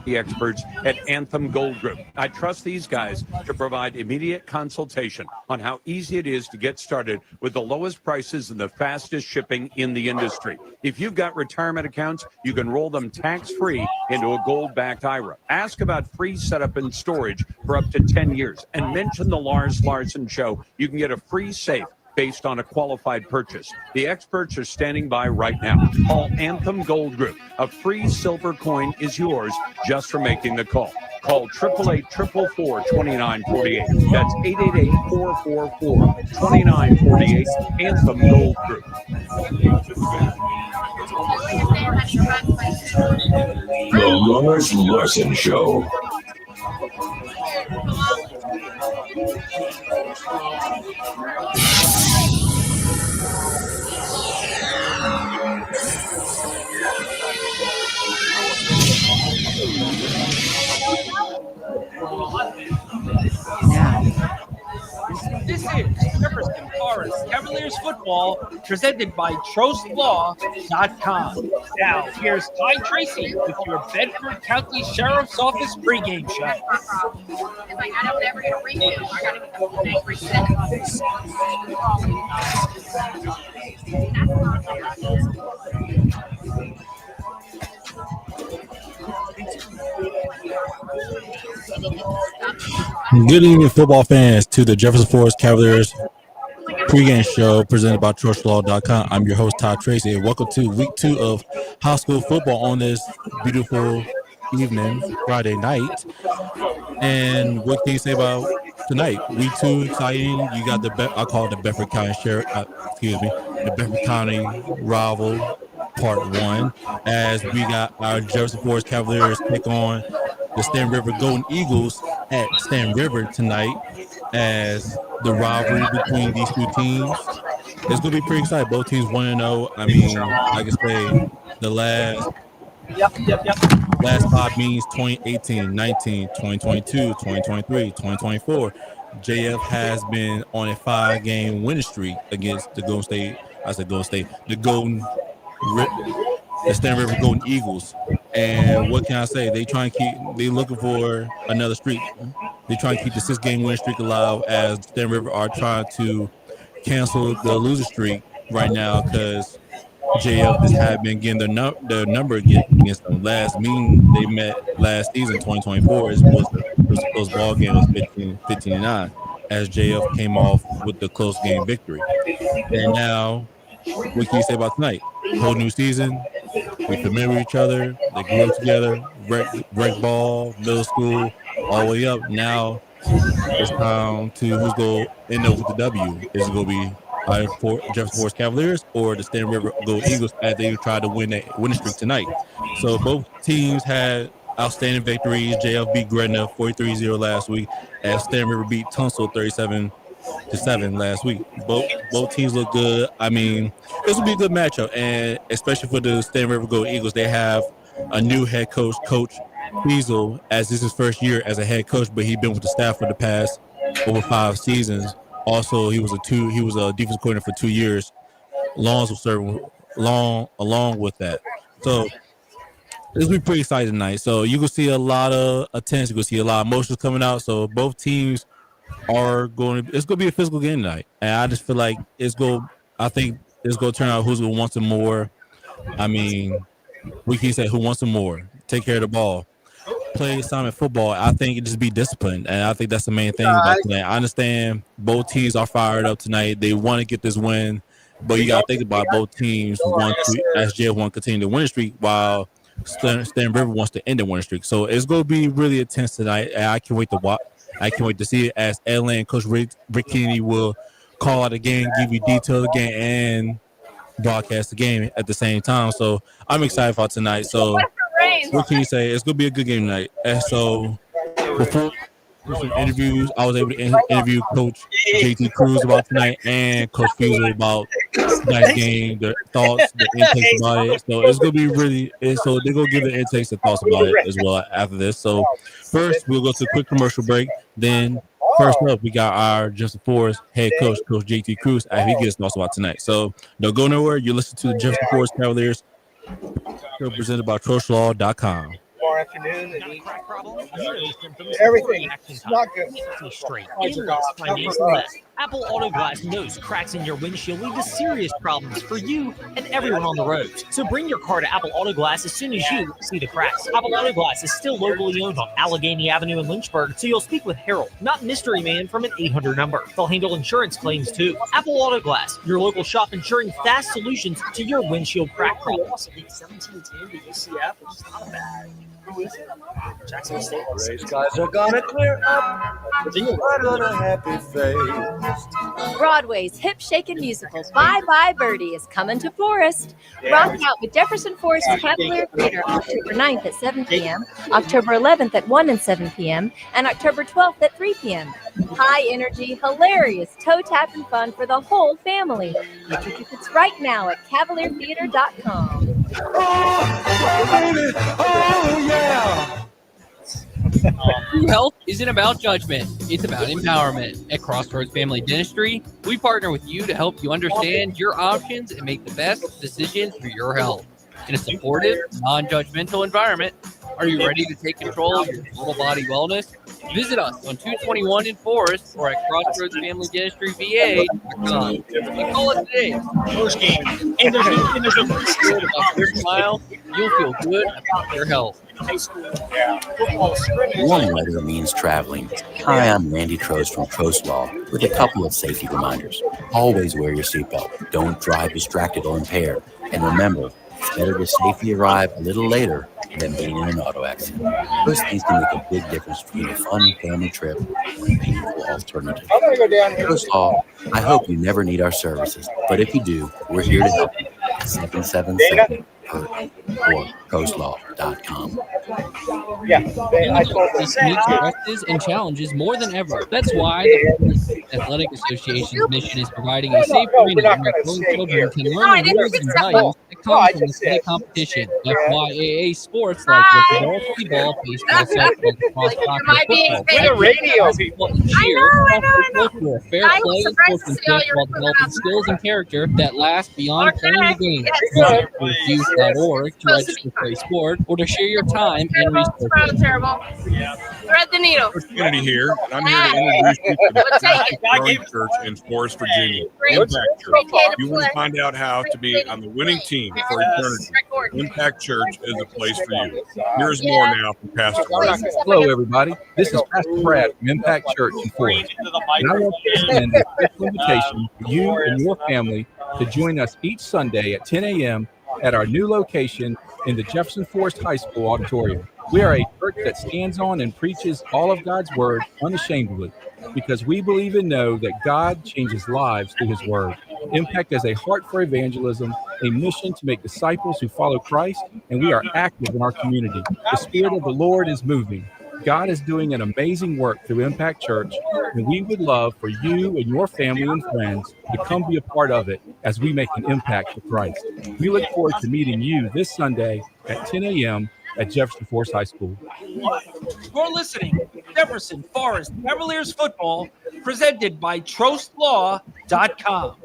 the experts at Anthem Gold Group. I trust these guys to provide immediate consultation on how easy it is to get started with the lowest prices and the fastest shipping in the industry. If you've got retirement accounts, you can roll them tax-free into a gold-backed IRA. Ask about free setup and storage for up to 10 years and mention the Lars Larson Show. You can get a free safe based on a qualified purchase. The experts are standing by right now. Call Anthem Gold Group. A free silver coin is yours just for making the call. Call 888-444-2948. That's 888-444-2948. Anthem Gold Group. The Lars Larson Show. This is Jefferson Forest Cavaliers football presented by TrostLaw.com. Now, here's Ty Tracy with your Bedford County Sheriff's Office pregame show. Good evening, football fans, to the Jefferson Forest Cavaliers pregame show presented by TrustLaw.com. I'm your host, Todd Tracy, and welcome to week 2 of high school football on this beautiful evening, Friday night. And what can you say about tonight? Week 2, exciting. You got I call it the Bedford County the Bedford County rival part 1, as we got our Jefferson Forest Cavaliers take on the Staunton River Golden Eagles at Staunton River tonight, as the rivalry between these two teams is going to be pretty exciting. Both teams 1-0. I mean, like I say, the last 5 meetings, 2018, 19, 2022, 2023, 2024. JF has been on a 5-game winning streak against the Golden State. I said Golden State. The Staunton River Golden Eagles. And what can I say? They looking for another streak. They trying to keep the 6-game winning streak alive, as Staunton River are trying to cancel the loser streak right now, because JF just had been getting their number against them. Last meeting they met last season, 2024, it was a close ball game. It was 15-9, as JF came off with the close game victory. And now, what can you say about tonight? Whole new season. We familiar with each other. They grew up together. Rec ball, middle school, all the way up. Now it's time to who's going to end up with the W. Is it going to be either Jefferson Forest Cavaliers or the Staunton River Gold Eagles, as they try to win that winning streak tonight? So both teams had outstanding victories. JF beat Gretna 43-0 last week, as Staunton River beat Tunstall 37-7 last week. Both teams look good. I mean, this will be a good matchup, and especially for the Staunton River Gold Eagles, they have a new head coach, Coach Fiesel, as this is his first year as a head coach, but he's been with the staff for the past over 5 seasons. Also, he was a defense coordinator for 2 years. Longs was serving along with that. So this will be pretty exciting tonight. So you will see a lot of attempts. You will see a lot of emotions coming out. So both teams it's going to be a physical game tonight, and I just feel like I think it's going to turn out who's going to want some more. I mean, we can say who wants some more. Take care of the ball, play assignment football. I think it just be disciplined, and I think that's the main thing about tonight. I understand both teams are fired up tonight. They want to get this win, but you got to think about both teams want to, as JF want to continue the winning streak, while Staunton River wants to end the winning streak. So it's going to be really intense tonight, and I can't wait to watch. I can't wait to see it, as Ellen Coach Rick Kennedy will call out the game, give you detail of the game, and broadcast the game at the same time. So I'm excited for tonight. So what can you say? It's going to be a good game tonight. And so before some interviews, I was able to interview Coach JT Cruz about tonight and Coach Fusel about tonight's game, their thoughts, the intakes about it. So it's going to be so they're going to give the intakes and thoughts about it as well after this. So first, we'll go to a quick commercial break. Then first up, we got our Jefferson Forest head coach, Coach JT Cruz, as he gets thoughts about tonight. So don't go nowhere. You listen to the Jefferson Forest Cavaliers, presented by TrustLaw.com. tomorrow afternoon and eat. Crack problem? You know these symptoms. Everything. Reaction It's time. not good. Me straight. Eyes are Endless off. financial mess. Apple Auto Glass knows cracks in your windshield lead to serious problems for you and everyone on the road. So bring your car to Apple Auto Glass as soon as you see the cracks. Apple Auto Glass is still locally owned on Allegheny Avenue in Lynchburg, so you'll speak with Harold, not Mystery Man from an 800 number. They'll handle insurance claims too. Apple Auto Glass, your local shop ensuring fast solutions to your windshield crack problems. 17-10 to UCF, which is not bad. Who is it? Jackson State. Race guys are gonna clear up. Put on a happy face. Broadway's hip-shaking musical Bye Bye Birdie is coming to Forest. Rock out with Jefferson Forest Cavalier Theater October 9th at 7 p.m., October 11th at 1 and 7 p.m., and October 12th at 3 p.m. High energy, hilarious, toe-tapping fun for the whole family. Get your tickets right now at cavaliertheater.com. True health isn't about judgment, it's about empowerment. At Crossroads Family Dentistry, we partner with you to help you understand your options and make the best decisions for your health. In a supportive, non-judgmental environment, are you ready to take control of your total body wellness? Visit us on 221 in Forest or at CrossroadsFamilyDentistryVA.com. And call us today. First game. And there's a Good about your smile, you'll feel good about your health. High school football scrimmage. One letter means traveling. Hi, I'm Randy Trost from Trost Law with a couple of safety reminders. Always wear your seatbelt. Don't drive distracted or impaired. And remember, it's better to safely arrive a little later than being in an auto accident. Those things can make a big difference between a fun family trip and a painful alternative. I'm going to go down here. Trost Law, I hope you never need our services, but if you do, we're here to help you. 777 or coastlaw.com. Yeah, I told them. These meet stresses and challenges more than ever. That's why the Athletic Association's mission is providing a safe arena where young children can learn the rules and values that come from the state competition. FYAA sports like football, t-ball, baseball, softball, cross country, football, radio basketball, and cheer all for a fair play and sportsmanship while developing skills and character that last beyond playing the game. Visit youth.org to register for a sport or to share your time and resources. Terrible. Thread the needle. Community here, and I'm here to introduce you to the growing church in Forest, Virginia. Impact Church. If you want to find out how to be on the winning team for eternity, Impact Church is a place for you. Here's more now from Pastor Brad. Hello, everybody. This is Pastor Brad from Impact Church in Forest. And I want to extend a special invitation for you and your family to join us each Sunday at 10 a.m. at our new location in the Jefferson Forest High School auditorium. We are a church that stands on and preaches all of God's word unashamedly because we believe and know that God changes lives through his word. Impact has a heart for evangelism, a mission to make disciples who follow Christ, and we are active in our community. The Spirit of the Lord is moving. God is doing an amazing work through Impact Church, and we would love for you and your family and friends to come be a part of it as we make an impact for Christ. We look forward to meeting you this Sunday at 10 a.m. at Jefferson Forest High School. You're listening to Jefferson Forest Cavaliers football, presented by TrostLaw.com.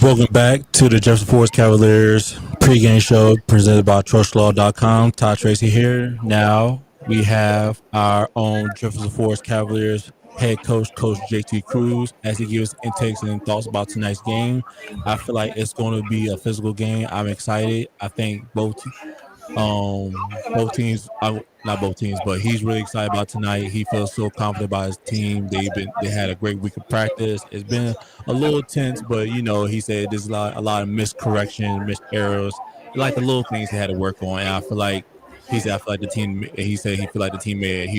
Welcome back to the Jefferson Forest Cavaliers pregame show presented by TrustLaw.com. Todd Tracy here. Now we have our own Jefferson Forest Cavaliers head coach, Coach JT Cruz, as he gives intakes and thoughts about tonight's game. I feel like it's going to be a physical game. I'm excited. I think both teams, not both teams, but he's really excited about tonight. He feels so confident about his team. They had a great week of practice. It's been a little tense, but he said there's a lot of miscorrection, missed errors, like the little things they had to work on. And I feel like the team. He said he feel like the team made a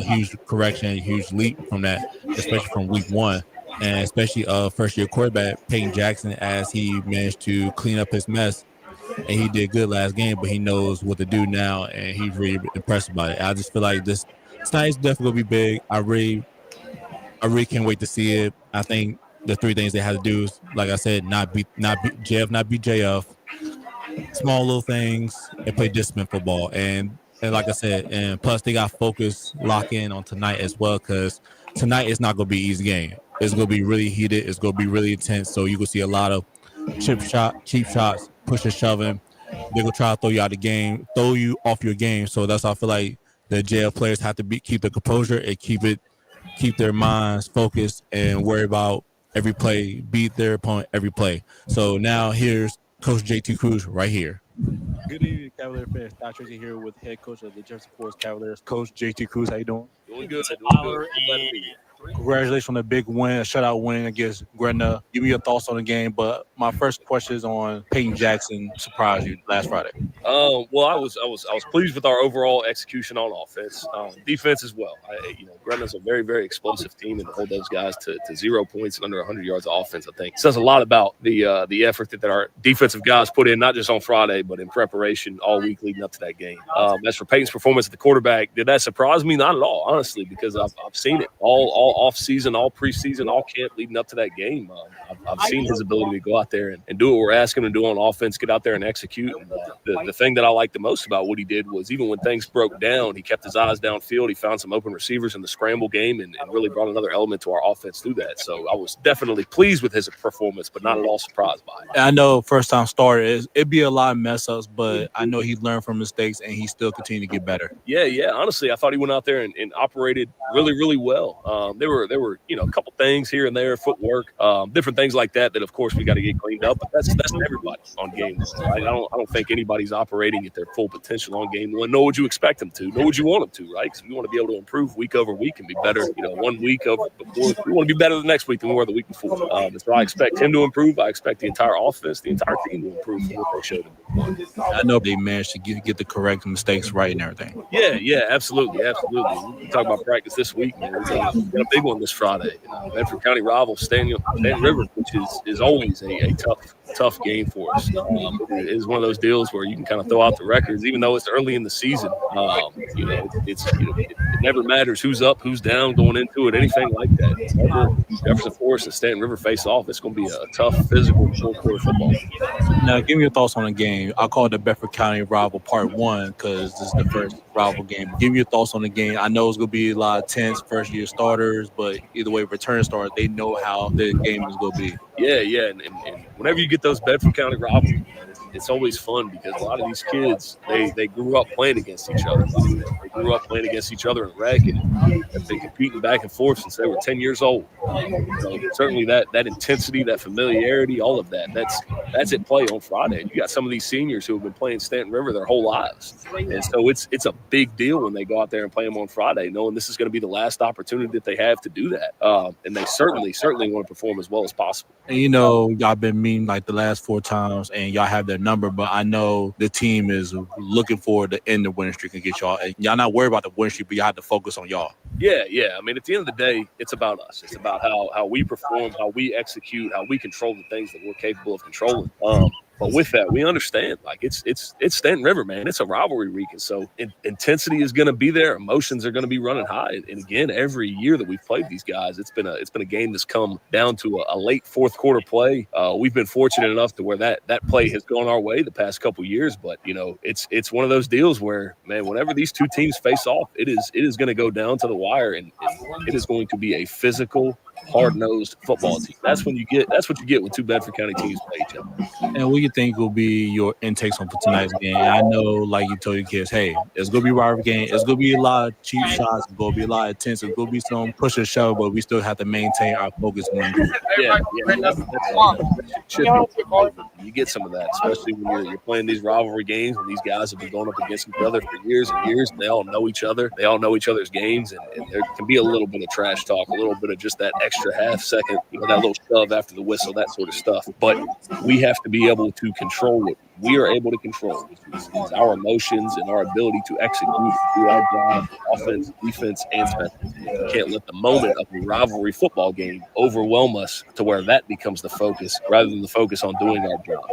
huge correction, a huge leap from that, especially from week one, and especially first year quarterback Peyton Jackson, as he managed to clean up his mess. And he did good last game, but he knows what to do now, and he's really impressed about it. I just feel like this tonight is definitely gonna be big. I really can't wait to see it. I think the three things they have to do is, like I said, not beat JF, small little things, and play disciplined football. And like I said, and plus they got focus lock in on tonight as well, because tonight is not gonna be an easy game. It's gonna be really heated. It's gonna be really intense. So you can see a lot of cheap shots, pushing, shoving, they're gonna try to throw you out the game, throw you off your game. So that's why I feel like the JL players have to keep their composure and keep their minds focused and worry about every play, beat their opponent every play. So now here's Coach JT Cruz right here. Good evening, Cavalier fans. Scott Tracy here with head coach of the Jefferson Forest Cavaliers, Coach JT Cruz. How you doing? Doing good. Glad to be here. Congratulations on the big win, a shutout win against Gretna. Give me your thoughts on the game, but my first question is on Peyton Jackson surprised you last Friday. Well, I was pleased with our overall execution on offense, defense as well. Gretna's a very, very explosive team, and to hold those guys to 0 points and under 100 yards of offense, I think says a lot about the effort that our defensive guys put in, not just on Friday, but in preparation all week leading up to that game. As for Peyton's performance at the quarterback, did that surprise me? Not at all, honestly, because I've seen it all off season, all preseason, all camp leading up to that game. I've seen his ability to go out there and do what we're asking him to do on offense, get out there and execute. And, the thing that I liked the most about what he did was even when things broke down, he kept his eyes downfield. He found some open receivers in the scramble game and really brought another element to our offense through that. So I was definitely pleased with his performance, but not at all surprised by it. I know first time starter, it'd be a lot of mess ups, but I know he learned from mistakes and he still continued to get better. Yeah. Honestly, I thought he went out there and operated really, really well. There were a couple things here and there, footwork, different things like that of course we got to get cleaned up. But that's everybody on game one. Right? I don't think anybody's operating at their full potential on game one. Nor would you expect them to. Nor would you want them to, right? Because we want to be able to improve week over week and be better. 1 week over before. We want to be better the next week than we were the week before. So I expect him to improve. I expect the entire offense, the entire team to improve from what they showed him. I know they managed to get the correct mistakes right and everything. Yeah, absolutely. We talk about practice this week, man. We've got a big one this Friday. Bedford County rival, Staunton River, which is always a tough game for us. It is one of those deals where you can kind of throw out the records, even though it's early in the season. It never matters who's up, who's down going into it, anything like that. Whenever Jefferson Forest and Staunton River face off, it's going to be a tough, physical, full-court football. Now, give me your thoughts on the game. I call it the Bedford County rival part 1 because this is the first rival game. Give me your thoughts on the game. I know it's going to be a lot of tense first-year starters, but either way, return starters, they know how the game is going to be. Yeah. And whenever you get those Bedford County rivalries, it's always fun because a lot of these kids, they grew up playing against each other. They grew up playing against each other in rec and have been competing back and forth since they were 10 years old. So certainly that intensity, that familiarity, all of that's at play on Friday. You got some of these seniors who have been playing Staunton River their whole lives. And so it's a big deal when they go out there and play them on Friday, knowing this is going to be the last opportunity that they have to do that. And they certainly want to perform as well as possible. And y'all been meeting like the last 4 times and y'all have their number, but I know the team is looking forward to end the winning streak and get y'all. Y'all not worried about the winning streak, but y'all have to focus on y'all. Yeah. I mean, at the end of the day, it's about us. It's about how we perform, how we execute, how we control the things that we're capable of controlling. But with that, we understand like it's Staunton River, man. It's a rivalry week, and so intensity is going to be there. Emotions are going to be running high. And again, every year that we've played these guys, it's been a game that's come down to a late fourth quarter play. We've been fortunate enough to where that play has gone our way the past couple years. But it's one of those deals where, man, whenever these two teams face off, it is going to go down to the wire, and it is going to be a physical, hard-nosed football team. That's what you get when two Bedford County teams play each other. And what you think will be your intakes on tonight's game? I know, like you told your kids, hey, it's gonna be a rivalry game. It's gonna be a lot of cheap shots. It's gonna be a lot of tense. It's gonna be some push and shove, but we still have to maintain our focus. You get some of that, especially when you're playing these rivalry games when these guys have been going up against each other for years and years. And they all know each other. They all know each other's games, and there can be a little bit of trash talk, a little bit of just that extra half second, that little shove after the whistle, that sort of stuff. But we have to be able to control what we are able to control. It's our emotions and our ability to execute, do our job, offense, defense, and special. We can't let the moment of a rivalry football game overwhelm us to where that becomes the focus rather than the focus on doing our job.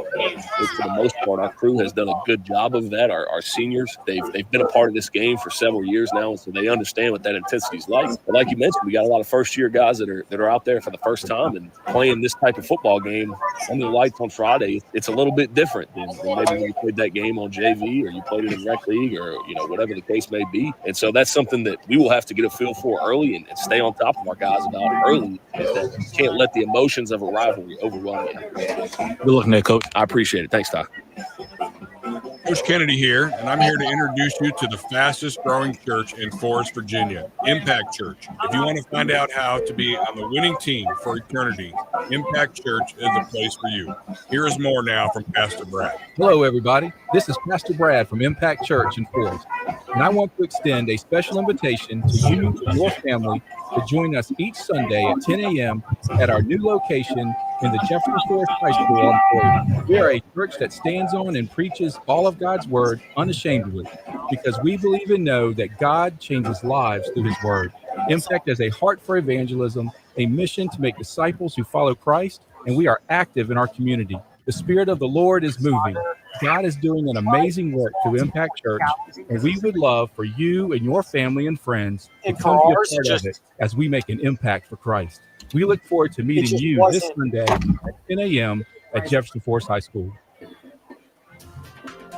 For the most part, our crew has done a good job of that. Our seniors, they've been a part of this game for several years now, and so they understand what that intensity is like. But like you mentioned, we got a lot of first-year guys that are out there for the first time and playing this type of football game under the lights on Friday. It's a little bit different than maybe when you played that game on JV or you played it in rec league or whatever the case may be. And so that's something that we will have to get a feel for early and stay on top of our guys about early. Is that you can't let the emotions of a rivalry overwhelm you. Good looking at, Coach. I appreciate it. Thanks, Ty. Coach Kennedy here, and I'm here to introduce you to the fastest growing church in Forest, Virginia, Impact Church. If you want to find out how to be on the winning team for eternity, Impact Church is the place for you. Here is more now from Pastor Brad. Hello, everybody. This is Pastor Brad from Impact Church in Forest, and I want to extend a special invitation to you and your family to join us each Sunday at 10 a.m. at our new location in the Jefferson Forest High School auditorium. We are a church that stands on and preaches all of God's Word unashamedly because we believe and know that God changes lives through His Word. Impact has a heart for evangelism, a mission to make disciples who follow Christ, and we are active in our community. The Spirit of the Lord is moving. God is doing an amazing work through Impact Church, and we would love for you and your family and friends to come be a part of it as we make an impact for Christ. We look forward to meeting you this Sunday at 10 a.m. at Jefferson Forest High School.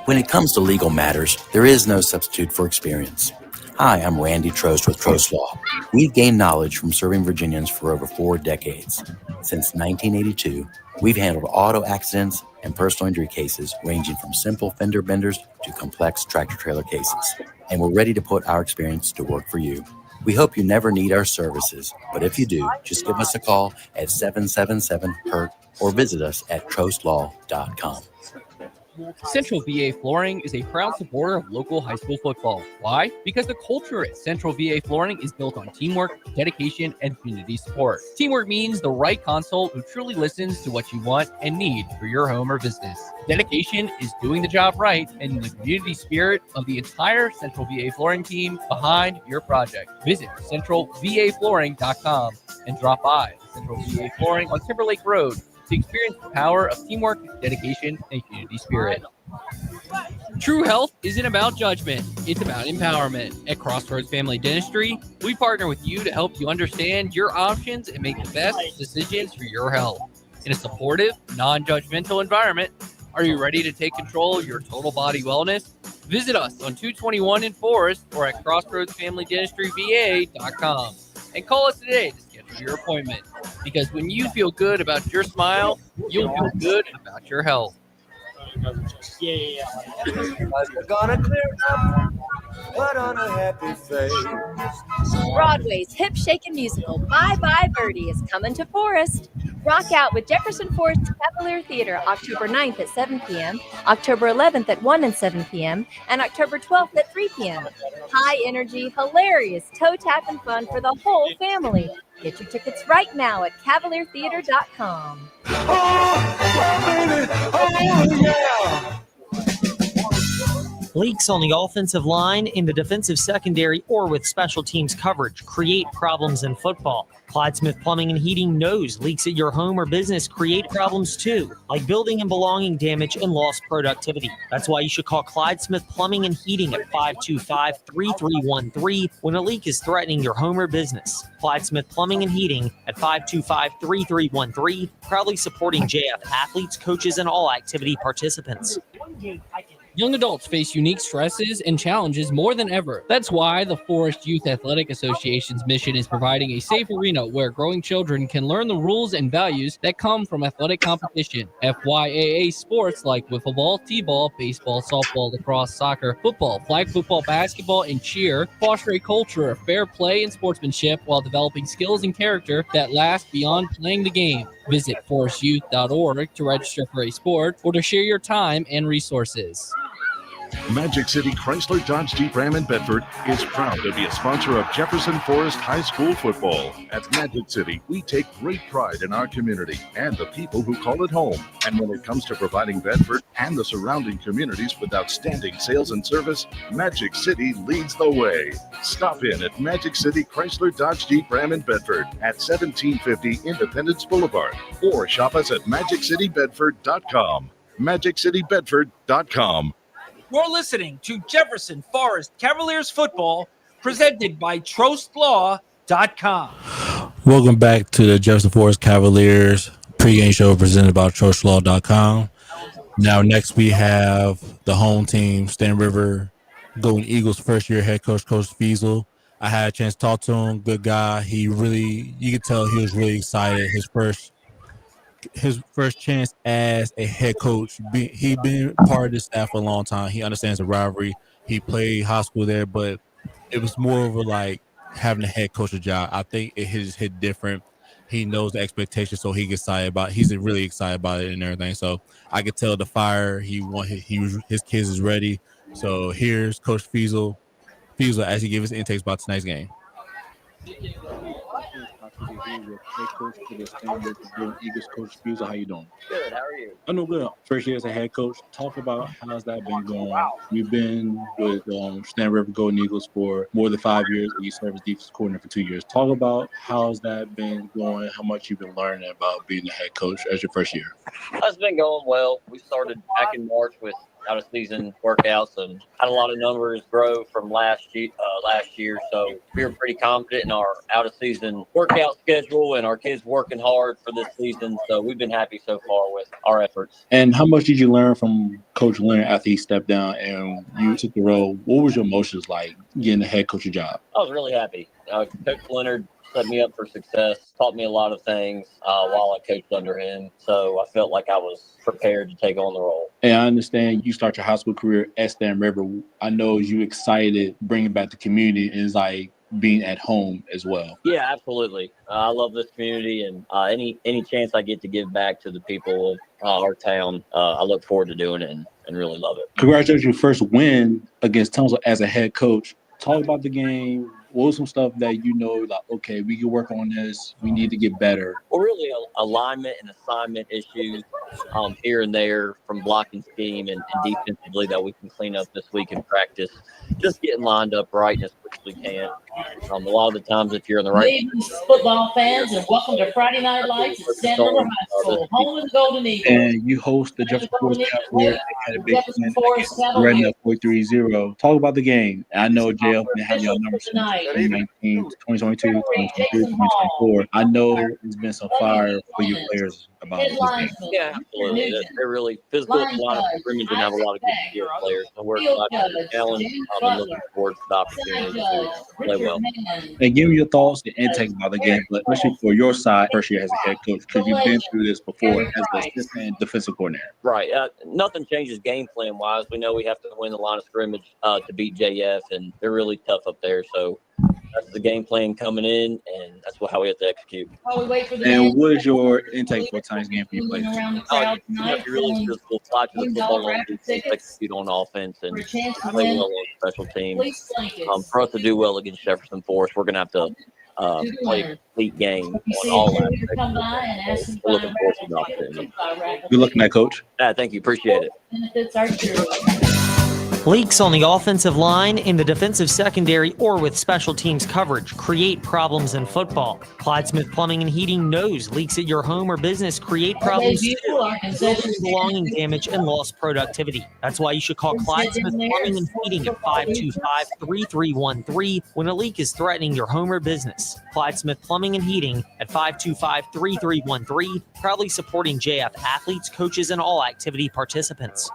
When it comes to legal matters, there is no substitute for experience. Hi, I'm Randy Trost with Trost Law. We've gained knowledge from serving Virginians for over 4 decades. Since 1982, we've handled auto accidents and personal injury cases ranging from simple fender benders to complex tractor-trailer cases. And we're ready to put our experience to work for you. We hope you never need our services, but if you do, just give us a call at 777-HURT or visit us at trostlaw.com. Central VA Flooring is a proud supporter of local high school football. Why? Because the culture at Central VA Flooring is built on teamwork, dedication, and community support. Teamwork means the right consult who truly listens to what you want and need for your home or business. Dedication is doing the job right and the community spirit of the entire Central VA Flooring team behind your project. Visit centralvaflooring.com and drop by Central VA Flooring on Timberlake Road to experience the power of teamwork, dedication, and community spirit. True health isn't about judgment, it's about empowerment. At Crossroads Family Dentistry, we partner with you to help you understand your options and make the best decisions for your health. In a supportive, non-judgmental environment, are you ready to take control of your total body wellness? Visit us on 221 in Forest or at crossroadsfamilydentistryva.com and call us today to schedule your appointment. Because when you feel good about your smile, you'll feel good about your health. We're gonna clear up, put on a happy face. Broadway's hip-shaking musical Bye Bye Birdie is coming to Forest. Rock out with Jefferson Forest Cavalier Theater October 9th at 7 p.m., October 11th at 1 and 7 p.m., and October 12th at 3 p.m. High energy, hilarious, toe-tapping fun for the whole family. Get your tickets right now at cavaliertheater.com. Leaks on the offensive line, in the defensive secondary, or with special teams coverage create problems in football. Clyde Smith Plumbing and Heating knows leaks at your home or business create problems too, like building and belonging damage and lost productivity. That's why you should call Clyde Smith Plumbing and Heating at 525-3313 when a leak is threatening your home or business. Clyde Smith Plumbing and Heating at 525-3313, proudly supporting JF athletes, coaches, and all activity participants. Young adults face unique stresses and challenges more than ever. That's why the Forest Youth Athletic Association's mission is providing a safe arena where growing children can learn the rules and values that come from athletic competition. FYAA sports like wiffle ball, t-ball, baseball, softball, lacrosse, soccer, football, flag football, basketball, and cheer foster a culture of fair play and sportsmanship while developing skills and character that last beyond playing the game. Visit forestyouth.org to register for a sport or to share your time and resources. Magic City Chrysler Dodge Jeep Ram in Bedford is proud to be a sponsor of Jefferson Forest High School football. At Magic City, we take great pride in our community and the people who call it home. And when it comes to providing Bedford and the surrounding communities with outstanding sales and service, Magic City leads the way. Stop in at Magic City Chrysler Dodge Jeep Ram in Bedford at 1750 Independence Boulevard or shop us at MagicCityBedford.com. MagicCityBedford.com. You're listening to Jefferson Forest Cavaliers football, presented by TrostLaw.com. Welcome back to the Jefferson Forest Cavaliers pregame show presented by TrostLaw.com. Now, next we have the home team, Staunton River Golden Eagles first-year head coach, Coach Feasel. I had a chance to talk to him. Good guy. You could tell he was really excited. His first his first chance as a head coach. He been part of the staff for a long time. He understands the rivalry. He played high school there, but it was more of a like having a head coach job. I think it hit different. He knows the expectations, so he gets excited about it. He's really excited about it and everything. So I could tell the fire. His kids is ready. So here's Coach Fiesel as he gives his intakes about tonight's game. Head coach for the Staunton River Eagles, Coach Fuser. How you doing? Good. How are you? I'm doing good. First year as a head coach. Talk about how's that been going. You've been with Staunton River Golden Eagles for more than 5 years, and you served as defense coordinator for 2 years. Talk about how's that been going. How much you've been learning about being a head coach as your first year. It's been going well. We started back in March with out of season workouts and had a lot of numbers grow from last year. So we were pretty confident in our out of season workout schedule and our kids working hard for this season. So we've been happy so far with our efforts. And how much did you learn from Coach Leonard after he stepped down and you took the role? What was your emotions like getting the head coaching job? I was really happy. Coach Leonard set me up for success, taught me a lot of things while I coached under him. So I felt like I was prepared to take on the role. And I understand you start your high school career at Staunton River. I know you excited bringing back the community is like being at home as well. Yeah, absolutely. I love this community, and any chance I get to give back to the people of our town, I look forward to doing it and really love it. Congratulations, your first win against Tunsil as a head coach. Talk about the game. What was some stuff that you know, like, okay, we can work on this. We need to get better. Well, really, alignment and assignment issues here and there from blocking scheme and defensively that we can clean up this week in practice. Just getting lined up right and as quick as we can. A lot of the times, if you're in the right. Ladies, football fans, and welcome to Friday Night Lights at Staunton River High School, home of the Golden Eagles. And you host the Jefferson Forest Cavaliers. They had a big win against Redneck 43-0. Talk about the game. I know JF been having your numbers since 2019, 2022, 2023, 2024. I know there's been some fire for your players about this game. Yeah, absolutely. They're really physical. A lot of scrimmage and have a lot of good skill players. So we're excited for the challenge. I'm looking forward to the opportunity to play well. And give me your thoughts and intake about the game, but especially for your side, first year as a head coach, because you've been through this before as an assistant defensive coordinator. Right. Nothing changes game plan wise. We know we have to win the line of scrimmage to beat JF, and they're really tough up there. So that's the game plan coming in, and that's how we have to execute. And what is your intake for tonight's game for your players? You really physical, fly to the football on defense, execute on offense, and play well on special teams. For us to do well against Jefferson Forest, we're going to have to play a complete game on all aspects. We're looking forward to the opportunity. Good luck tonight, Coach. Thank you. Appreciate it. Leaks on the offensive line, in the defensive secondary, or with special teams coverage create problems in football. Clyde Smith Plumbing and Heating knows leaks at your home or business create problems too. Building belonging damage and lost productivity. That's why you should call Clyde Smith Plumbing and Heating at 525-3313 when a leak is threatening your home or business. Clyde Smith Plumbing and Heating at 525-3313, proudly supporting JF athletes, coaches, and all activity participants.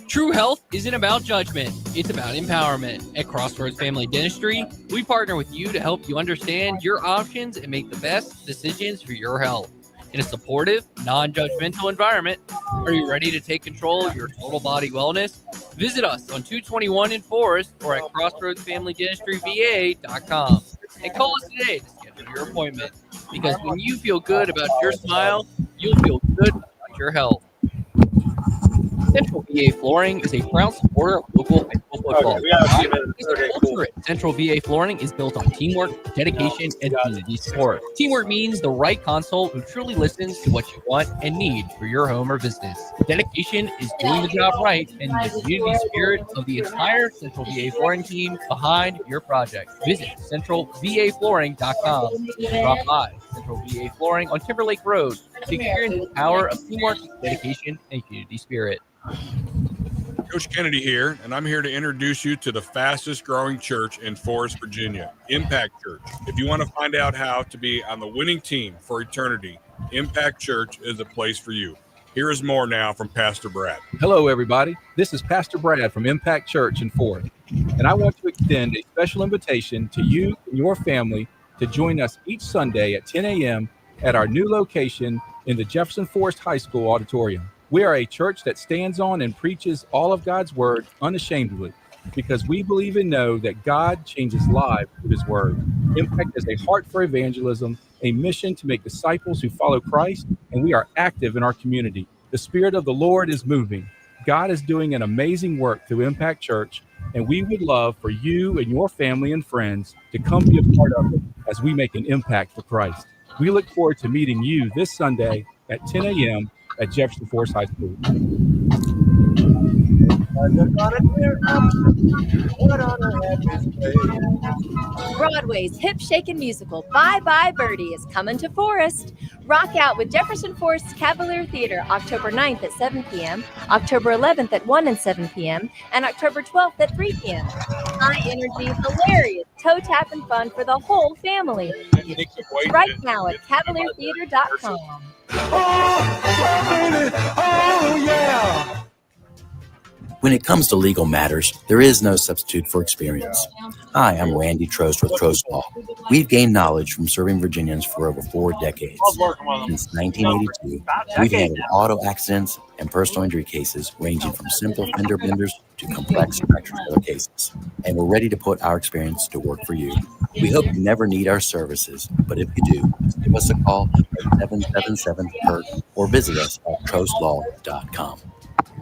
True health isn't about judgment, it's about empowerment. At Crossroads Family Dentistry, we partner with you to help you understand your options and make the best decisions for your health. In a supportive, non-judgmental environment, are you ready to take control of your total body wellness? Visit us on 221 in Forest or at crossroadsfamilydenistryva.com and call us today to schedule your appointment. Because when you feel good about your smile, you'll feel good about your health. Central VA Flooring is a proud supporter of local high school football. Culture at Central VA Flooring is built on teamwork, dedication, and community support. Teamwork means the right console who truly listens to what you want and need for your home or business. Dedication is doing the job right and the community spirit of the entire Central VA Flooring team behind your project. Visit centralvaflooring.com and drop by Central VA Flooring on Timberlake Road to experience the power of teamwork, dedication, and community spirit. Coach Kennedy here, and I'm here to introduce you to the fastest growing church in Forest, Virginia, Impact Church. If you want to find out how to be on the winning team for eternity, Impact Church is a place for you. Here is more now from Pastor Brad. Hello, everybody. This is Pastor Brad from Impact Church in Forest, and I want to extend a special invitation to you and your family to join us each Sunday at 10 a.m. at our new location in the Jefferson Forest High School auditorium. We are a church that stands on and preaches all of God's word unashamedly because we believe and know that God changes lives through his word. Impact is a heart for evangelism, a mission to make disciples who follow Christ, and we are active in our community. The Spirit of the Lord is moving. God is doing an amazing work through Impact Church, and we would love for you and your family and friends to come be a part of it as we make an impact for Christ. We look forward to meeting you this Sunday at 10 a.m. at Jefferson Forest High School. Broadway's hip-shaking musical Bye Bye Birdie is coming to Forest. Rock out with Jefferson Forest's Cavalier Theater October 9th at 7 p.m., October 11th at 1 and 7 p.m., and October 12th at 3 p.m. High energy, hilarious, toe-tapping fun for the whole family. Get tickets right now at cavaliertheater.com. Oh, yeah. When it comes to legal matters, there is no substitute for experience. Hi, I'm Randy Trost with Trost Law. We've gained knowledge from serving Virginians for over 4 decades. Since 1982, we've handled auto accidents and personal injury cases ranging from simple fender benders to complex tractor-trailer cases. And we're ready to put our experience to work for you. We hope you never need our services, but if you do, give us a call at 777-PERT or visit us at trostlaw.com.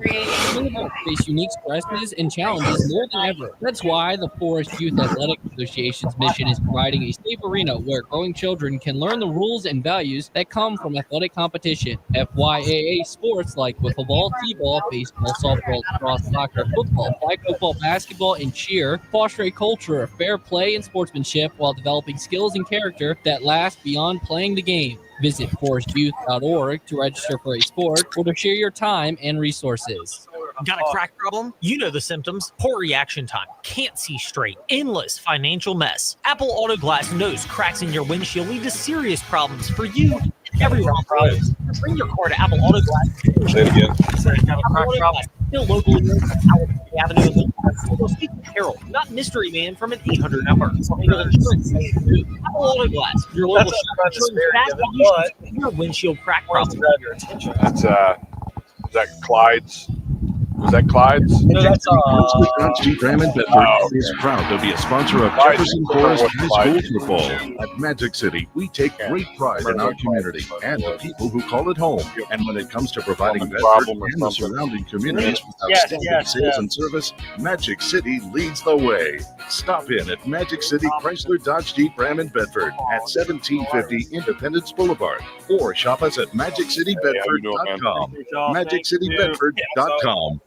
Face unique stresses and challenges more than ever. That's why the Forest Youth Athletic Association's mission is providing a safe arena where growing children can learn the rules and values that come from athletic competition. FYAA sports like wiffle ball, t-ball, baseball, softball, lacrosse, soccer, football, flag football, basketball, and cheer foster a culture of fair play and sportsmanship while developing skills and character that last beyond playing the game. Visit forestyouth.org to register for a sport or to share your time and resources. Got a crack problem? You know the symptoms. Poor reaction time, can't see straight, endless financial mess. Apple Auto Glass knows cracks in your windshield lead to serious problems for you and everyone on the road. Bring your car to Apple Auto Glass. Say it again. Got a crack problem? Still locally owned on Alabama Avenue. We'll speak to Harold, not Mystery Man from an 800 number. Apple Auto Glass, your local shop. Fast solutions to your windshield crack problem. That's is that Clyde's? Was that Clyde's? No, that's Staunton Jeep Ram in Bedford is proud to be a sponsor of Jefferson Forest High School football. At Magic City, we take great pride in our community and the people who call it home. And when it comes to providing Bedford and the surrounding communities with outstanding sales and service, Magic City leads the way. Stop in at Magic City Chrysler Dodge Jeep Ram in Bedford at 1750 Independence Boulevard, or shop us at MagicCityBedford.com. MagicCityBedford.com.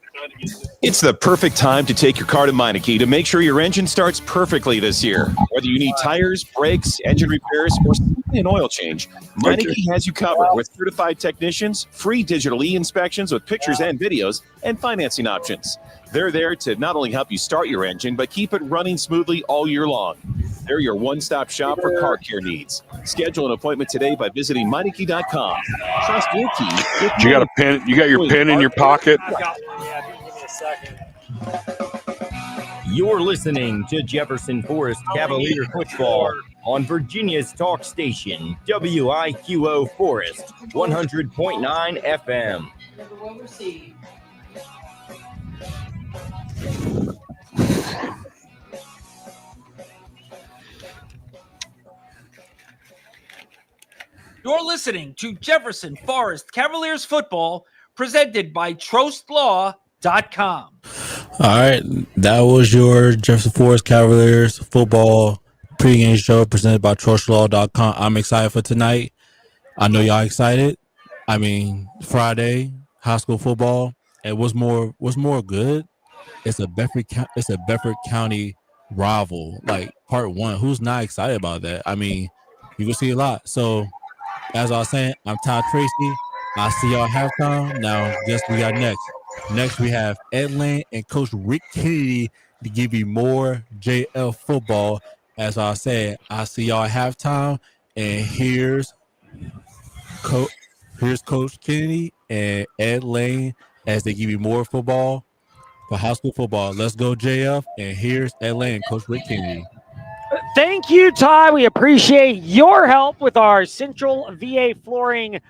It's the perfect time to take your car to Meineke to make sure your engine starts perfectly this year. Whether you need tires, brakes, engine repairs, or simply an oil change, Meineke has you covered with certified technicians, free digital e-inspections with pictures and videos, and financing options. They're there to not only help you start your engine, but keep it running smoothly all year long. They're your one-stop shop for car care needs. Schedule an appointment today by visiting Meineke.com. Trust your key. You got a pen? You got your pen in your pocket? You're listening to Jefferson Forest Cavalier football on Virginia's talk station, WIQO Forest, 100.9 FM. You're listening to Jefferson Forest Cavaliers football presented by TrostLaw.com. All right, that was your Jefferson Forest Cavaliers football pregame show presented by TrostLaw.com. I'm excited for tonight. I know y'all excited. I mean, Friday high school football. And what's more good? It's a Bedford County rival, like part one. Who's not excited about that? I mean, you can see a lot. So, as I was saying, I'm Todd Tracy. I see y'all halftime. Now, guess we got next. Next, we have Ed Lane and Coach Rick Kennedy to give you more JF football. As I said, I see y'all halftime. And here's Coach Kennedy and Ed Lane as they give you more football for high school football. Let's go, JF. And here's Ed Lane and Coach Rick Kennedy. Thank you, Ty. We appreciate your help with our Central VA Flooring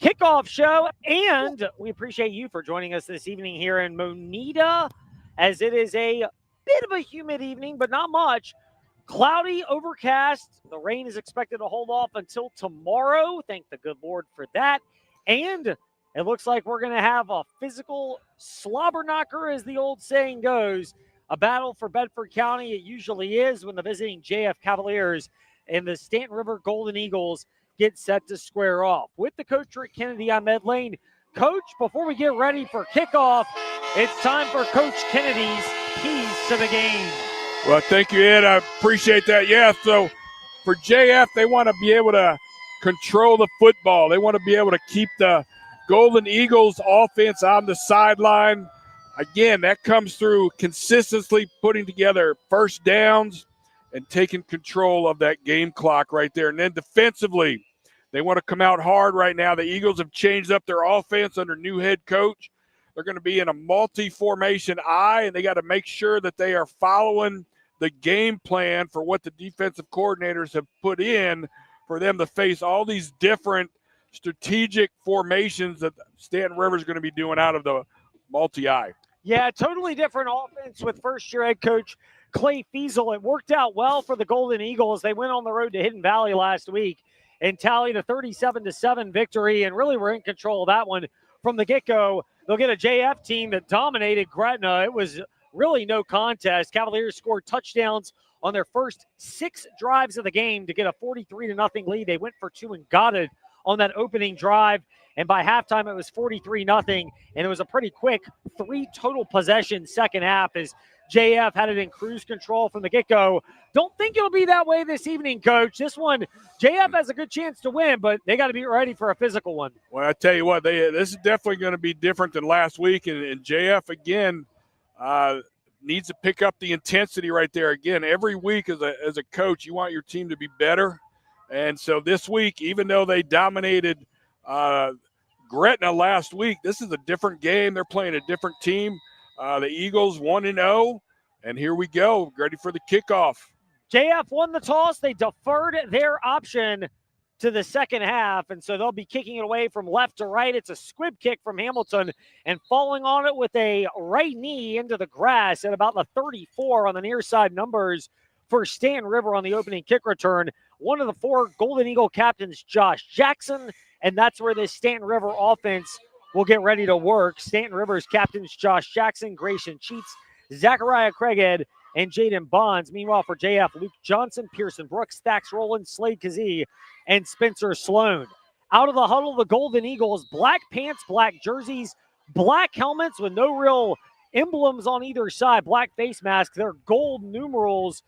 kickoff show, and we appreciate you for joining us this evening here in Moneta, as it is a bit of a humid evening, but not much. Cloudy, overcast. The rain is expected to hold off until tomorrow. Thank the good Lord for that. And it looks like we're going to have a physical slobber knocker, as the old saying goes. A battle for Bedford County. It usually is when the visiting JF Cavaliers and the Staunton River Golden Eagles get set to square off. With the coach, Rick Kennedy, I'm Ed Lane. Coach, before we get ready for kickoff, it's time for Coach Kennedy's keys to the game. Well, thank you, Ed. I appreciate that. Yeah, so for JF, they want to be able to control the football. They want to be able to keep the Golden Eagles offense on the sideline. Again, that comes through consistently putting together first downs and taking control of that game clock right there. And then defensively, they want to come out hard right now. The Eagles have changed up their offense under new head coach. They're going to be in a multi-formation I, and they got to make sure that they are following the game plan for what the defensive coordinators have put in for them to face all these different strategic formations that Staunton River is going to be doing out of the multi-I. Yeah, totally different offense with first-year head coach Clay Fiesel. It worked out well for the Golden Eagles. They went on the road to Hidden Valley last week and tallied a 37-7 victory, and really were in control of that one from the get-go. They'll get a JF team that dominated Gretna. It was really no contest. Cavaliers scored touchdowns on their first 6 drives of the game to get a 43-0 lead. They went for 2 and got it on that opening drive. And by halftime, it was 43-0. And it was a pretty quick 3 total possessions second half as JF had it in cruise control from the get-go. Don't think it'll be that way this evening, Coach. This one, JF has a good chance to win, but they got to be ready for a physical one. Well, I tell you what, this is definitely going to be different than last week. And JF, again, needs to pick up the intensity right there. Again, every week as a coach, you want your team to be better. And so this week, even though they dominated Gretna last week, this is a different game. They're playing a different team. The Eagles 1-0, and here we go, ready for the kickoff. JF won the toss. They deferred their option to the second half, and so they'll be kicking it away from left to right. It's a squib kick from Hamilton, and falling on it with a right knee into the grass at about the 34 on the near side numbers for Staunton River on the opening kick return. One of the 4 Golden Eagle captains, Josh Jackson, and that's where this Staunton River offense will get ready to work. Staunton River's captains, Josh Jackson, Grayson Cheats, Zachariah Craighead, and Jaden Bonds. Meanwhile, for JF, Luke Johnson, Pearson Brooks, Thax Rowland, Slade Kazee, and Spencer Sloan. Out of the huddle, the Golden Eagles, black pants, black jerseys, black helmets with no real emblems on either side, black face masks. They're gold numerals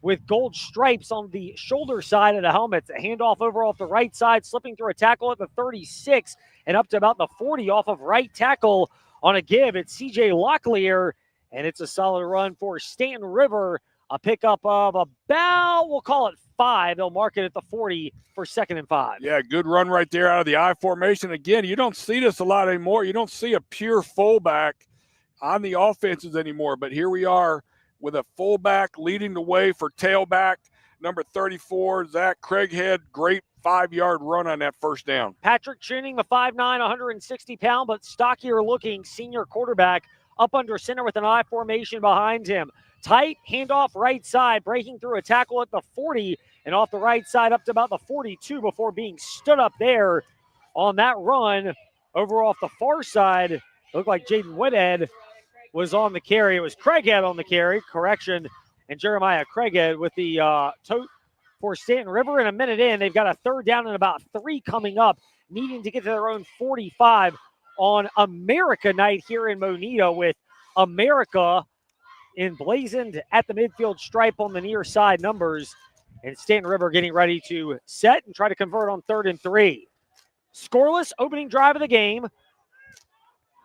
with gold stripes on the shoulder side of the helmets. A handoff over off the right side, slipping through a tackle at the 36 and up to about the 40 off of right tackle on a give. It's CJ Locklear, and it's a solid run for Staunton River. A pickup of about, we'll call it 5. They'll mark it at the 40 for 2nd and 5. Yeah, good run right there out of the I formation. Again, you don't see this a lot anymore. You don't see a pure fullback on the offenses anymore, but here we are with a fullback leading the way for tailback, number 34, Zach Craighead. Great 5-yard run on that first down. Patrick Tuning, the 5'9", 160-pound, but stockier-looking senior quarterback, up under center with an I formation behind him. Tight handoff right side, breaking through a tackle at the 40 and off the right side up to about the 42 before being stood up there on that run. Over off the far side, looked like Jaden Whithead was on the carry. It was Craighead on the carry, correction, and Jeremiah Craighead with the tote for Staunton River. In a minute in, they've got a 3rd down and about 3 coming up, needing to get to their own 45 on America night here in Moneta, with America emblazoned at the midfield stripe on the near side numbers, and Staunton River getting ready to set and try to convert on 3rd and 3. Scoreless opening drive of the game.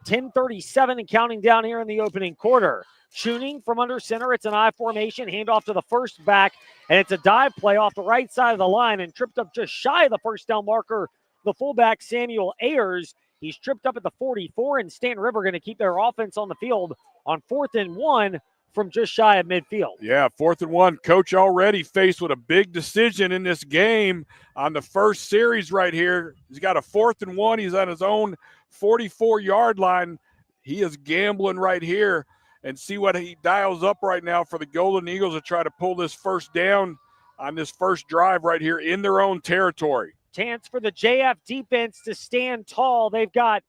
10:37 and counting down here in the opening quarter. Tuning from under center. It's an I formation. Handoff to the first back, and it's a dive play off the right side of the line and tripped up just shy of the first down marker. The fullback, Samuel Ayers. He's tripped up at the 44, and Staunton River going to keep their offense on the field on 4th and 1 from just shy of midfield. Yeah, 4th and 1. Coach already faced with a big decision in this game on the first series right here. He's got a 4th and 1. He's on his own 44-yard line. He is gambling right here, and see what he dials up right now for the Golden Eagles to try to pull this first down on this first drive right here in their own territory. Chance for the JF defense to stand tall. They've got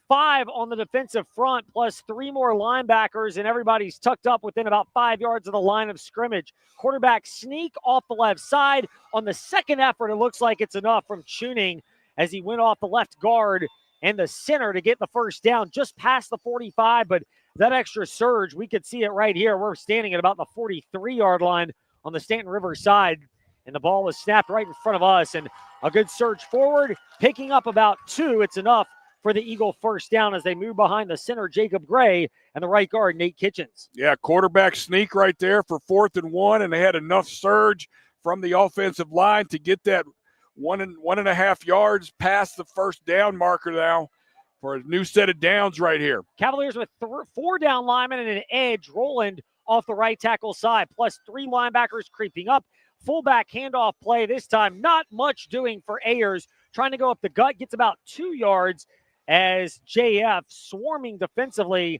5 on the defensive front, plus 3 more linebackers, and everybody's tucked up within about 5 yards of the line of scrimmage. Quarterback sneak off the left side. On the second effort, it looks like it's enough from Tuning as he went off the left guard and the center to get the first down just past the 45, but that extra surge, we could see it right here. We're standing at about the 43-yard line on the Staunton River side, and the ball was snapped right in front of us, and a good surge forward, picking up about 2. It's enough for the Eagle first down as they move behind the center, Jacob Gray, and the right guard, Nate Kitchens. Yeah, quarterback sneak right there for 4th and 1, and they had enough surge from the offensive line to get that 1.5 yards past the first down marker now for a new set of downs right here. Cavaliers with 4 down linemen and an edge. Roland off the right tackle side, plus 3 linebackers creeping up. Fullback handoff play this time. Not much doing for Ayers. Trying to go up the gut, gets about 2 yards as JF swarming defensively.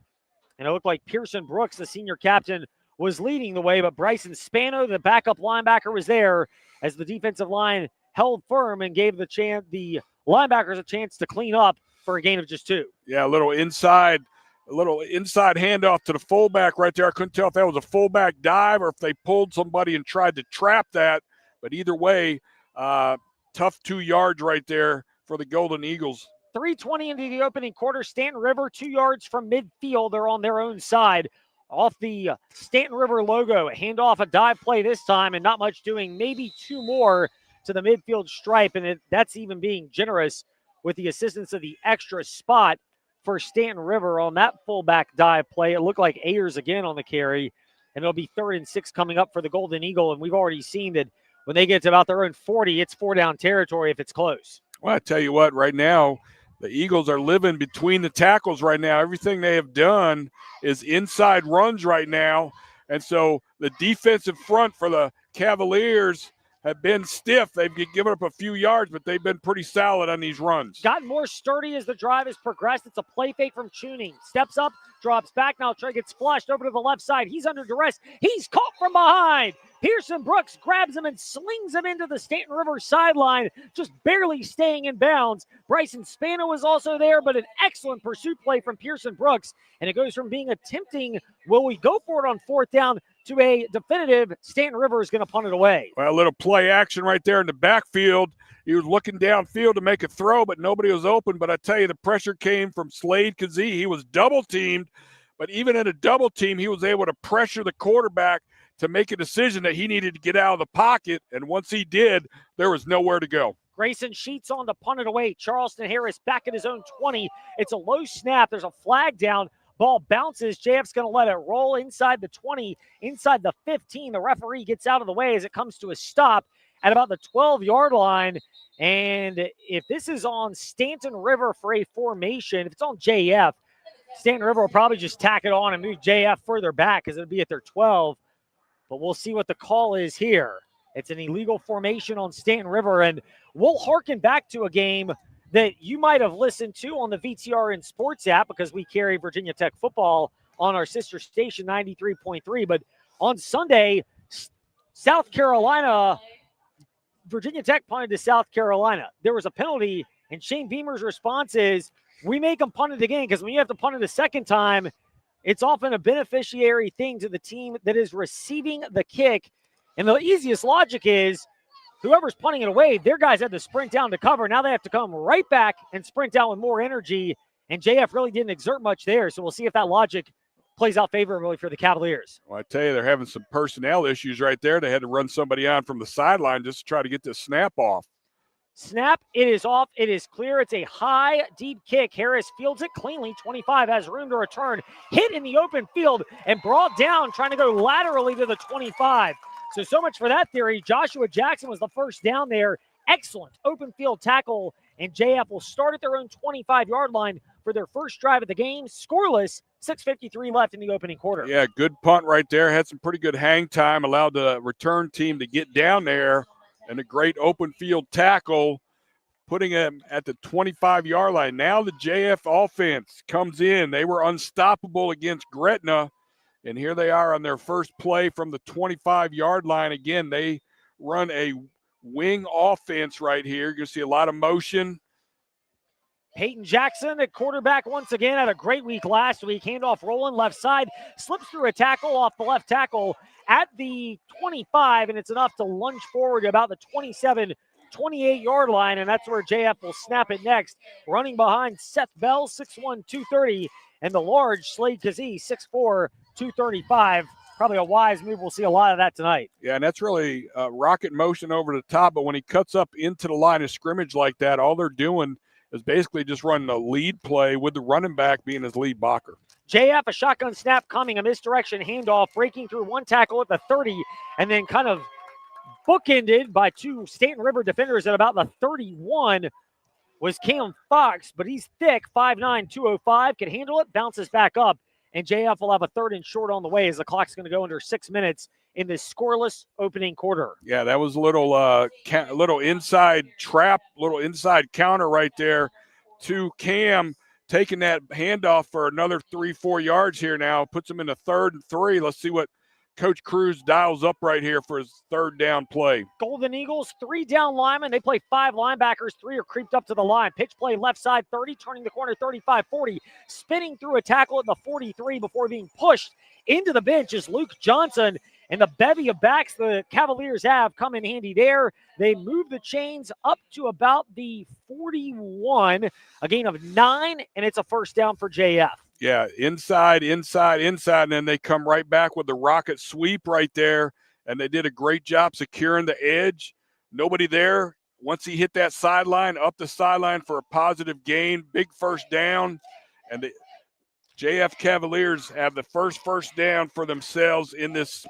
And it looked like Pearson Brooks, the senior captain, was leading the way, but Bryson Spano, the backup linebacker, was there as the defensive line held firm and gave the linebackers a chance to clean up for a gain of just 2. Yeah, a little inside handoff to the fullback right there. I couldn't tell if that was a fullback dive or if they pulled somebody and tried to trap that. But either way, tough 2 yards right there for the Golden Eagles. 3:20 into the opening quarter. Staunton River 2 yards from midfield. They're on their own side. Off the Staunton River logo. Handoff, a dive play this time, and not much doing. Maybe 2 more to the midfield stripe, and that's even being generous with the assistance of the extra spot for Staunton River on that fullback dive play. It looked like Ayers again on the carry, and it'll be 3rd and 6 coming up for the Golden Eagle, and we've already seen that when they get to about their own 40, it's 4 down territory if it's close. Well, I tell you what, right now, the Eagles are living between the tackles right now. Everything they have done is inside runs right now, and so the defensive front for the Cavaliers have been stiff. They've given up a few yards, but they've been pretty solid on these runs. Gotten more sturdy as the drive has progressed. It's a play fake from Tuning. Steps up, drops back. Now Trey gets flushed over to the left side. He's under duress. He's caught from behind. Pearson Brooks grabs him and slings him into the Staunton River sideline, just barely staying in bounds. Bryson Spano was also there, but an excellent pursuit play from Pearson Brooks. And it goes from being a tempting, will we go for it on 4th down, to a definitive, Staunton River is going to punt it away. Well, a little play action right there in the backfield. He was looking downfield to make a throw, but nobody was open. But I tell you, the pressure came from Slade Kazee. He was double-teamed, but even in a double team, he was able to pressure the quarterback to make a decision that he needed to get out of the pocket. And once he did, there was nowhere to go. Grayson Sheets on to punt it away. Charleston Harris back at his own 20. It's a low snap. There's a flag down. Ball bounces. JF's going to let it roll inside the 20, inside the 15. The referee gets out of the way as it comes to a stop at about the 12-yard line. And if this is on Staunton River for a formation, if it's on JF, Staunton River will probably just tack it on and move JF further back because it'll be at their 12. But we'll see what the call is here. It's an illegal formation on Staunton River, and we'll harken back to a game that you might have listened to on the VTRN Sports app because we carry Virginia Tech football on our sister station 93.3. But on Sunday, South Carolina, Virginia Tech punted to South Carolina. There was a penalty, and Shane Beamer's response is, we make them punt it again because when you have to punt it a second time, it's often a beneficiary thing to the team that is receiving the kick. And the easiest logic is whoever's punting it away, their guys had to sprint down to cover. Now they have to come right back and sprint down with more energy. And JF really didn't exert much there. So we'll see if that logic plays out favorably for the Cavaliers. Well, I tell you, they're having some personnel issues right there. They had to run somebody on from the sideline just to try to get this snap off. Snap, it is off, it is clear. It's a high, deep kick. Harris fields it cleanly. 25 has room to return. Hit in the open field and brought down, trying to go laterally to the 25. So much for that theory. Joshua Jackson was the first down there. Excellent open field tackle, and JF will start at their own 25-yard line, for their first drive of the game. Scoreless, 6:53 left in the opening quarter. Yeah, good punt right there. Had some pretty good hang time, allowed the return team to get down there, and a great open field tackle, putting him at the 25-yard line. Now the JF offense comes in. They were unstoppable against Gretna, and here they are on their first play from the 25-yard line. Again, they run a wing offense right here. You're going to see a lot of motion. Peyton Jackson at quarterback once again, had a great week last week. Handoff rolling left side, slips through a tackle off the left tackle at the 25, and it's enough to lunge forward to about the 27, 28-yard line, and that's where JF will snap it next. Running behind Seth Bell, 6'1", 230, and the large Slade Kazee, 6'4", 235. Probably a wise move. We'll see a lot of that tonight. Yeah, and that's really rocket motion over the top, but when he cuts up into the line of scrimmage like that, all they're doing is basically just running a lead play with the running back being his lead blocker. JF, a shotgun snap coming, a misdirection handoff, breaking through one tackle at the 30, and then kind of bookended by two Staunton River defenders at about the 31 was Cam Fox, but he's thick, 5'9", 205, can handle it, bounces back up, and JF will have a 3rd and short on the way as the clock's going to go under 6 minutes in this scoreless opening quarter. Yeah, that was a little inside trap, little inside counter right there to Cam, taking that handoff for another 3-4 yards here now, puts him in the 3rd and 3. Let's see what Coach Cruz dials up right here for his 3rd down play. Golden Eagles, 3 down linemen. They play 5 linebackers. 3 are creeped up to the line. Pitch play left side 30, turning the corner 35-40, spinning through a tackle at the 43 before being pushed into the bench is Luke Johnson. And the bevy of backs the Cavaliers have come in handy there. They move the chains up to about the 41, a gain of 9, and it's a 1st down for JF. Yeah, inside, and then they come right back with the rocket sweep right there, and they did a great job securing the edge. Nobody there. Once he hit that sideline, up the sideline for a positive gain, big 1st down, and the JF Cavaliers have the first down for themselves in this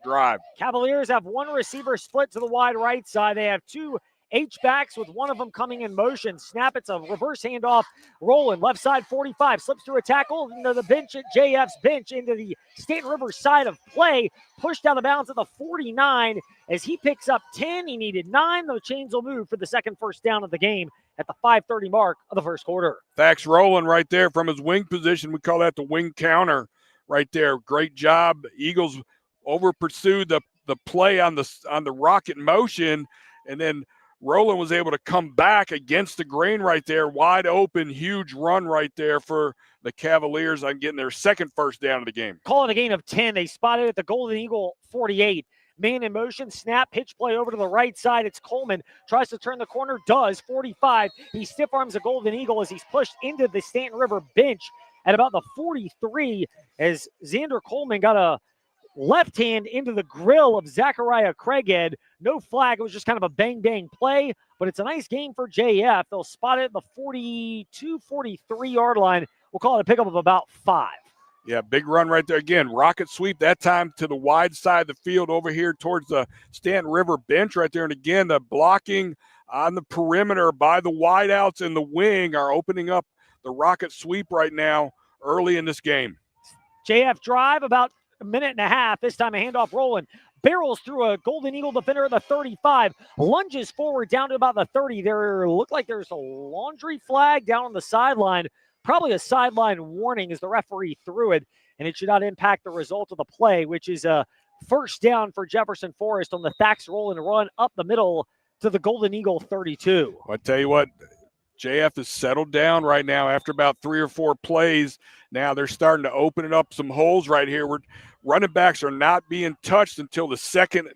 drive. Cavaliers have 1 receiver split to the wide right side. They have 2 H-backs with one of them coming in motion. Snap, it's a reverse handoff. Rolling left side 45, slips through a tackle into the bench at JF's bench into the Staunton River side of play. Pushed out of bounds at the 49 as he picks up 10. He needed 9. The chains will move for the second 1st down of the game at the 5:30 mark of the 1st quarter. Thax rolling right there from his wing position. We call that the wing counter right there. Great job. Eagles over pursued the play on the rocket motion, and then Roland was able to come back against the grain right there. Wide open, huge run right there for the Cavaliers on getting their second 1st down of the game. Calling a gain of 10. They spotted at the Golden Eagle 48. Man in motion, snap, pitch play over to the right side. It's Coleman. Tries to turn the corner, does. 45. He stiff arms the Golden Eagle as he's pushed into the Staunton River bench at about the 43 as Xander Coleman got a left hand into the grill of Zachariah Craighead. No flag. It was just kind of a bang-bang play, but it's a nice game for JF. They'll spot it at the 42, 43-yard line. We'll call it a pickup of about 5. Yeah, big run right there. Again, rocket sweep, that time to the wide side of the field over here towards the Staunton River bench right there. And again, the blocking on the perimeter by the wideouts in the wing are opening up the rocket sweep right now early in this game. JF drive about a minute and a half. This time a handoff rolling. Barrels through a Golden Eagle defender at the 35. Lunges forward down to about the 30. There looked like there's a laundry flag down on the sideline. Probably a sideline warning as the referee threw it, and it should not impact the result of the play, which is a 1st down for Jefferson Forest on the Thax roll and run up the middle to the Golden Eagle 32. I tell you what, JF is settled down right now after about 3 or 4 plays. Now they're starting to open up some holes right here. Running backs are not being touched until the 2nd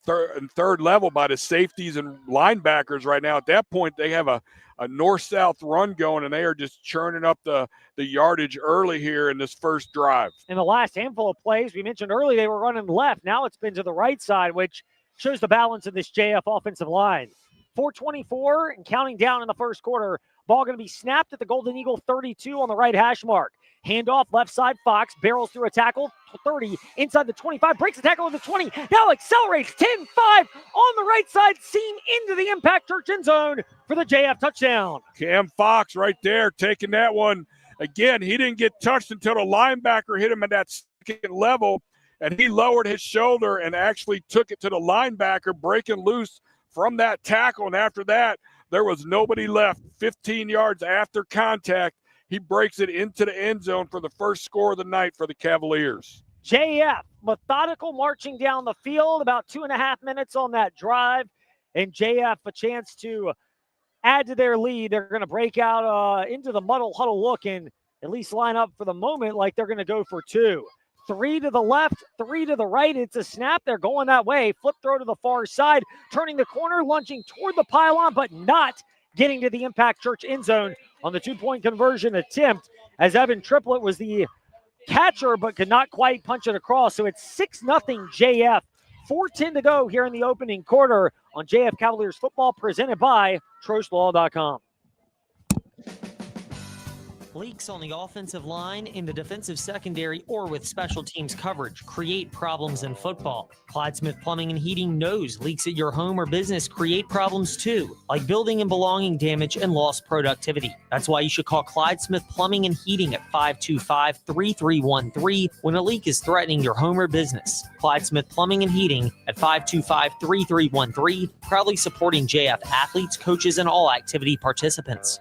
and 3rd level by the safeties and linebackers right now. At that point, they have a north-south run going, and they are just churning up the yardage early here in this first drive. In the last handful of plays, we mentioned early they were running left. Now it's been to the right side, which shows the balance of this JF offensive line. 4:24 and counting down in the first quarter. Ball going to be snapped at the Golden Eagle 32 on the right hash mark. Handoff left side, Fox barrels through a tackle, 30, inside the 25, breaks the tackle at the 20, now accelerates, 10-5 on the right side seam into the Impact Church end zone for the JF touchdown. Cam Fox right there taking that one. Again, he didn't get touched until the linebacker hit him at that second level, and he lowered his shoulder and actually took it to the linebacker, breaking loose from that tackle. And after that, there was nobody left. 15 yards after contact, he breaks it into the end zone for the first score of the night for the Cavaliers. JF, methodical marching down the field, about 2.5 minutes on that drive, and JF a chance to add to their lead. They're going to break out into the muddle huddle look and at least line up for the moment like they're going to go for 2. 3 to the left, 3 to the right. It's a snap. They're going that way. Flip throw to the far side, turning the corner, lunging toward the pylon, but not getting to the Impact Church end zone on the 2-point conversion attempt, as Evan Triplett was the catcher but could not quite punch it across. So it's 6-0 JF. 4:10 to go here in the opening quarter on JF Cavaliers football, presented by TrostLaw.com. Leaks on the offensive line, in the defensive secondary, or with special teams coverage create problems in football. Clyde Smith Plumbing and Heating knows leaks at your home or business create problems too, like building and belonging damage and lost productivity. That's why you should call Clyde Smith Plumbing and Heating at 525-3313 when a leak is threatening your home or business. Clyde Smith Plumbing and Heating at 525-3313, proudly supporting JF athletes, coaches, and all activity participants.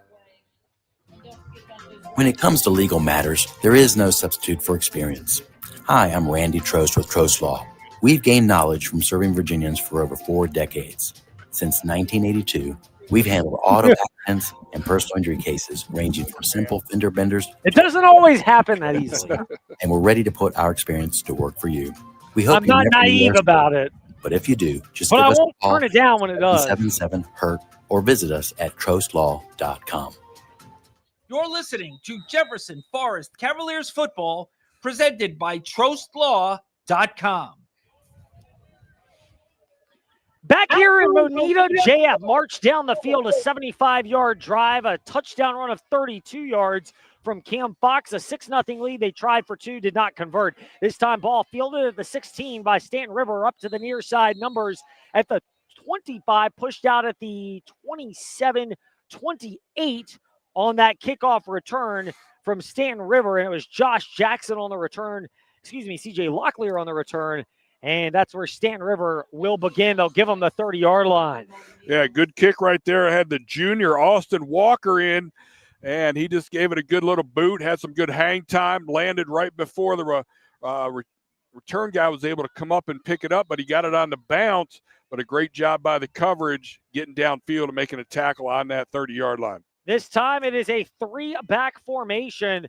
When it comes to legal matters, there is no substitute for experience. Hi, I'm Randy Trost with Trost Law. We've gained knowledge from serving Virginians for over 4 decades. Since 1982, we've handled auto accidents and personal injury cases ranging from simple fender benders. It doesn't always happen that easily. And we're ready to put our experience to work for you. We hope I'm not naive about it. But if you do, just But give I us won't a call. turn it down when it does. 777-HURT or visit us at TrostLaw.com. You're listening to Jefferson Forest Cavaliers football, presented by TrostLaw.com. Back here in Moneta, JF marched down the field a 75-yard drive, a touchdown run of 32 yards from Cam Fox, a 6-0 lead. They tried for 2, did not convert. This time ball fielded at the 16 by Staunton River, up to the near side numbers at the 25, pushed out at the 27, 28 on that kickoff return from Staunton River. And it was Josh Jackson on the return, CJ Locklear on the return. And that's where Staunton River will begin. They'll give them the 30-yard line. Yeah, good kick right there. I had the junior Austin Walker in, and he just gave it a good little boot, had some good hang time, landed right before the return guy was able to come up and pick it up, but he got it on the bounce. But a great job by the coverage, getting downfield and making a tackle on that 30-yard line. This time it is a 3-back formation.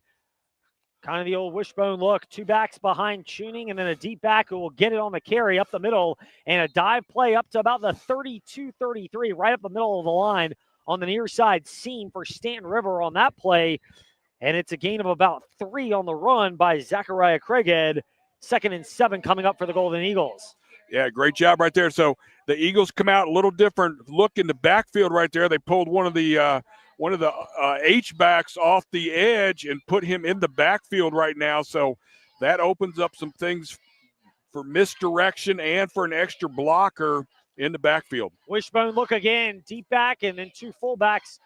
Kind of the old wishbone look. 2 backs behind Tuning, and then a deep back who will get it on the carry up the middle, and a dive play up to about the 32-33, right up the middle of the line on the near side seam for Staunton River on that play. And it's a gain of about 3 on the run by Zachariah Craighead. 2nd and 7 coming up for the Golden Eagles. Yeah, great job right there. So the Eagles come out a little different look in the backfield right there. They pulled one of the H-backs off the edge and put him in the backfield right now. So that opens up some things for misdirection and for an extra blocker in the backfield. Wishbone look again, deep back, and then 2 fullbacks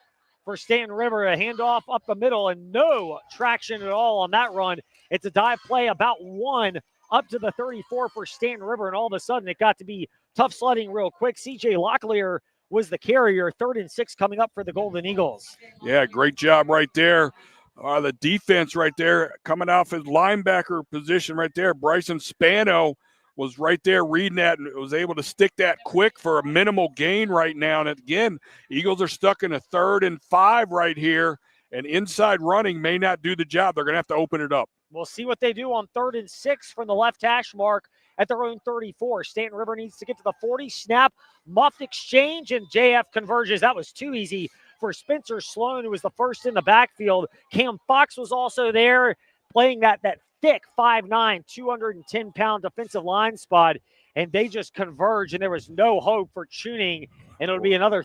for Staunton River. A handoff up the middle and no traction at all on that run. It's a dive play about 1 up to the 34 for Staunton River, and all of a sudden it got to be tough sledding real quick. CJ Locklear was the carrier. 3rd and 6 coming up for the Golden Eagles. Yeah, great job right there. The defense right there coming off his linebacker position right there. Bryson Spano was right there reading that and was able to stick that quick for a minimal gain right now. And again, Eagles are stuck in a 3rd and 5 right here, and inside running may not do the job. They're going to have to open it up. We'll see what they do on 3rd and 6 from the left hash mark at their own 34. Staunton River needs to get to the 40. Snap, muffed exchange, and JF converges. That was too easy for Spencer Sloan, who was the first in the backfield. Cam Fox was also there, playing that thick 5'9", 210-pound defensive line spot, and they just converged, and there was no hope for Tuning and it'll be another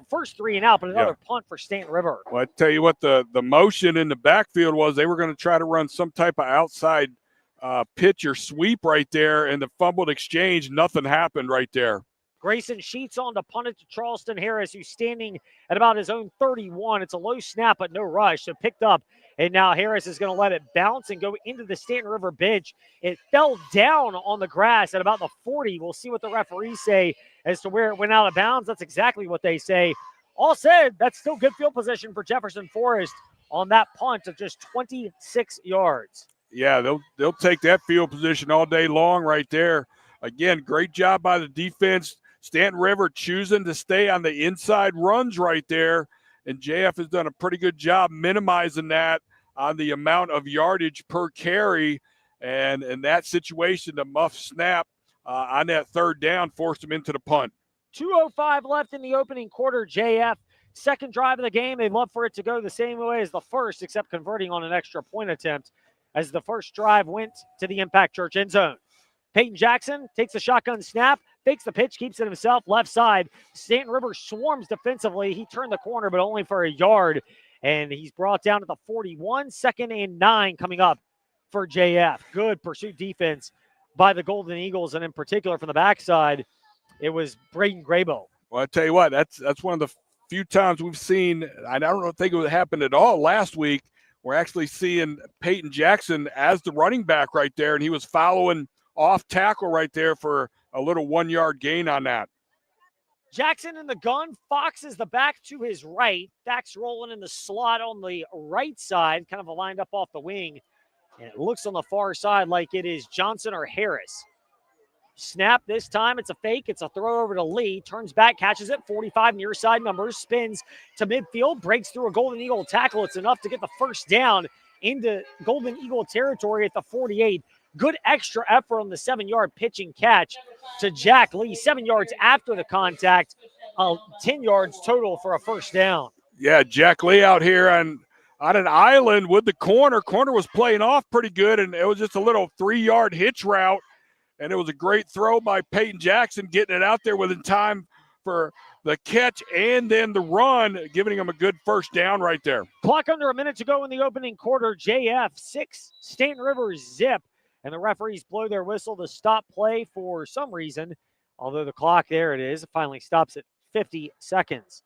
first 3 and out, but another punt for Staunton River. Well, I tell you what, the motion in the backfield was they were going to try to run some type of outside pitch or sweep right there, and the fumbled exchange, nothing happened right there. Grayson Sheets on to punt it to Charleston Harris, who's standing at about his own 31. It's a low snap, but no rush, so picked up. And now Harris is going to let it bounce and go into the Staunton River bench. It fell down on the grass at about the 40. We'll see what the referees say as to where it went out of bounds. That's exactly what they say. All said, that's still good field position for Jefferson Forest on that punt of just 26 yards. Yeah, they'll take that field position all day long right there. Again, great job by the defense. Staunton River choosing to stay on the inside runs right there, and JF has done a pretty good job minimizing that on the amount of yardage per carry. And in that situation, the muff snap on that third down forced him into the punt. 2:05 left in the opening quarter, JF. Second drive of the game. They'd love for it to go the same way as the first, except converting on an extra point attempt as the first drive went to the Impact Church end zone. Peyton Jackson takes the shotgun snap, fakes the pitch, keeps it himself, left side. Staunton River swarms defensively. He turned the corner, but only for a yard, and he's brought down to the 41. 2nd and 9 coming up for JF. Good pursuit defense by the Golden Eagles, and in particular from the backside, it was Braden Graybo. Well, I tell you what, that's one of the few times we've seen, I don't think it would happen at all last week, we're actually seeing Peyton Jackson as the running back right there, and he was following off tackle right there for a little 1-yard gain on that. Jackson in the gun. Fox is the back to his right. Dax rolling in the slot on the right side, kind of lined up off the wing. And it looks on the far side like it is Johnson or Harris. Snap this time. It's a fake. It's a throw over to Lee. Turns back, catches it. 45 near side numbers. Spins to midfield. Breaks through a Golden Eagle tackle. It's enough to get the first down into Golden Eagle territory at the 48. Good extra effort on the 7-yard pitch and catch to Jack Lee. 7 yards after the contact. 10 yards total for a first down. Yeah, Jack Lee out here on an island with the corner. Corner was playing off pretty good, and it was just a little 3-yard hitch route. And it was a great throw by Peyton Jackson, getting it out there within time for the catch and then the run, giving him a good first down right there. Clock under a minute to go in the opening quarter. JF 6, Staunton River zip. And the referees blow their whistle to stop play for some reason. Although the clock, there it is, finally stops at 50 seconds.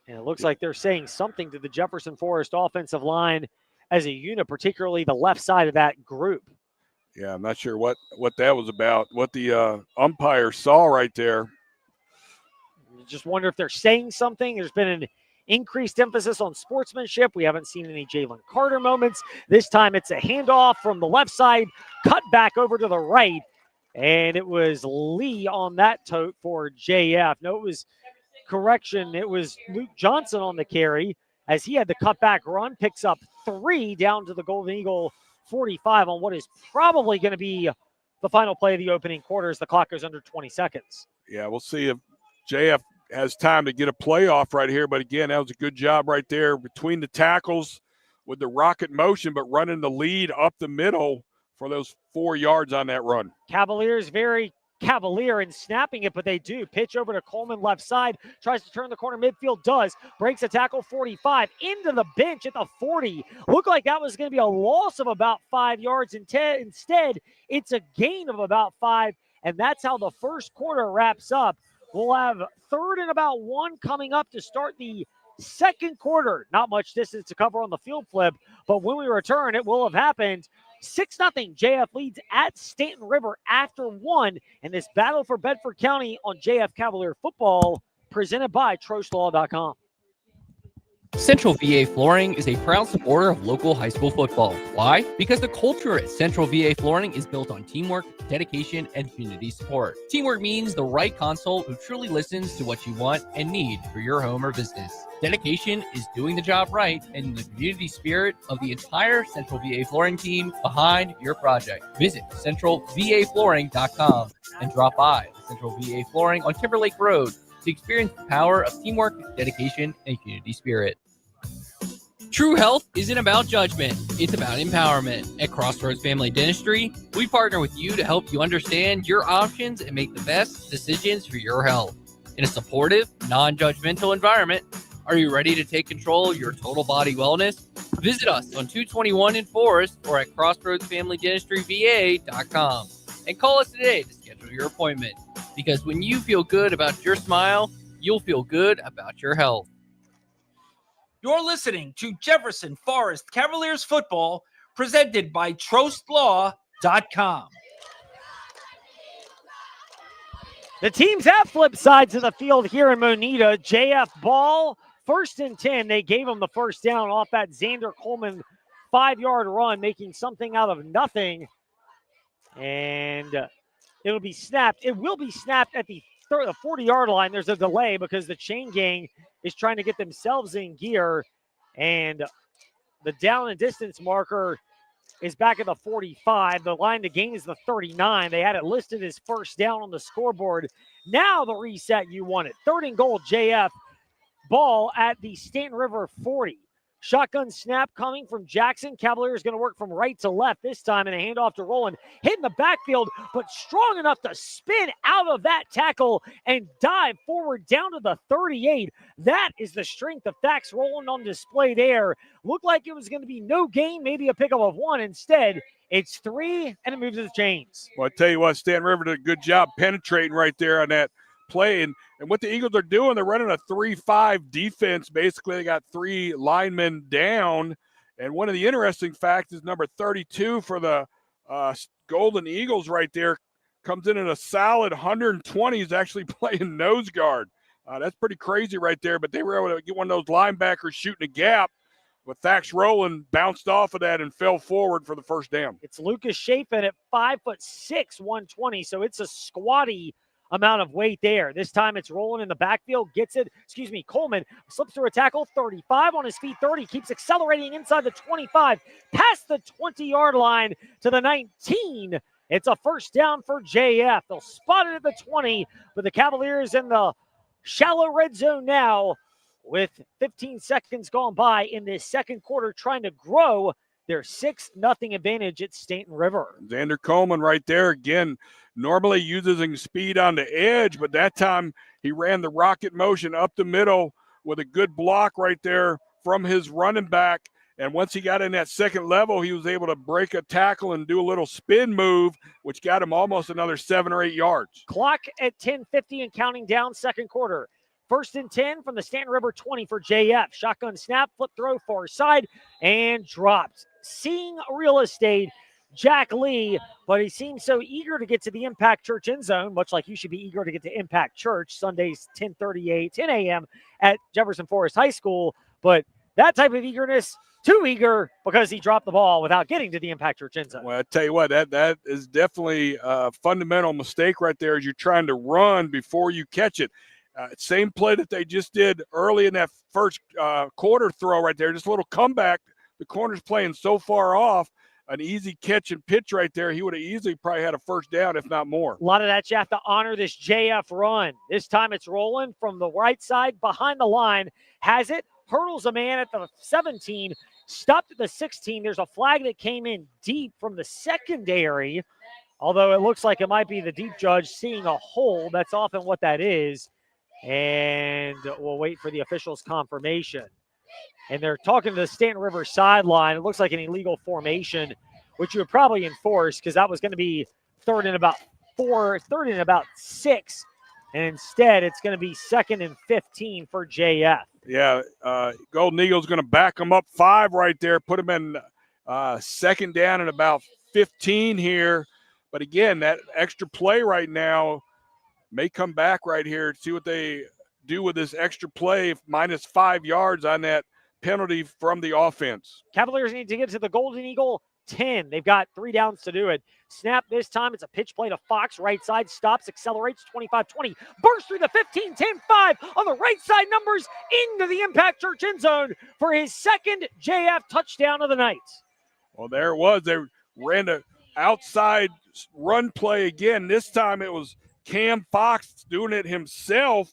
And it looks like they're saying something to the Jefferson Forest offensive line as a unit, particularly the left side of that group. Yeah, I'm not sure what that was about, what the umpire saw right there. Just wonder if they're saying something. There's been an increased emphasis on sportsmanship. We haven't seen any Jalen Carter moments. This time it's a handoff from the left side, cut back over to the right, and it was Lee on that tote for JF. No, it was correction. It was Luke Johnson on the carry as he had the cutback run, picks up 3 down to the Golden Eagle 45 on what is probably going to be the final play of the opening quarter as the clock goes under 20 seconds. Yeah, we'll see if JF has time to get a playoff right here. But again, that was a good job right there between the tackles with the rocket motion, but running the lead up the middle for those 4 yards on that run. Cavaliers very cavalier in snapping it, but they do. Pitch over to Coleman left side, tries to turn the corner, midfield does, breaks a tackle 45, into the bench at the 40. Looked like that was going to be a loss of about 5 yards. Instead, it's a gain of about 5, and that's how the first quarter wraps up. We'll have 3rd and about 1 coming up to start the second quarter. Not much distance to cover on the field flip, but when we return, it will have happened. 6-0 JF leads at Staunton River after 1 in this battle for Bedford County on JF Cavalier Football, presented by TrostLaw.com. Central VA Flooring is a proud supporter of local high school football. Why? Because the culture at Central VA Flooring is built on teamwork, dedication, and community support. Teamwork means the right console who truly listens to what you want and need for your home or business. Dedication is doing the job right and the community spirit of the entire Central VA Flooring team behind your project. Visit centralvaflooring.com and drop by Central VA Flooring on Timberlake Road to experience the power of teamwork, dedication, and community spirit. True health isn't about judgment, it's about empowerment. At Crossroads Family Dentistry, we partner with you to help you understand your options and make the best decisions for your health. in a supportive, non-judgmental environment. Are you ready to take control of your total body wellness? Visit us on 221 in Forest or at crossroadsfamilydentistryva.com and call us today to schedule your appointment. Because when you feel good about your smile, you'll feel good about your health. You're listening to Jefferson Forest Cavaliers football, presented by TrostLaw.com. The teams have flipped sides of the field here in Moneta. JF ball, 1st and 10. They gave them the first down off that Xander Coleman 5-yard run, making something out of nothing. And it'll be snapped. It will be snapped at the 40-yard line. There's a delay because the chain gang is trying to get themselves in gear. And the down and distance marker is back at the 45. The line to gain is the 39. They had it listed as first down on the scoreboard. Now the reset you want it. 3rd and goal, JF. Ball at the Staunton River 40. Shotgun snap coming from Jackson. Cavaliers going to work from right to left this time, and a handoff to Rowland. Hitting the backfield, but strong enough to spin out of that tackle and dive forward down to the 38. That is the strength of Thax Rowland on display there. Looked like it was going to be no gain, maybe a pickup of 1. Instead, it's 3, and it moves to the chains. Well, I tell you what, Staunton River did a good job penetrating right there on that play. And what the Eagles are doing, they're running a 3-5 defense. Basically, they got 3 linemen down. And one of the interesting facts is number 32 for the Golden Eagles right there comes in at a solid 120. He's actually playing nose guard. That's pretty crazy right there. But they were able to get one of those linebackers shooting a gap. But Thax Rowland bounced off of that and fell forward for the first down. It's Lucas Chafin at 5'6", 120. So it's a squatty amount of weight there. This time it's rolling in the backfield, gets it, Coleman slips through a tackle, 35 on his feet, 30, keeps accelerating inside the 25, past the 20-yard line to the 19. It's a first down for JF. They'll spot it at the 20, but the Cavaliers in the shallow red zone now with 15 seconds gone by in this second quarter, trying to grow their 6-0 advantage at Staunton River. Xander Coleman right there again. Normally uses his speed on the edge, but that time he ran the rocket motion up the middle with a good block right there from his running back. And once he got in that second level, he was able to break a tackle and do a little spin move, which got him almost another 7 or 8 yards. Clock at 10:50 and counting down, second quarter. 1st and 10 from the Staunton River 20 for JF. Shotgun snap, flip throw, far side, and dropped. Seeing real estate, Jack Lee, but he seems so eager to get to the Impact Church end zone, much like you should be eager to get to Impact Church, Sundays 10 a.m. at Jefferson Forest High School. But that type of eagerness, too eager because he dropped the ball without getting to the Impact Church end zone. Well, I tell you what, that is definitely a fundamental mistake right there as you're trying to run before you catch it. Same play that they just did early in that first quarter throw right there, just a little comeback. The corner's playing so far off. An easy catch and pitch right there. He would have easily probably had a first down, if not more. A lot of that you have to honor this JF run. This time it's rolling from the right side behind the line. Has it, hurdles a man at the 17, stopped at the 16. There's a flag that came in deep from the secondary, although it looks like it might be the deep judge seeing a hold. That's often what that is. And we'll wait for the officials' confirmation. And they're talking to the Staunton River sideline. It looks like an illegal formation, which you would probably enforce because that was going to be third and about 6. And instead, it's going to be 2nd and 15 for JF. Yeah, Golden Eagles going to back them up 5 right there, put them in second down and about 15 here. But again, that extra play right now may come back right here. See what they do with this extra play, minus 5 yards on that penalty from the offense. Cavaliers need to get to the Golden Eagle 10. They've got 3 downs to do it. Snap this time. It's a pitch play to Fox. Right side stops, accelerates 25-20. Bursts through the 15, 10, 5 on the right side numbers into the Impact Church end zone for his second JF touchdown of the night. Well, there it was. They ran an outside run play again. This time it was Cam Fox doing it himself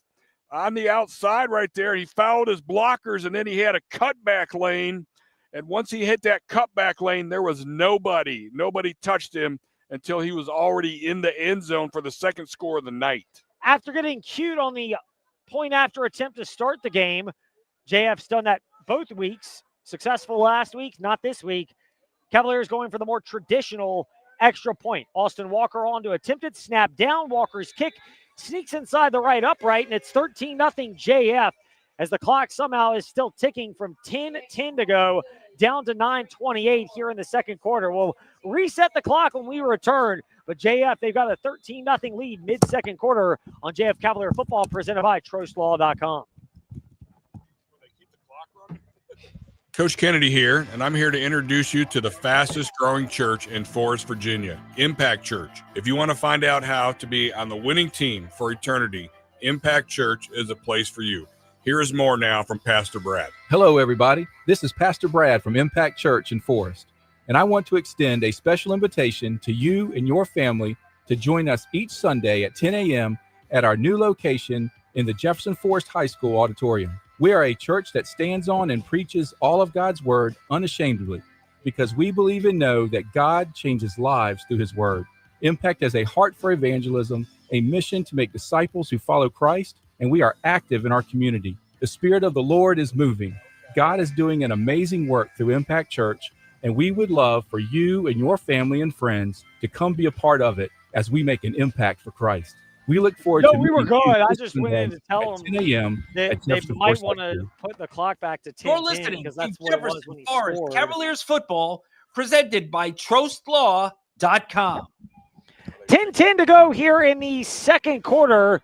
on the outside right there. He fouled his blockers, and then he had a cutback lane. And once he hit that cutback lane, there was nobody. Nobody touched him until he was already in the end zone for the second score of the night. After getting cued on the point after attempt to start the game. JF's done that both weeks. Successful last week, not this week. Cavaliers going for the more traditional extra point. Austin Walker on to attempted snap down. Walker's kick sneaks inside the right upright, and it's 13-0 JF as the clock somehow is still ticking from 10:10 to go down to 9:28 here in the second quarter. We'll reset the clock when we return, but JF, they've got a 13-0 lead mid-second quarter on JF Cavalier football presented by TrostLaw.com. Coach Kennedy here, and I'm here to introduce you to the fastest growing church in Forest, Virginia, Impact Church. If you want to find out how to be on the winning team for eternity, Impact Church is a place for you. Here is more now from Pastor Brad. Hello, everybody. This is Pastor Brad from Impact Church in Forest, and I want to extend a special invitation to you and your family to join us each Sunday at 10 a.m. at our new location in the Jefferson Forest High School auditorium. We are a church that stands on and preaches all of God's word unashamedly because we believe and know that God changes lives through his word. Impact has a heart for evangelism, a mission to make disciples who follow Christ, and we are active in our community. The Spirit of the Lord is moving. God is doing an amazing work through Impact Church, and we would love for you and your family and friends to come be a part of it as we make an impact for Christ. We look forward to. No, we were good. I just went in to tell them 10 a.m. they might want to put the clock back to 10. You're listening because to that's what it was Jefferson when he Forest scored. Cavaliers football presented by TrostLaw.com. 10:10 to go here in the second quarter.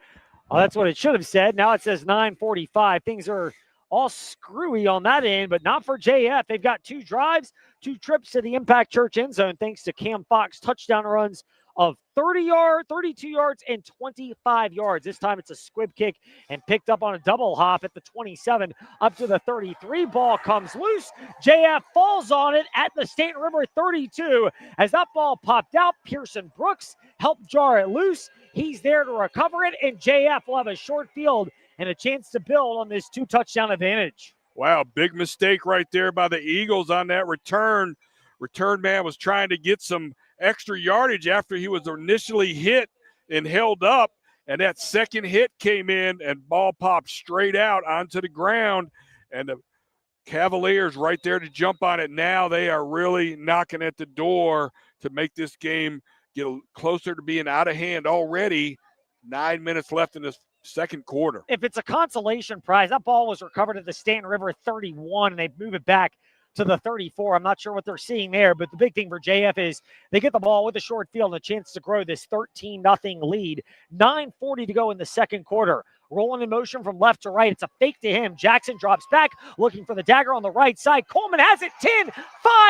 Oh, that's what it should have said. Now it says 9:45. Things are all screwy on that end, but not for JF. They've got 2 drives, 2 trips to the Impact Church end zone thanks to Cam Fox touchdown runs of 30 yards, 32 yards, and 25 yards. This time it's a squib kick and picked up on a double hop at the 27 up to the 33. Ball comes loose. JF falls on it at the Staunton River 32. As that ball popped out, Pearson Brooks helped jar it loose. He's there to recover it, and JF will have a short field and a chance to build on this 2-touchdown advantage. Wow, big mistake right there by the Eagles on that return. Return man was trying to get some extra yardage after he was initially hit and held up, and that second hit came in and ball popped straight out onto the ground, and the Cavaliers right there to jump on it. Now they are really knocking at the door to make this game get closer to being out of hand already. 9 minutes left in this second quarter. If it's a consolation prize, that ball was recovered at the Staunton River 31, and they move it back to the 34. I'm not sure what they're seeing there, but the big thing for JF is they get the ball with a short field and a chance to grow this 13-0 lead. 9:40 to go in the second quarter. Rolling in motion from left to right. It's a fake to him. Jackson drops back, looking for the dagger on the right side. Coleman has it. 10-5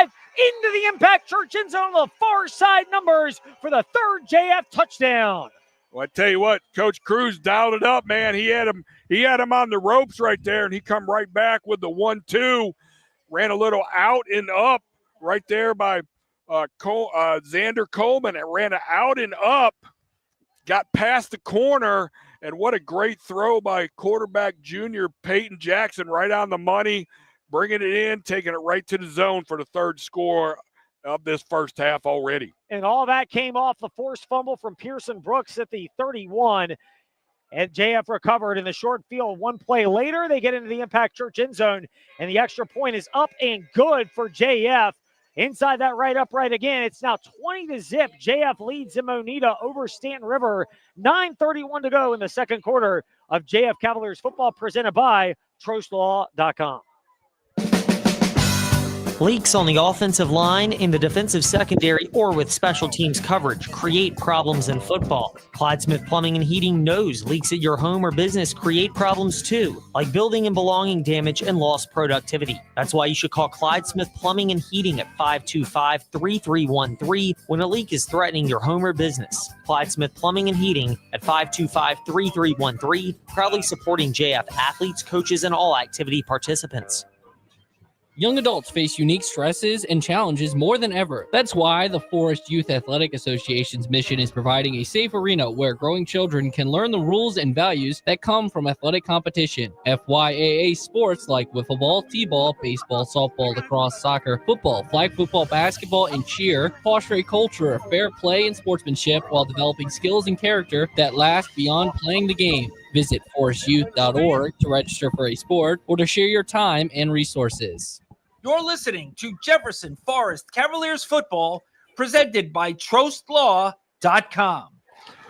into the Impact Church end zone on the far side numbers for the third JF touchdown. Well, I tell you what, Coach Cruz dialed it up, man. He had him on the ropes right there, and he come right back with the 1-2. Ran a little out and up right there by Xander Coleman. It ran an out and up, got past the corner, and what a great throw by quarterback junior Peyton Jackson, right on the money, bringing it in, taking it right to the zone for the third score of this first half already. And all that came off the forced fumble from Pearson Brooks at the 31. And JF recovered in the short field. One play later, they get into the Impact Church end zone, and the extra point is up and good for JF. Inside that right upright again, it's now 20-0. JF leads in Moneta over Staunton River. 9:31 to go in the second quarter of JF Cavaliers football presented by TrostLaw.com. Leaks on the offensive line, in the defensive secondary, or with special teams coverage create problems in football. Clyde Smith Plumbing and Heating knows leaks at your home or business create problems too, like building and belonging damage and lost productivity. That's why you should call Clyde Smith Plumbing and Heating at 525-3313 when a leak is threatening your home or business. Clyde Smith Plumbing and Heating at 525-3313, proudly supporting JF athletes, coaches, and all activity participants. Young adults face unique stresses and challenges more than ever. That's why the Forest Youth Athletic Association's mission is providing a safe arena where growing children can learn the rules and values that come from athletic competition. FYAA sports like wiffle ball, t-ball, baseball, softball, lacrosse, soccer, football, flag football, basketball, and cheer foster a culture of fair play and sportsmanship while developing skills and character that last beyond playing the game. Visit forestyouth.org to register for a sport or to share your time and resources. You're listening to Jefferson Forest Cavaliers football, presented by TrostLaw.com.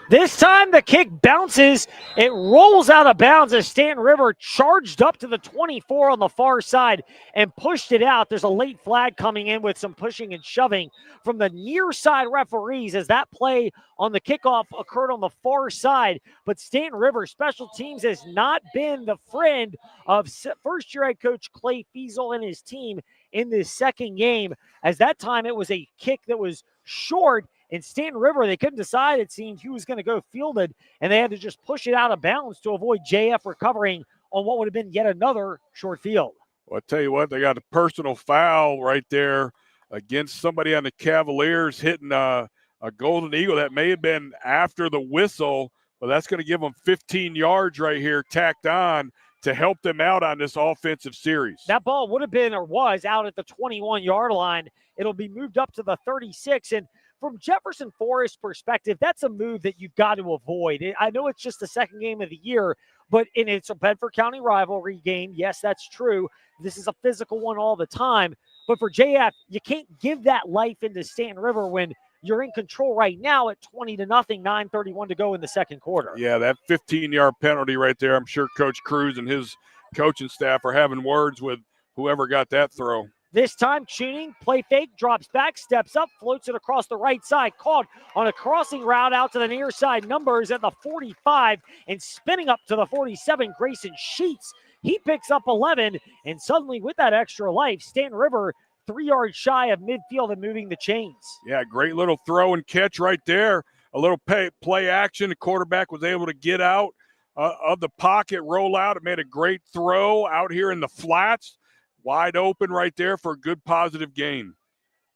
This time the kick bounces. It rolls out of bounds as Staunton River charged up to the 24 on the far side and pushed it out. There's a late flag coming in with some pushing and shoving from the near side referees as that play on the kickoff occurred on the far side. But Staunton River special teams has not been the friend of first-year head coach Clay Fiesel and his team in this second game, as that time it was a kick that was short. In Staunton River, they couldn't decide, it seemed, who was going to go fielded, and they had to just push it out of bounds to avoid JF recovering on what would have been yet another short field. Well, I tell you what, they got a personal foul right there against somebody on the Cavaliers, hitting a Golden Eagle. That may have been after the whistle, but that's going to give them 15 yards right here tacked on to help them out on this offensive series. That ball would have been or was out at the 21-yard line. It'll be moved up to the 36, and from Jefferson Forest's perspective, that's a move that you've got to avoid. I know it's just the second game of the year, but it's a Bedford County rivalry game. Yes, that's true. This is a physical one all the time. But for JF, you can't give that life into Staunton River when you're in control right now at 20-0, 9:31 to go in the second quarter. Yeah, that 15-yard penalty right there, I'm sure Coach Cruz and his coaching staff are having words with whoever got that throw. This time, Tuning, play fake, drops back, steps up, floats it across the right side, caught on a crossing route out to the near side. Numbers at the 45 and spinning up to the 47, Grayson Sheets. He picks up 11, and suddenly with that extra life, Staunton River 3 yards shy of midfield and moving the chains. Yeah, great little throw and catch right there. A little play action. The quarterback was able to get out of the pocket, roll out. It made a great throw out here in the flats. Wide open right there for a good positive gain.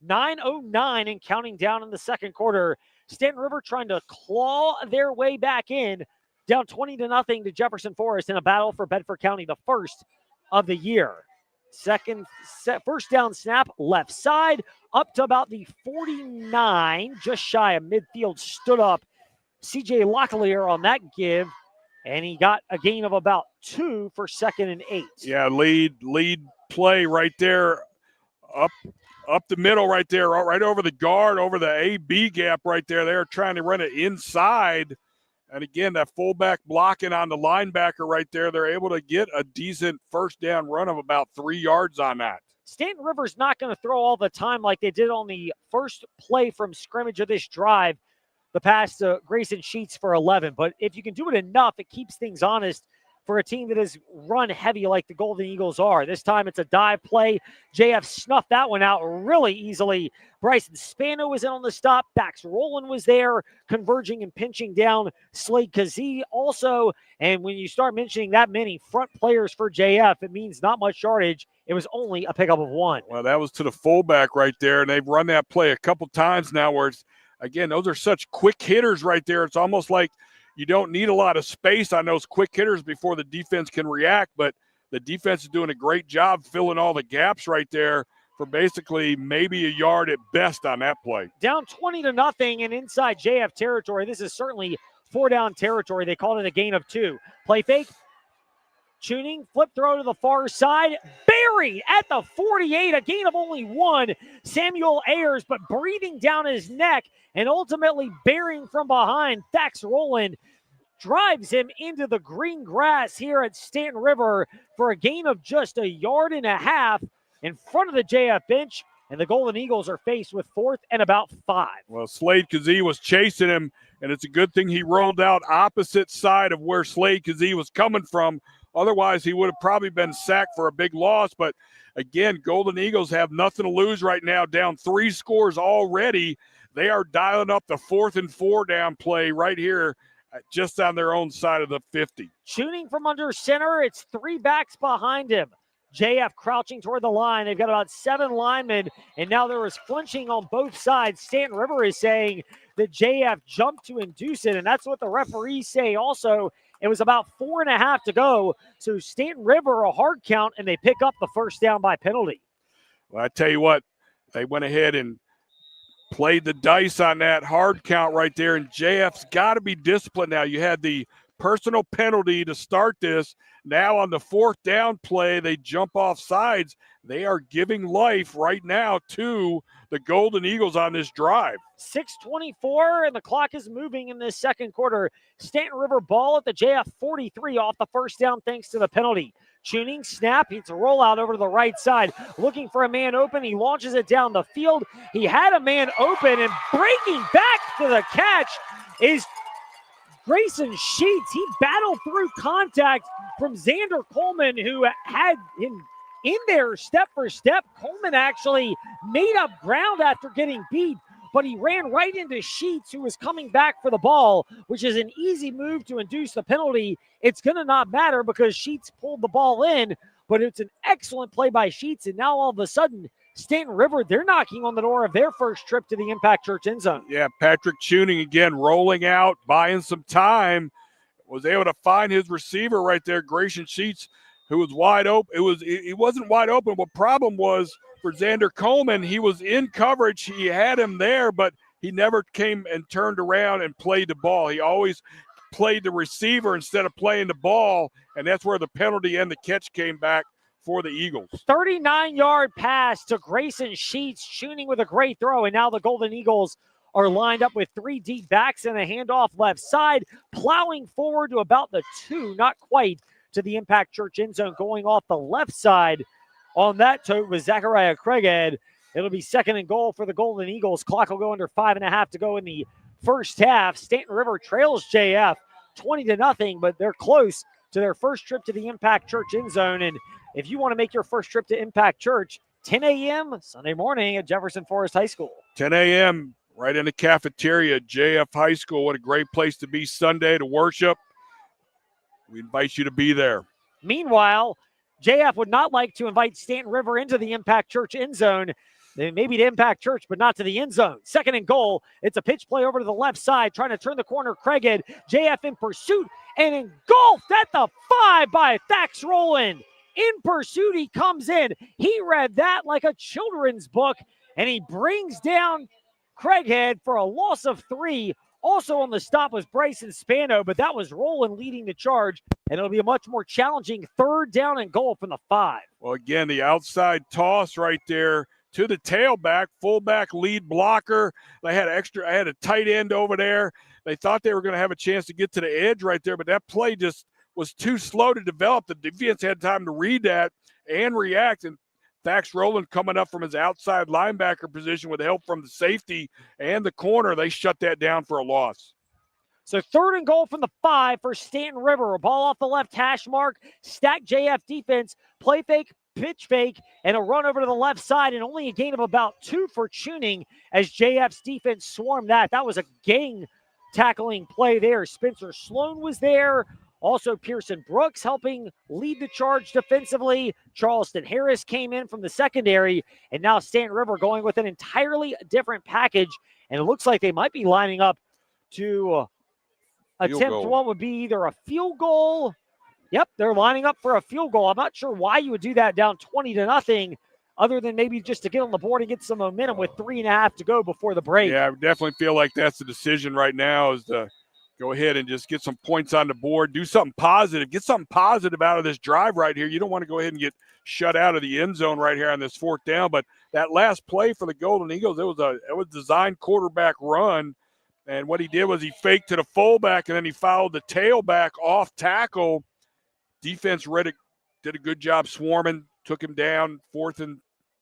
9:09 and counting down in the second quarter. Staunton River trying to claw their way back in, down 20-0 to Jefferson Forest in a battle for Bedford County, the first of the year. First down snap, left side, up to about the 49, just shy of midfield, stood up CJ Locklear on that give, and he got a gain of about 2 for 2nd and 8. Yeah, lead play right there, up the middle right there, right over the guard, over the AB gap right there. They're trying to run it inside. And again, that fullback blocking on the linebacker right there, they're able to get a decent first down run of about 3 yards on that. Staunton River's not going to throw all the time like they did on the first play from scrimmage of this drive, the pass to Grayson Sheets for 11. But if you can do it enough, it keeps things honest for a team that is run heavy like the Golden Eagles are. This time it's a dive play. JF snuffed that one out really easily. Bryson Spano was in on the stop. Dax Rowland was there, converging and pinching down Slade Kazee also. And when you start mentioning that many front players for JF, it means not much yardage. It was only a pickup of 1. Well, that was to the fullback right there, and they've run that play a couple times now where it's, again, those are such quick hitters right there. It's almost like you don't need a lot of space on those quick hitters before the defense can react, but the defense is doing a great job filling all the gaps right there for basically maybe a yard at best on that play. Down 20-0 and inside JF territory. This is certainly 4-down territory. They called it a gain of 2. Play fake. Tuning, flip throw to the far side. Buried at the 48, a gain of only 1. Samuel Ayers, but breathing down his neck and ultimately bearing from behind. Dax Rowland drives him into the green grass here at Staunton River for a gain of just 1.5 yards in front of the JF bench. And the Golden Eagles are faced with 4th and about 5. Well, Slade Kazee was chasing him, and it's a good thing he rolled out opposite side of where Slade Kazee was coming from. Otherwise, he would have probably been sacked for a big loss. But, again, Golden Eagles have nothing to lose right now, down 3 scores already. They are dialing up the 4th and 4 down play right here just on their own side of the 50. Shooting from under center, it's 3 backs behind him. JF crouching toward the line. They've got about 7 linemen, and now there is flinching on both sides. Staunton River is saying that JF jumped to induce it, and that's what the referees say also. It was about 4.5 to go. So Staunton River, a hard count, and they pick up the first down by penalty. Well, I tell you what, they went ahead and played the dice on that hard count right there, and JF's got to be disciplined now. You had the personal penalty to start this. Now on the 4th down play, they jump off sides. They are giving life right now to the Golden Eagles on this drive. 6:24, and the clock is moving in this second quarter. Staunton River ball at the JF 43 off the first down thanks to the penalty. Tuning, snap, it's a rollout over to the right side. Looking for a man open, he launches it down the field. He had a man open, and breaking back to the catch is Grayson Sheets. He battled through contact from Xander Coleman, who had him in there step for step. Coleman actually made up ground after getting beat, but he ran right into Sheets, who was coming back for the ball, which is an easy move to induce the penalty. It's going to not matter because Sheets pulled the ball in, but it's an excellent play by Sheets, and now all of a sudden, Staunton River, they're knocking on the door of their first trip to the Impact Church end zone. Yeah, Patrick Tuning again rolling out, buying some time, was able to find his receiver right there, Grayson Sheets, who was wide open. He wasn't wide open. What problem was for Xander Coleman, he was in coverage. He had him there, but he never came and turned around and played the ball. He always played the receiver instead of playing the ball, and that's where the penalty and the catch came back for the Eagles. 39-yard pass to Grayson Sheets, shooting with a great throw, and now the Golden Eagles are lined up with 3 deep backs and a handoff left side, plowing forward to about the 2, not quite, to the Impact Church end zone, going off the left side. On that tote was Zachariah Craighead. It'll be 2nd and goal for the Golden Eagles. Clock will go under 5.5 to go in the first half. Staunton River trails JF 20-0, but they're close to their first trip to the Impact Church end zone. And if you want to make your first trip to Impact Church, 10 a.m. Sunday morning at Jefferson Forest High School. 10 a.m. right in the cafeteria at JF High School. What a great place to be Sunday to worship. We invite you to be there. Meanwhile, JF would not like to invite Staunton River into the Impact Church end zone. Maybe to Impact Church, but not to the end zone. 2nd and goal. It's a pitch play over to the left side, trying to turn the corner. Craighead, JF in pursuit, and engulfed at the 5 by Thax Rowland. In pursuit, he comes in. He read that like a children's book, and he brings down Craighead for a loss of 3. Also on the stop was Bryson Spano, but that was Rowland leading the charge, and it'll be a much more challenging 3rd down and goal from the 5. Well, again, the outside toss right there to the tailback, fullback lead blocker. They had I had a tight end over there. They thought they were going to have a chance to get to the edge right there, but that play just was too slow to develop. The defense had time to read that and react, and Thax Rowland coming up from his outside linebacker position with help from the safety and the corner. They shut that down for a loss. So 3rd and goal from the 5 for Staunton River. A ball off the left hash mark, stack JF defense, play fake, pitch fake, and a run over to the left side, and only a gain of about 2 for Tuning as JF's defense swarmed that. That was a gang tackling play there. Spencer Sloan was there. Also, Pearson Brooks helping lead the charge defensively. Charleston Harris came in from the secondary, and now Staunton River going with an entirely different package, and it looks like they might be lining up to attempt what would be either a field goal. Yep, they're lining up for a field goal. I'm not sure why you would do that down 20-0, other than maybe just to get on the board and get some momentum with 3.5 to go before the break. Yeah, I definitely feel like that's the decision right now, is to go ahead and just get some points on the board, do something positive, get something positive out of this drive right here. You don't want to go ahead and get shut out of the end zone right here on this 4th down. But that last play for the Golden Eagles, it was a designed quarterback run. And what he did was he faked to the fullback, and then he fouled the tailback off tackle. Defense did a good job swarming, took him down, 4th and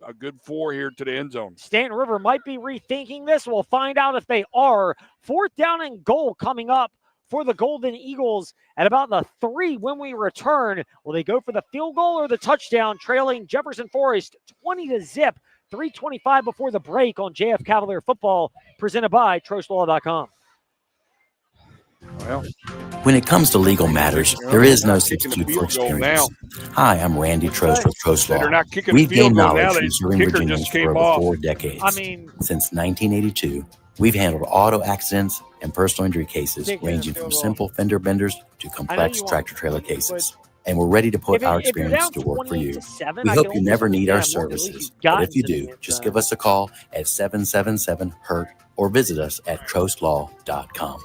a good 4 here to the end zone. Staunton River might be rethinking this. We'll find out if they are. 4th down and goal coming up for the Golden Eagles at about the 3 when we return. Will they go for the field goal or the touchdown, trailing Jefferson Forest 20-0, 3:25 before the break on JF Cavalier Football, presented by TrostLaw.com. Well, when it comes to legal matters, there is no substitute for experience. Hi, I'm Randy Trost with Trost Law. We've gained knowledge from serving Virginians for over 4 decades. Since 1982, we've handled auto accidents and personal injury cases ranging from simple fender benders to complex tractor-trailer cases. And we're ready to put our experience to work for you. We hope you never need our services, but if you do, just give us a call at 777-HURT or visit us at TrostLaw.com.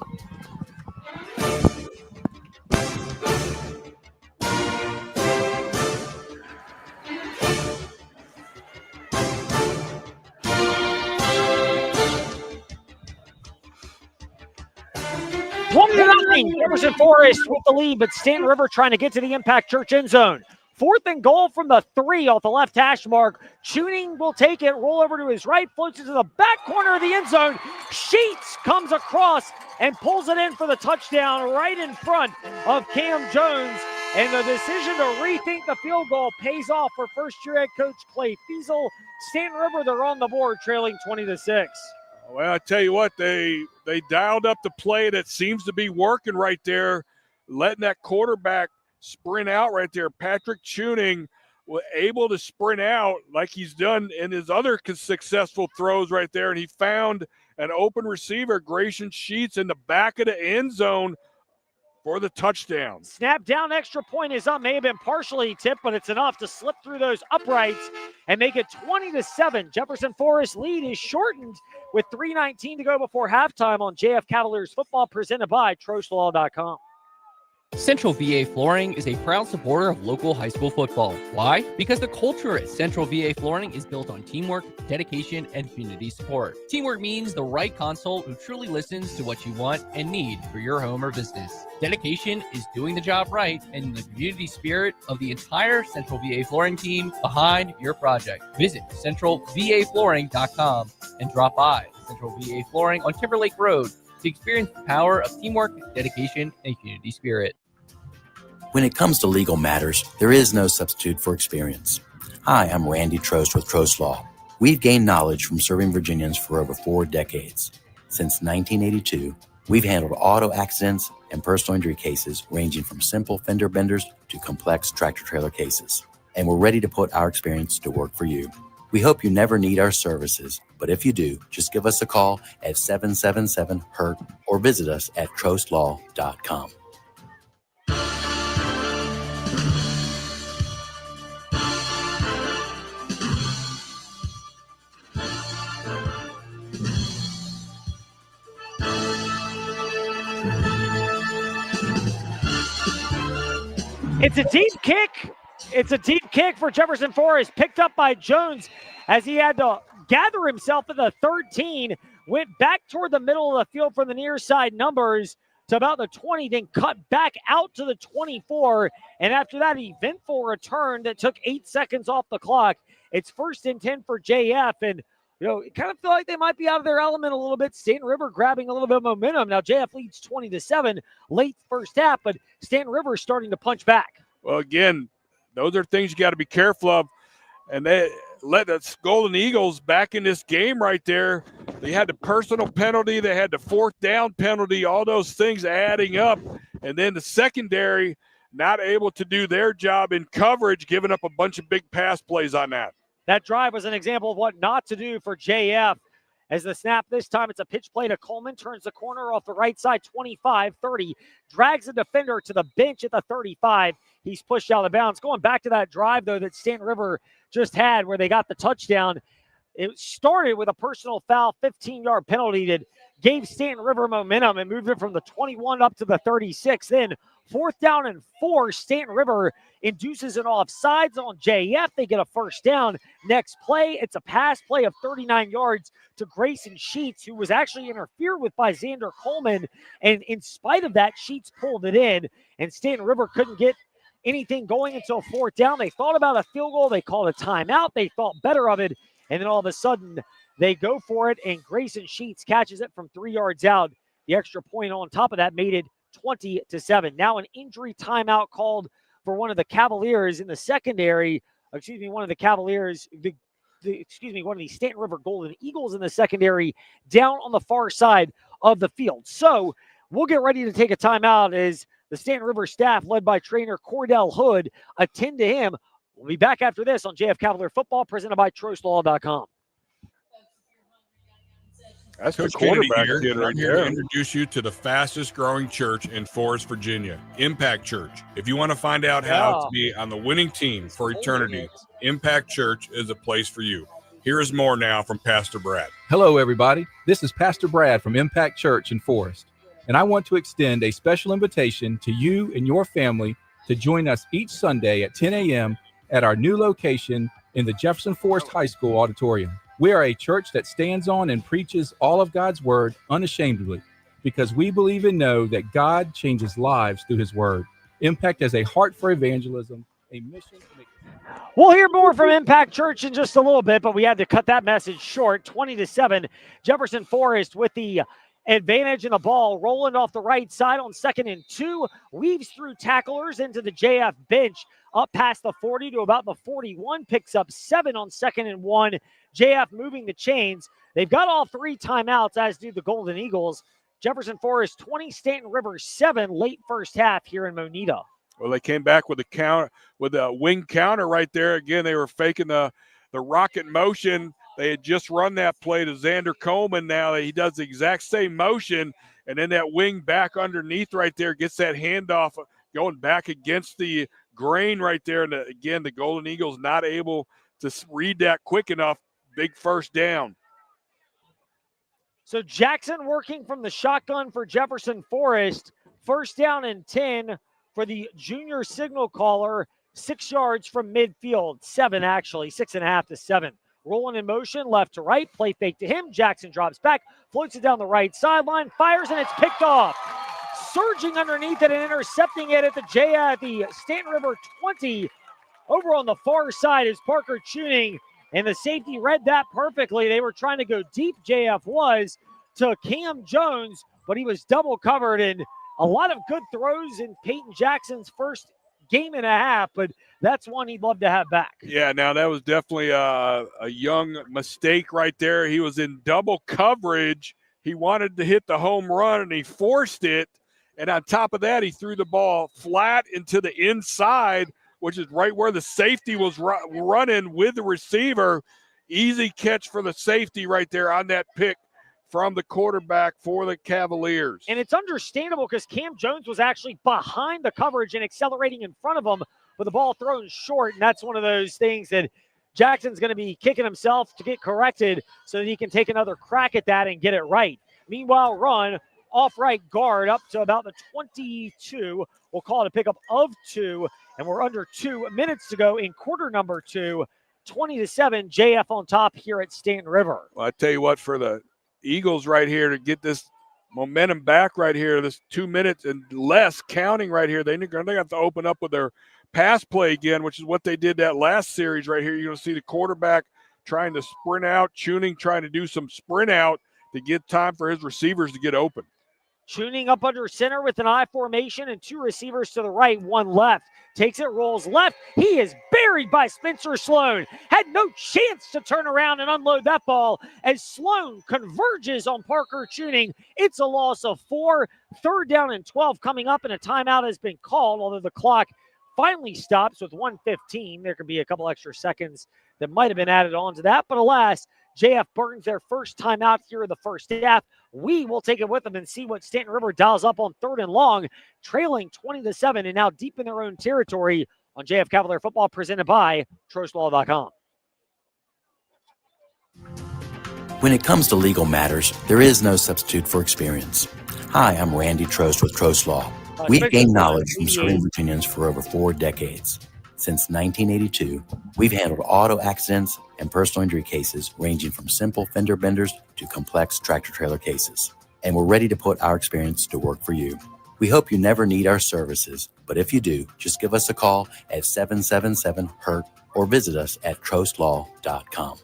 running. Jefferson Forest with the lead, but Staunton River trying to get to the Impact Church end zone. 4th and goal from the 3 off the left hash mark. Tuning will take it, roll over to his right, floats it to the back corner of the end zone. Sheets comes across and pulls it in for the touchdown right in front of Cam Jones. And the decision to rethink the field goal pays off for first-year head coach Clay Fiesel. Staunton River, they're on the board, trailing 20-6. Well, I tell you what, they dialed up the play that seems to be working right there, letting that quarterback sprint out right there. Patrick Tuning was able to sprint out like he's done in his other successful throws right there, and he found an open receiver, Grayson Sheets, in the back of the end zone for the touchdown. Snap down, extra point is up. May have been partially tipped, but it's enough to slip through those uprights and make it 20-7. Jefferson Forest lead is shortened with 3:19 to go before halftime on JF Cavaliers football, presented by TrostLaw.com. Central VA Flooring is a proud supporter of local high school football. Why? Because the culture at Central VA Flooring is built on teamwork, dedication, and community support. Teamwork means the right consult who truly listens to what you want and need for your home or business. Dedication is doing the job right and the community spirit of the entire Central VA Flooring team behind your project. Visit centralvaflooring.com and drop by Central VA Flooring on Timberlake Road to experience the power of teamwork, dedication, and community spirit. When it comes to legal matters, there is no substitute for experience. Hi, I'm Randy Trost with Trost Law. We've gained knowledge from serving Virginians for over 4 decades. Since 1982, we've handled auto accidents and personal injury cases ranging from simple fender benders to complex tractor-trailer cases. And we're ready to put our experience to work for you. We hope you never need our services, but if you do, just give us a call at 777-HURT or visit us at TrostLaw.com. It's a deep kick. It's a deep kick for Jefferson Forest, picked up by Jones as he had to gather himself at the 13, went back toward the middle of the field from the near side numbers to about the 20, then cut back out to the 24. And after that eventful return that took 8 seconds off the clock, it's 1st and 10 for JF. And, you know, it kind of feel like they might be out of their element a little bit. Staunton River grabbing a little bit of momentum. Now JF leads 20-7 late first half, but Staunton River is starting to punch back. Well, again, those are things you got to be careful of. And they let the Golden Eagles back in this game right there. They had the personal penalty. They had the 4th down penalty, all those things adding up. And then the secondary not able to do their job in coverage, giving up a bunch of big pass plays on that. That drive was an example of what not to do for JF. As the snap this time, it's a pitch play to Coleman, turns the corner off the right side, 25-30, drags the defender to the bench at the 35. He's pushed out of bounds. Going back to that drive, though, that Staunton River just had where they got the touchdown, it started with a personal foul, 15-yard penalty that gave Staunton River momentum and moved it from the 21 up to the 36. Then 4th down and 4, Staunton River induces an offsides on JF. They get a 1st down. Next play, it's a pass play of 39 yards to Grayson Sheets, who was actually interfered with by Xander Coleman. And in spite of that, Sheets pulled it in, and Staunton River couldn't get anything going until 4th down. They thought about a field goal. They called a timeout. They thought better of it. And then all of a sudden, they go for it, and Grayson Sheets catches it from 3 yards out. The extra point on top of that made it 20-7. Now an injury timeout called for one of the Cavaliers in the secondary. One of the Cavaliers, one of the Staunton River Golden Eagles in the secondary down on the far side of the field. So we'll get ready to take a timeout as the Staunton River staff, led by trainer Cordell Hood, attend to him. We'll be back after this on JF Cavalier Football, presented by TrostLaw.com. That's Coach the quarterback Kennedy kid here. right I'm here to there. introduce you to the fastest growing church in Forest, Virginia, Impact Church. If you want to find out how to be on the winning team for eternity, Impact Church is a place for you. Here is more now from Pastor Brad. Hello, everybody. This is Pastor Brad from Impact Church in Forest, and I want to extend a special invitation to you and your family to join us each Sunday at 10 a.m. at our new location in the Jefferson Forest High School auditorium. We are a church that stands on and preaches all of God's word unashamedly. because we believe and know that God changes lives through his word. Impact has a heart for evangelism, a mission to make. We'll hear more from Impact Church in just a little bit, but we had to cut that message short. 20-7, Jefferson Forest with the advantage in the ball, rolling off the right side on 2nd and 2, weaves through tacklers into the JF bench, up past the 40 to about the 41, picks up 7 on 2nd and 1. JF moving the chains. They've got all 3 timeouts, as do the Golden Eagles. Jefferson Forest 20, Staunton River 7, late first half here in Moneta. Well, they came back with a wing counter right there. Again, they were faking the rocket motion. They had just run that play to Xander Coleman. Now he does the exact same motion, and then that wing back underneath right there gets that handoff going back against the grain right there. And again, the Golden Eagles not able to read that quick enough. Big first down. So Jackson working from the shotgun for Jefferson Forest. First down and 10 for the junior signal caller, 6 yards from midfield. 7 actually, 6.5 to 7. Rolling in motion, left to right, play fake to him. Jackson drops back, floats it down the right sideline, fires, and it's picked off. Surging underneath it and intercepting it at the Staunton River 20. Over on the far side is Parker Tuning, and the safety read that perfectly. They were trying to go deep, JF was, to Cam Jones, but he was double covered, and a lot of good throws in Peyton Jackson's first game and a half, but that's one he'd love to have back. Yeah, now that was definitely a young mistake right there. He was in double coverage. He wanted to hit the home run, and he forced it. And on top of that, he threw the ball flat into the inside, which is right where the safety was running with the receiver. Easy catch for the safety right there on that pick from the quarterback for the Cavaliers. And it's understandable because Cam Jones was actually behind the coverage and accelerating in front of him, with the ball thrown short. And that's one of those things that Jackson's going to be kicking himself to get corrected so that he can take another crack at that and get it right. Meanwhile, run off right guard up to about the 22. We'll call it a pickup of 2. And we're under 2 minutes to go in quarter number 2. 20-7, JF on top here at Staunton River. Well, I tell you what, for the Eagles right here to get this momentum back right here, this 2 minutes and less counting right here, they're going to have to open up with their pass play again, which is what they did that last series right here. You're going to see the quarterback trying to sprint out, Tuning trying to do some sprint out to get time for his receivers to get open. Tuning up under center with an I formation and 2 receivers to the right, 1 left. Takes it, rolls left. He is buried by Spencer Sloan. Had no chance to turn around and unload that ball as Sloan converges on Parker Tuning. It's a loss of 4. 3rd down and 12 coming up, and a timeout has been called, although the clock finally stops with 1:15. There could be a couple extra seconds that might have been added on to that, but alas, JF burns their first timeout here in the first half. We will take it with them and see what Staunton River dials up on 3rd and long, trailing 20-7 and now deep in their own territory on JF Cavalier Football, presented by TrostLaw.com. When it comes to legal matters, there is no substitute for experience. Hi, I'm Randy Trost with Trost Law. We've gained knowledge from serving Virginians for over 4 decades. Since 1982, we've handled auto accidents and personal injury cases ranging from simple fender benders to complex tractor-trailer cases. And we're ready to put our experience to work for you. We hope you never need our services, but if you do, just give us a call at 777-HURT or visit us at trostlaw.com.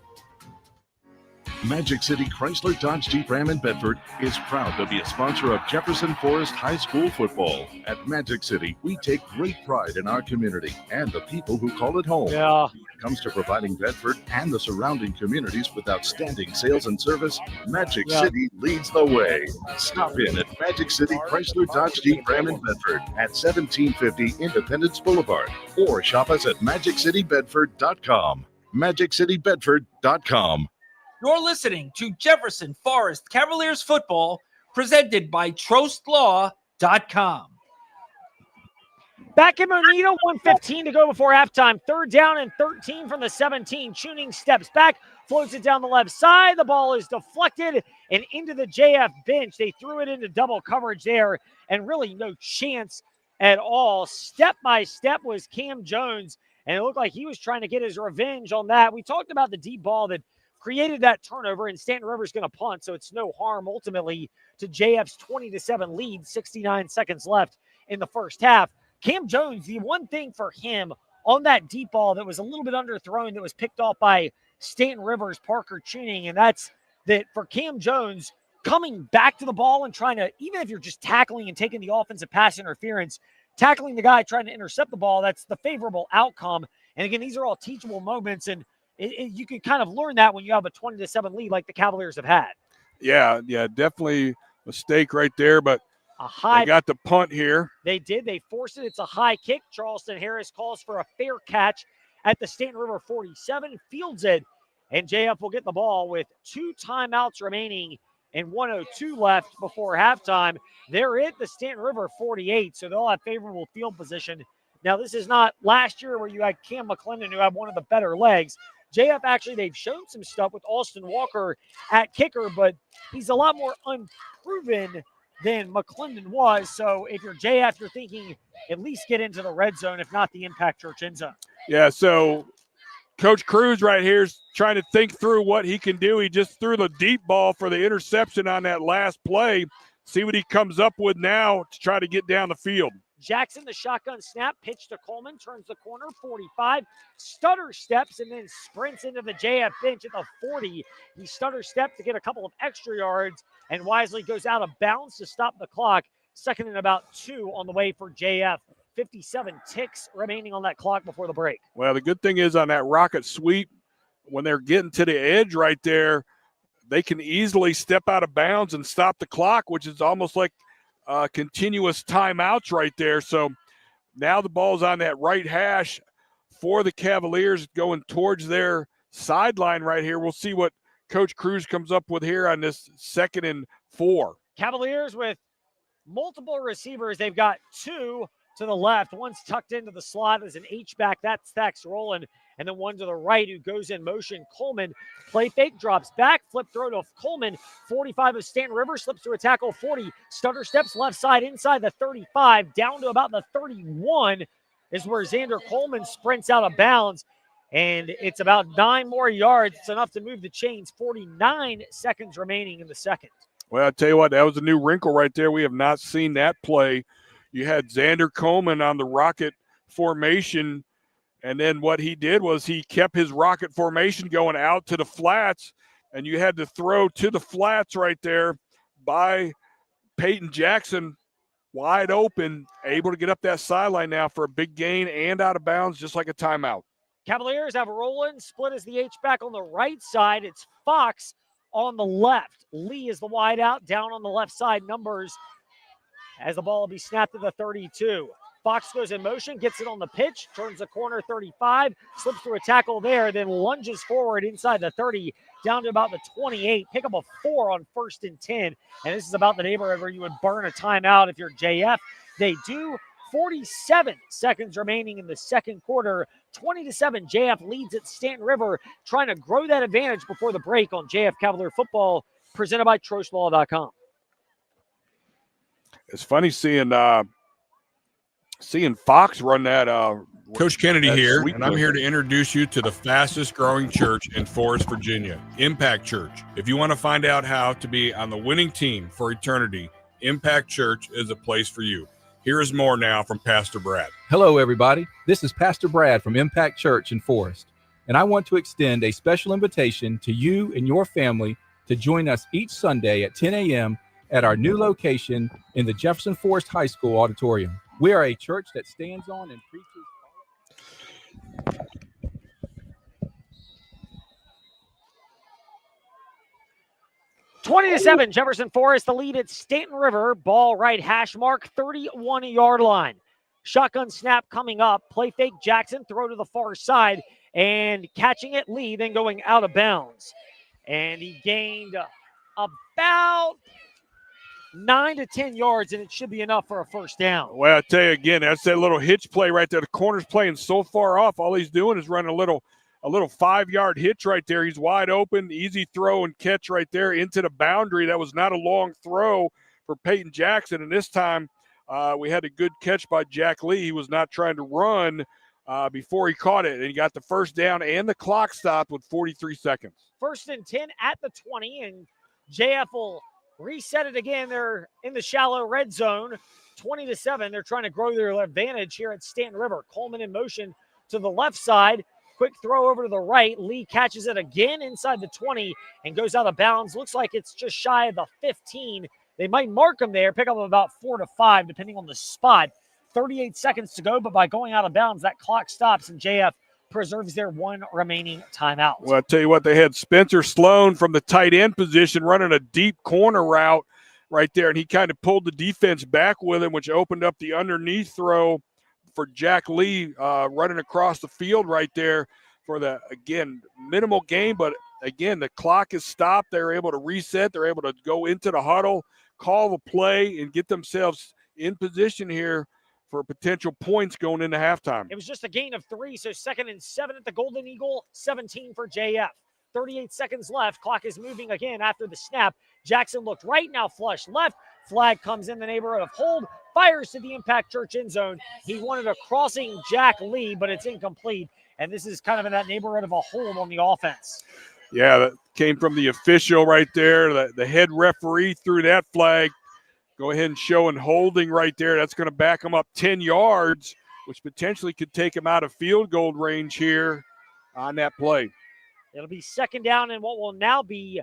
Magic City Chrysler Dodge Jeep Ram in Bedford is proud to be a sponsor of Jefferson Forest High School football. At Magic City, we take great pride in our community and the people who call it home. Yeah. When it comes to providing Bedford and the surrounding communities with outstanding sales and service, Magic City leads the way. Stop in at Magic City Chrysler Dodge Jeep Ram in Bedford at 1750 Independence Boulevard, or shop us at MagicCityBedford.com. MagicCityBedford.com. You're listening to Jefferson Forest Cavaliers football, presented by TrostLaw.com. Back in Moneta, 1:15 to go before halftime. 3rd down and 13 from the 17. Tuning steps back, floats it down the left side. The ball is deflected and into the JF bench. They threw it into double coverage there, and really no chance at all. Step by step was Cam Jones, and it looked like he was trying to get his revenge on that. We talked about the deep ball that created that turnover, and Staunton River's going to punt, so it's no harm ultimately to JF's 20-7 lead, 69 seconds left in the first half. Cam Jones, the one thing for him on that deep ball that was a little bit underthrown that was picked off by Staunton River's Parker Tuning, and that's that for Cam Jones coming back to the ball and trying to, even if you're just tackling and taking the offensive pass interference, tackling the guy trying to intercept the ball, that's the favorable outcome. And again, these are all teachable moments, and you can kind of learn that when you have a 20-7 lead like the Cavaliers have had. Yeah, definitely mistake right there, but they got the punt here. They did. They forced it. It's a high kick. Charleston Harris calls for a fair catch at the Staunton River 47, fields it, and JF will get the ball with 2 timeouts remaining and 1:02 left before halftime. They're at the Staunton River 48, so they'll have favorable field position. Now, this is not last year where you had Cam McClendon, who had one of the better legs. JF, actually, they've shown some stuff with Austin Walker at kicker, but he's a lot more unproven than McClendon was. So if you're JF, you're thinking at least get into the red zone, if not the Impact Church end zone. Yeah, so Coach Cruz right here is trying to think through what he can do. He just threw the deep ball for the interception on that last play. See what he comes up with now to try to get down the field. Jackson, the shotgun snap, pitch to Coleman, turns the corner, 45, stutter steps, and then sprints into the JF bench at the 40. He stutter steps to get a couple of extra yards, and wisely goes out of bounds to stop the clock. Second and about 2 on the way for JF. 57 ticks remaining on that clock before the break. Well, the good thing is on that rocket sweep, when they're getting to the edge right there, they can easily step out of bounds and stop the clock, which is almost like continuous timeouts right there. So now the ball's on that right hash for the Cavaliers going towards their sideline right here. We'll see what Coach Cruz comes up with here on this 2nd and 4. Cavaliers with multiple receivers. They've got 2 to the left. One's tucked into the slot as an H-back. That's Thax Rowland. And then one to the right who goes in motion. Coleman, play fake, drops back, flip throw to Coleman. 45 of Staunton River, slips to a tackle, 40. Stutter steps left side inside the 35, down to about the 31 is where Xander Coleman sprints out of bounds. And it's about 9 more yards. It's enough to move the chains. 49 seconds remaining in the second. Well, I tell you what, that was a new wrinkle right there. We have not seen that play. You had Xander Coleman on the rocket formation, and then what he did was he kept his rocket formation going out to the flats, and you had to throw to the flats right there by Peyton Jackson, wide open, able to get up that sideline now for a big gain and out of bounds, just like a timeout. Cavaliers have Rowland split as the H-back on the right side. It's Fox on the left. Lee is the wide out, down on the left side numbers as the ball will be snapped to the 32. Fox goes in motion, gets it on the pitch, turns the corner 35, slips through a tackle there, then lunges forward inside the 30, down to about the 28. Pick up a 4 on 1st and 10. And this is about the neighborhood where you would burn a timeout if you're JF. They do. 47 seconds remaining in the second quarter. 20-7, JF leads at Staunton River, trying to grow that advantage before the break on JF Cavalier Football, presented by TrostLaw.com. It's funny seeing Fox run that. Coach Kennedy that here, sweep and I'm here to introduce you to the fastest growing church in Forest, Virginia, Impact Church. If you want to find out how to be on the winning team for eternity, Impact Church is a place for you. Here is more now from Pastor Brad. Hello, everybody. This is Pastor Brad from Impact Church in Forest, and I want to extend a special invitation to you and your family to join us each Sunday at 10 a.m. at our new location in the Jefferson Forest High School auditorium. We are a church that stands on and preaches. 20-7, Jefferson Forest, the lead at Staunton River. Ball right hash mark, 31-yard line. Shotgun snap coming up. Play fake Jackson, throw to the far side, and catching it, Lee, then going out of bounds. And he gained about 9 to 10 yards, and it should be enough for a first down. Well, I tell you again, that's that little hitch play right there. The corner's playing so far off. All he's doing is running a little 5-yard hitch right there. He's wide open, easy throw and catch right there into the boundary. That was not a long throw for Peyton Jackson, and this time we had a good catch by Jack Lee. He was not trying to run before he caught it, and he got the first down and the clock stopped with 43 seconds. 1st and 10 at the 20, and JF will reset it again. They're in the shallow red zone, 20-7. They're trying to grow their advantage here at Staunton River. Coleman in motion to the left side. Quick throw over to the right. Lee catches it again inside the 20 and goes out of bounds. Looks like it's just shy of the 15. They might mark him there, pick up about 4 to 5, depending on the spot. 38 seconds to go, but by going out of bounds, that clock stops, and JF preserves their one remaining timeout. Well, I'll tell you what, they had Spencer Sloan from the tight end position running a deep corner route right there, and he kind of pulled the defense back with him, which opened up the underneath throw for Jack Lee running across the field right there for the, again, minimal gain, but again, the clock is stopped. They're able to reset. They're able to go into the huddle, call the play, and get themselves in position here for potential points going into halftime. It was just a gain of 3, so 2nd and 7 at the Golden Eagle, 17 for JF. 38 seconds left. Clock is moving again after the snap. Jackson looked right, now flush left. Flag comes in the neighborhood of hold, fires to the Impact Church end zone. He wanted a crossing Jack Lee, but it's incomplete, and this is kind of in that neighborhood of a hold on the offense. Yeah, that came from the official right there. The head referee threw that flag. Go ahead and showing holding right there. That's going to back him up 10 yards, which potentially could take him out of field goal range here on that play. It'll be 2nd down and what will now be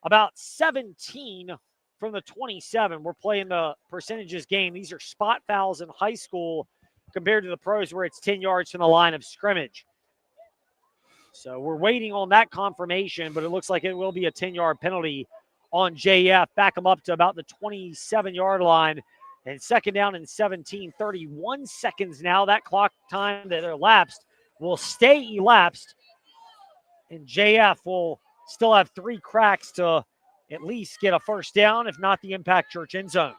about 17 from the 27. We're playing the percentages game. These are spot fouls in high school compared to the pros where it's 10 yards from the line of scrimmage. So we're waiting on that confirmation, but it looks like it will be a 10-yard penalty on JF. Back them up to about the 27-yard line. And 2nd down and 17, 31 seconds now. That clock time that elapsed will stay elapsed. And JF will still have 3 cracks to at least get a first down, if not the Impact Church end zone.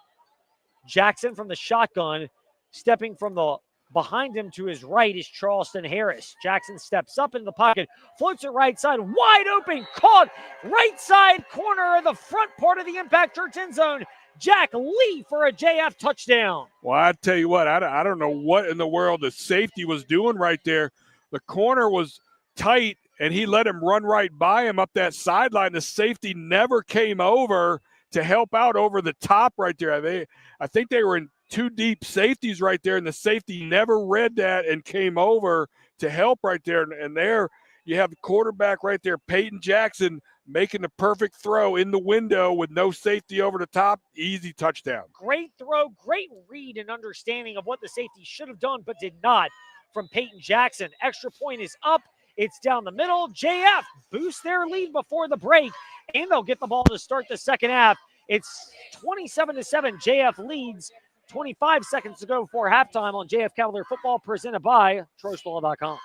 Jackson from the shotgun, stepping from the behind him to his right is Charleston Harris. Jackson steps up in the pocket, floats it right side, wide open, caught right side corner of the front part of the Impact Church end zone. Jack Lee for a JF touchdown. Well, I tell you what, I don't know what in the world the safety was doing right there. The corner was tight, and he let him run right by him up that sideline. The safety never came over to help out over the top right there. I think they were in 2 deep safeties right there, and the safety never read that and came over to help right there. And there you have the quarterback right there, Peyton Jackson, making the perfect throw in the window with no safety over the top. Easy touchdown. Great throw, great read and understanding of what the safety should have done but did not from Peyton Jackson. Extra point is up. It's down the middle. JF boosts their lead before the break, and they'll get the ball to start the 2nd half. It's 27-7. JF leads. 25 seconds to go before halftime on JF Cavalier Football, presented by TrostLaw.com.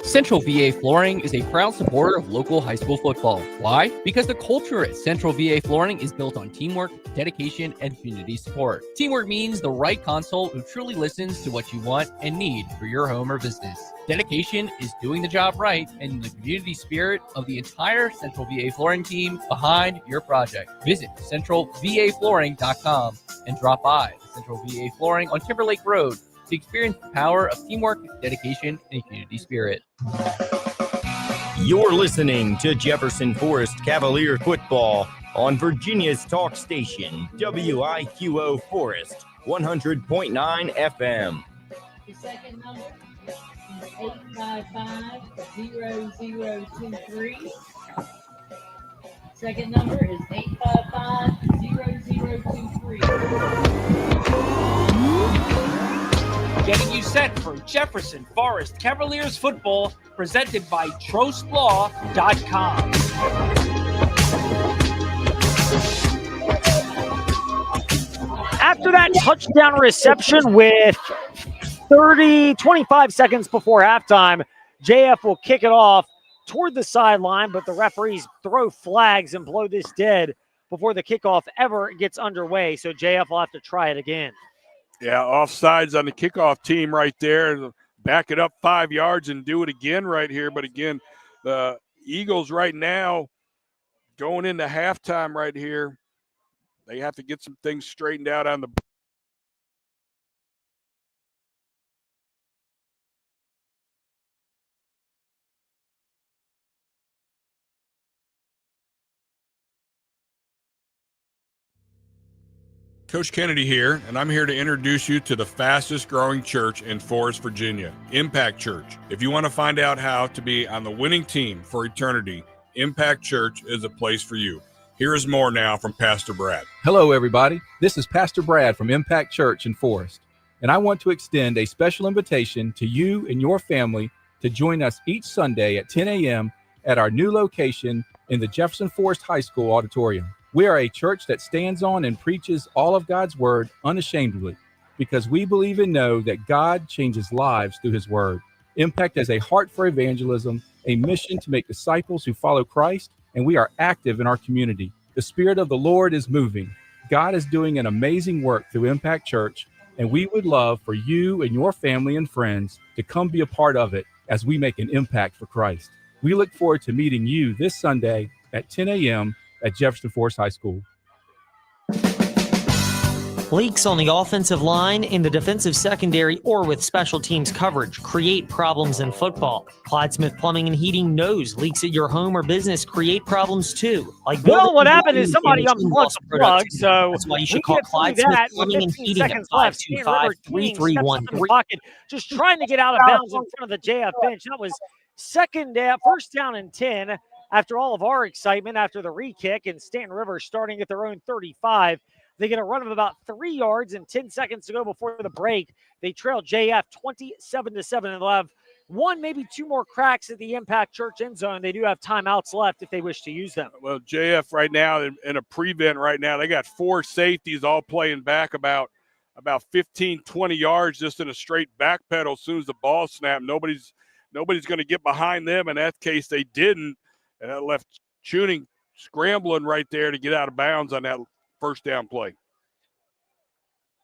Central VA Flooring is a proud supporter of local high school football. Why? Because the culture at Central VA Flooring is built on teamwork, dedication, and community support. Teamwork means the right consult who truly listens to what you want and need for your home or business. Dedication is doing the job right, and the community spirit of the entire Central VA Flooring team behind your project. Visit centralvaflooring.com and drop by Central VA Flooring on Timberlake Road to experience the power of teamwork, dedication, and community spirit. You're listening to Jefferson Forest Cavalier football on Virginia's talk station, WIQO Forest, 100.9 FM. The second number is 855-0023. Second number is 855-0023. Getting you set for Jefferson Forest Cavaliers football, presented by TrostLaw.com. After that touchdown reception with 25 seconds before halftime, JF will kick it off toward the sideline, but the referees throw flags and blow this dead before the kickoff ever gets underway, so JF will have to try it again. Yeah, offsides on the kickoff team right there. Back it up 5 yards and do it again right here. But again, the Eagles right now going into halftime right here, they have to get some things straightened out on the Coach Kennedy here, and I'm here to introduce you to the fastest growing church in Forest, Virginia, Impact Church. If you want to find out how to be on the winning team for eternity, Impact Church is a place for you. Here is more now from Pastor Brad. Hello, everybody. This is Pastor Brad from Impact Church in Forest, and I want to extend a special invitation to you and your family to join us each Sunday at 10 a.m. at our new location in the Jefferson Forest High School auditorium. We are a church that stands on and preaches all of God's word unashamedly because we believe and know that God changes lives through his word. Impact has a heart for evangelism, a mission to make disciples who follow Christ, and we are active in our community. The Spirit of the Lord is moving. God is doing an amazing work through Impact Church, and we would love for you and your family and friends to come be a part of it as we make an impact for Christ. We look forward to meeting you this Sunday at 10 a.m. at Jefferson Forest High School. Leaks on the offensive line, in the defensive secondary, or with special teams coverage create problems in football. Clyde Smith Plumbing and Heating knows leaks at your home or business create problems too. Well, what happened is somebody unplugged the plug, so that's why you should call Clyde Smith Plumbing and Heating at 525-3313. Just trying to get out of bounds in front of the JF bench. That was first down and 10 after all of our excitement after the re-kick, and Staunton River starting at their own 35. They get a run of about 3 yards and 10 seconds to go before the break. They trail JF 27-7, and they'll have one, maybe two more cracks at the Impact Church end zone. They do have timeouts left if they wish to use them. Well, JF right now in a prevent right now, they got 4 safeties all playing back about 15, 20 yards just in a straight back pedal. As soon as the ball snapped, nobody's going to get behind them. In that case, they didn't, and that left Tuning scrambling right there to get out of bounds on that first down play.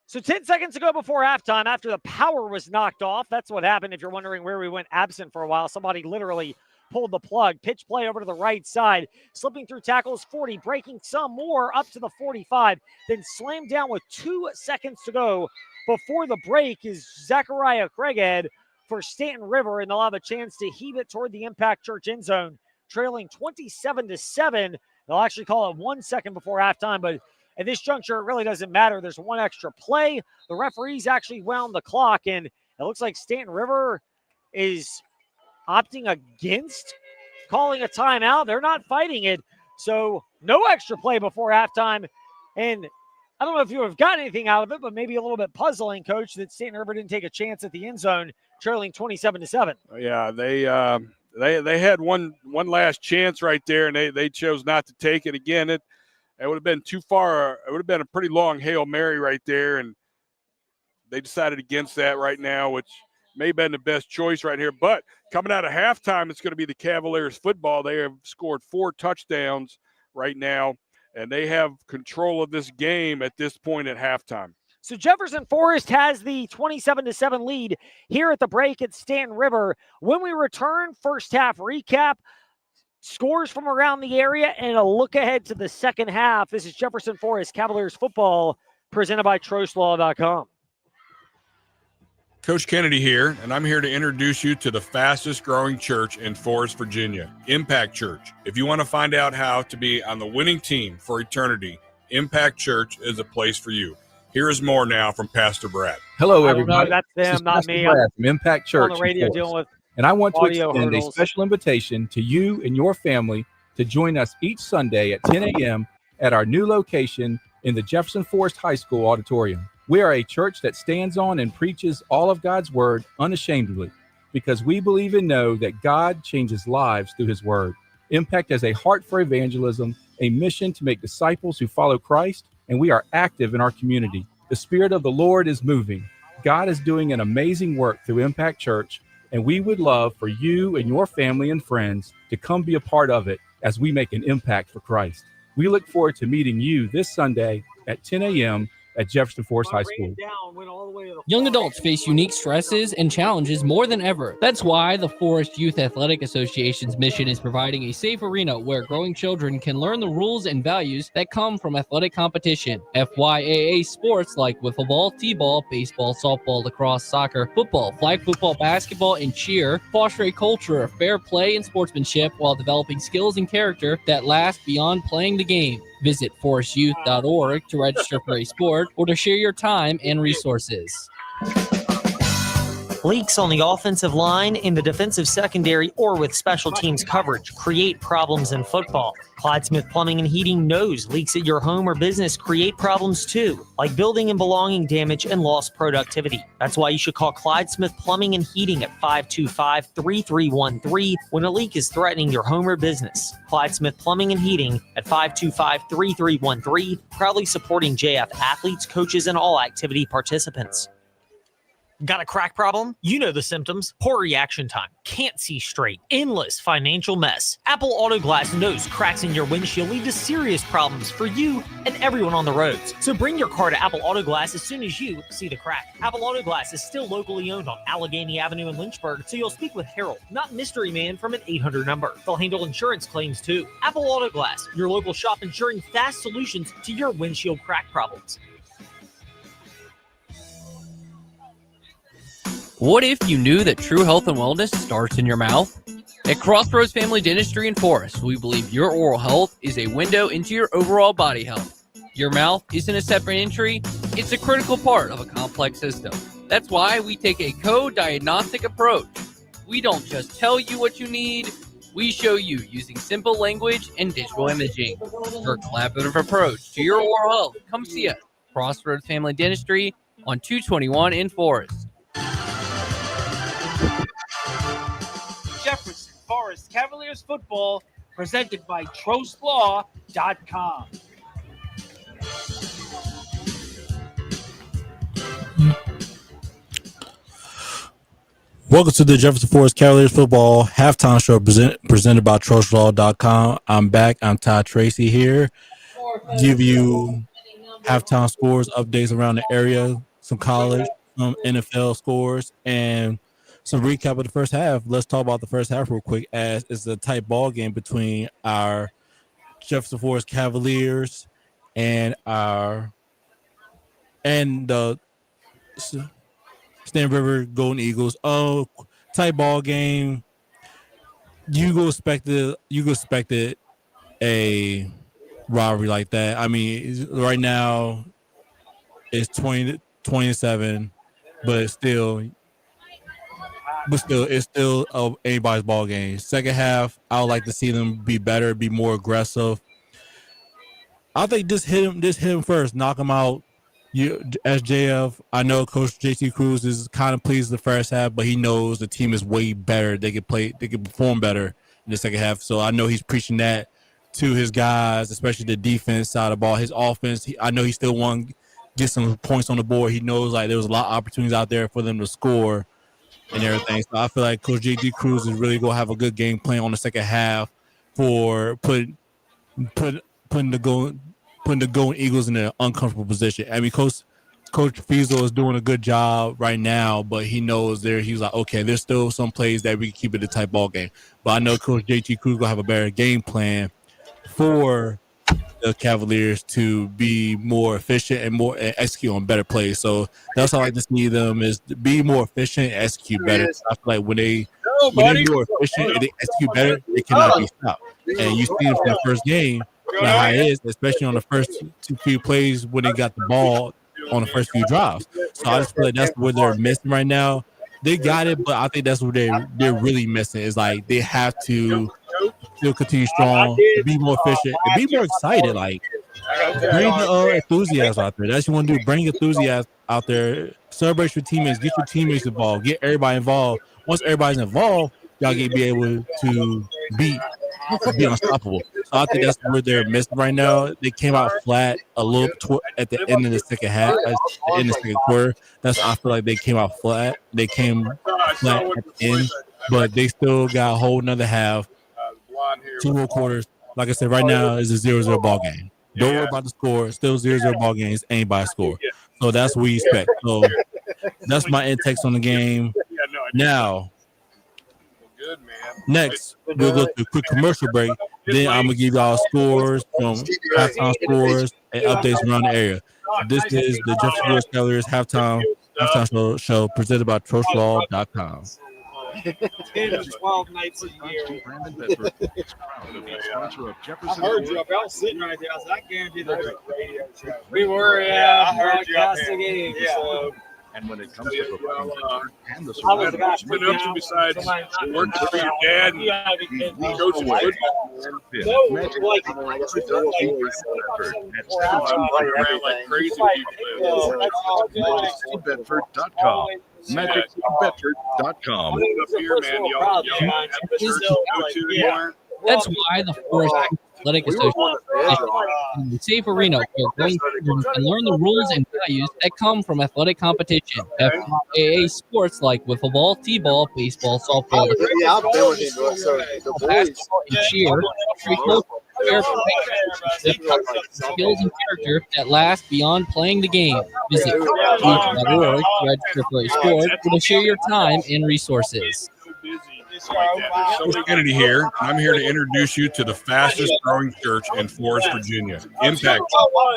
So 10 seconds to go before halftime after the power was knocked off. That's what happened if you're wondering where we went absent for a while. Somebody literally pulled the plug. Pitch play over to the right side. Slipping through tackles, 40. Breaking some more up to the 45. Then slammed down with 2 seconds to go before the break is Zachariah Craighead for Staunton River, and they'll have a chance to heave it toward the Impact Church end zone. Trailing 27-7. They'll actually call it 1 second before halftime, but at this juncture, it really doesn't matter. There's one extra play. The referees actually wound the clock, and it looks like Staunton River is opting against calling a timeout. They're not fighting it, so no extra play before halftime. And I don't know if you have gotten anything out of it, but maybe a little bit puzzling, Coach, that Staunton River didn't take a chance at the end zone, trailing 27-7. Yeah, they had one last chance right there, and they chose not to take it. Again, it would have been too far. It would have been a pretty long Hail Mary right there, and they decided against that right now, which may have been the best choice right here. But coming out of halftime, it's going to be the Cavaliers football. They have scored 4 touchdowns right now, and they have control of this game at this point at halftime. So Jefferson Forest has the 27-7 lead here at the break at Staunton River. When we return, first half recap, scores from around the area, and a look ahead to the second half. This is Jefferson Forest Cavaliers football presented by TrostLaw.com. Coach Kennedy here, and I'm here to introduce you to the fastest growing church in Forest, Virginia, Impact Church. If you want to find out how to be on the winning team for eternity, Impact Church is a place for you. Here is more now from Pastor Brad. Hello, everybody. That's them, this is not Pastor me. Brad from Impact Church on the radio in Forest. dealing with And I want to audio extend hurdles. a special invitation to you and your family to join us each Sunday at 10 a.m. at our new location in the Jefferson Forest High School auditorium. We are a church that stands on and preaches all of God's word unashamedly because we believe and know that God changes lives through his word. Impact has a heart for evangelism, a mission to make disciples who follow Christ, and we are active in our community. The Spirit of the Lord is moving. God is doing an amazing work through Impact Church, and we would love for you and your family and friends to come be a part of it as we make an impact for Christ. We look forward to meeting you this Sunday at 10 a.m. at Jefferson Forest High School. Young adults face unique stresses and challenges more than ever. That's why the Forest Youth Athletic Association's mission is providing a safe arena where growing children can learn the rules and values that come from athletic competition. FYAA sports like wiffle ball, t-ball, baseball, softball, lacrosse, soccer, football, flag football, basketball, and cheer foster a culture of fair play and sportsmanship while developing skills and character that last beyond playing the game. Visit forestyouth.org to register for a sport or to share your time and resources. Leaks on the offensive line, in the defensive secondary, or with special teams coverage create problems in football. Clyde Smith Plumbing and Heating knows leaks at your home or business create problems too, like building and belonging damage and lost productivity. That's why you should call Clyde Smith Plumbing and Heating at 525-3313 when a leak is threatening your home or business. Clyde Smith Plumbing and Heating at 525-3313, proudly supporting JF athletes, coaches, and all activity participants. Got a crack problem? You know the symptoms. Poor reaction time. Can't see straight. Endless financial mess. Apple Auto Glass knows cracks in your windshield lead to serious problems for you and everyone on the roads. So bring your car to Apple Auto Glass as soon as you see the crack. Apple Auto Glass is still locally owned on Allegheny Avenue in Lynchburg, so you'll speak with Harold, not Mystery Man from an 800 number. They'll handle insurance claims too. Apple Auto Glass, your local shop ensuring fast solutions to your windshield crack problems. What if you knew that true health and wellness starts in your mouth? At Crossroads Family Dentistry in Forest, we believe your oral health is a window into your overall body health. Your mouth isn't a separate entry, it's a critical part of a complex system. That's why we take a co-diagnostic approach. We don't just tell you what you need, we show you using simple language and digital imaging. For a collaborative approach to your oral health, come see us. Crossroads Family Dentistry on 221 in Forest. Jefferson Forest Cavaliers football presented by TrostLaw.com. Welcome to the Jefferson Forest Cavaliers football halftime show presented by TrostLaw.com. I'm back. I'm Todd Tracy here. Give you halftime scores, updates around the area, some college, some NFL scores, and some recap of the first half. Let's talk about the first half real quick, as it's a tight ball game between our Jefferson Forest Cavaliers and the Staunton River Golden Eagles. Oh, tight ball game. You expected a rivalry like that. I mean, right now it's 20-27, but it's still anybody's ball game. Second half, I would like to see them be better, be more aggressive. I think just hit him first, knock him out. SJF, I know Coach JT Cruz is kind of pleased the first half, but he knows the team is way better. They can perform better in the second half. So I know he's preaching that to his guys, especially the defense side of the ball. His offense, I know he still wants to get some points on the board. He knows like there was a lot of opportunities out there for them to score and everything. So I feel like Coach JT Cruz is really going to have a good game plan on the second half for putting the Golden Eagles in an uncomfortable position. I mean, Coach Fiesel is doing a good job right now, but he knows he's like, okay, there's still some plays that we can keep it a tight ball game. But I know Coach JT Cruz will have a better game plan for the Cavaliers to be more efficient and execute on better plays. So that's how I like to see them, is to be more efficient and execute better. So I feel like when they're more efficient and they execute better, they cannot be stopped. And you see them from the first game, like how it is, especially on the first few plays when they got the ball on the first few drives. So I just feel like that's where they're missing right now. They got it, but I think that's what they're really missing, is like they have to still continue strong, be more efficient, and be more excited. Like, bring the enthusiasm out there. That's what you want to do. Bring enthusiasm out there. Celebrate your teammates. Get your teammates involved. Get everybody involved. Once everybody's involved, y'all can be able to be unstoppable. So I think that's where they're missing right now. They came out flat a little at the end of the second half, at the end of the second quarter. I feel like they came out flat. They came flat at the end, but they still got a whole nother half, 2 more quarters. Like I said, right now is a 0-0 ball game. Don't worry about the score. Still 0-0 ball games, anybody score. So that's what we expect. So that's my intakes on the game. Now, next, we'll go to a quick commercial break. Then I'm going to give y'all scores from halftime scores and updates around the area. This is the Jefferson Forest Cavaliers halftime show presented by TrostLaw.com. 10 to 12 nights a year. I heard you up. I was sitting right there. I was like, I guarantee there's a radio show. We were, yeah. I heard you up there. Games, yeah. So. And when it comes to preparing the church and the What's been up to besides working for your dad and coaching football? Like crazy people. MagicCityBedford.com. MagicCityBedford.com. That's why the Forest Athletic Association is a safe arena where young children can learn the rules and values that come from athletic competition. FAA sports like wiffle ball, t-ball, baseball, softball, basketball, and cheer, skills and character that last beyond playing the game. Visit org to register for a sport or to share your time and resources. Coach Kennedy here, and I'm here to introduce you to the fastest growing church in Forest, Virginia, Impact Church.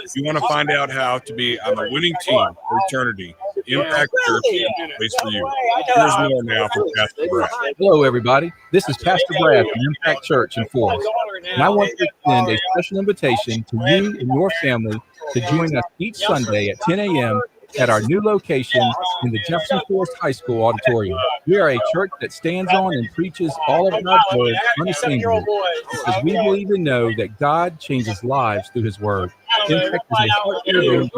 If you want to find out how to be on the winning team for eternity, Impact Church is the place for you. Here's more now from Pastor Brad. Hello, everybody. This is Pastor Brad from Impact Church in Forest, and I want to extend a special invitation to you and your family to join us each Sunday at 10 a.m. at our new location in the Jefferson Forest High School auditorium. We are a church that stands on and preaches all of God's word unashamedly because we believe and know that God changes lives through his word. Impact is a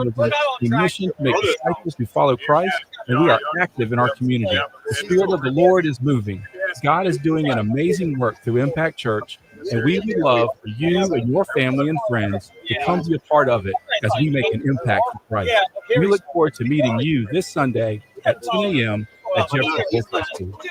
mission to make disciples who follow Christ, and we are active in our community. The Spirit of the Lord is moving. God is doing an amazing work through Impact Church, and we would love for you and your family and friends to come be a part of it as we make an impact for Christ. We look forward to meeting you this Sunday at 10 a.m. at Jefferson Forest High School.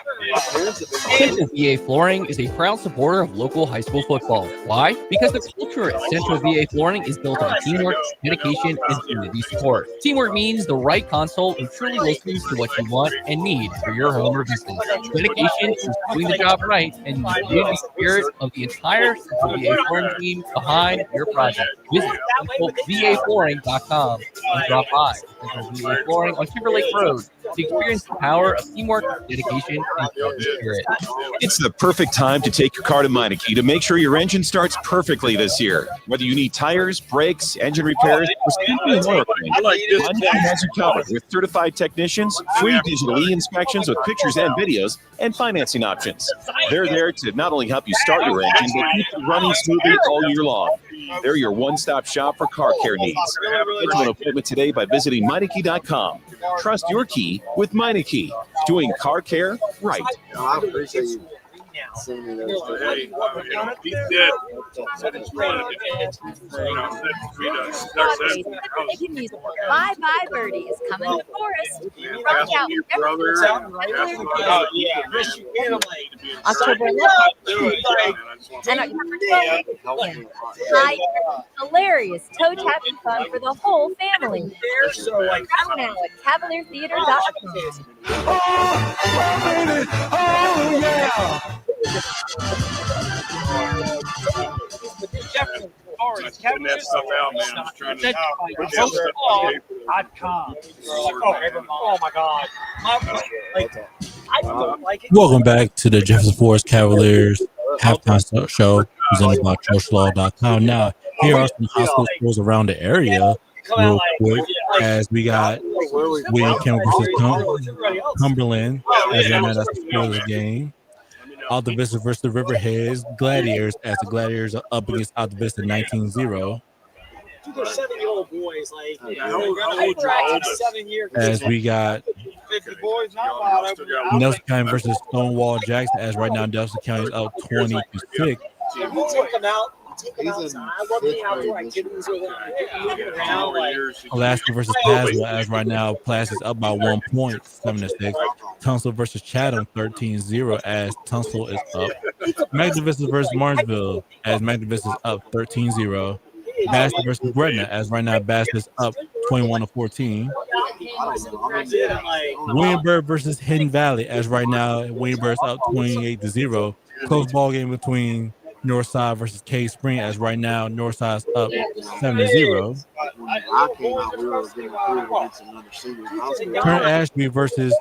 Central VA Flooring is a proud supporter of local high school football. Why? Because the culture at Central VA Flooring is built on teamwork, dedication, and community support. Teamwork means the right console who truly listens to what you want and need for your home or business. Dedication is doing the job right and the community spirit of the entire Central VA Flooring team behind your project. Visit VAFlooring.com and drop by Central VA Flooring on Timberlake Road to experience the power of teamwork, dedication, and spirit. It's the perfect time to take your car to Meineke to make sure your engine starts perfectly this year. Whether you need tires, brakes, engine repairs, or simply an oil change, Meineke has you covered with certified technicians, free digital e-inspections with pictures and videos, and financing options. They're there to not only help you start your engine, but keep it running smoothly all year long. They're your one-stop shop for car care needs. Schedule an appointment today by visiting Meineke.com. Trust your key with Meineke, doing car care right. I appreciate you. Making music. Bye Bye Birdie is coming to Forest. Rock out with October 11th and October 12th. High hilarious toe tapping fun for the whole family. Right now at CavalierTheater.com. Oh, yeah. Putting that stuff out, man. I'm trying to Oh my God. I don't like it. Welcome back to the Jefferson Forest Cavaliers halftime show presented by TrustLaw.com. Now, here are some high school schools around the area, real quick, as we got William Campbell versus Cumberland, as right now that's the score of the game. Alta Vista versus the Riverheads Gladiators, as the Gladiators are up against Alta Vista 19-0. Dude, they're 7-year-old boys. Like, how old are 7-year As we got 50 boys, not Nelson County versus Stonewall Jackson, as right now Nelson County is up 20-6. Take them out. Take them outside. I love the outdoor activities with them. Alaska versus Pasco, as right now Plass is up by 1 point, 7-6. Tunstall versus Chatham 13-0, as Tunstall is up. Magna Vista versus Martinsville, as Magna Vista is up 13-0. Bassett versus Gretna, as right now Bassett is up 21-14. Williamsburg versus Hidden Valley, as right now Williamsburg is up 28-0. Close ball game between Northside versus Cave Spring, as right now Northside's up 7-0. Turner Ashby versus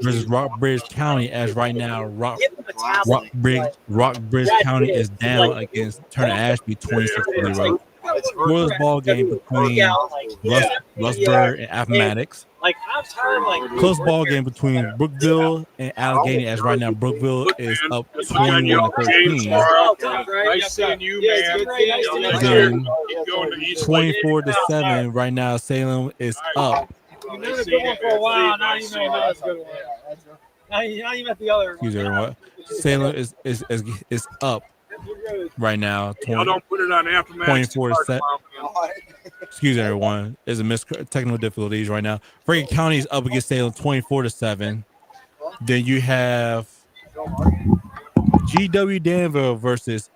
versus Rockbridge County. As right now, Rockbridge County is down against Turner Ashby 26-0. Scoreless ball game between Rustburg and Appomattox. Like, I'm tired of, like, Close ball game between Brookville and Allegheny. As right now, Brookville is up 21-13. Nice seeing you, man. Then 24-7. Right now, Salem is up. You've known a good one for a while. Now you know another good one. Now you met the other. Excuse everyone. Salem is up right now. Y'all don't put it on Appomattox. 24-7. Excuse everyone. There's technical difficulties right now. Franklin County is up against Salem 24-7. Then you have GW Danville versus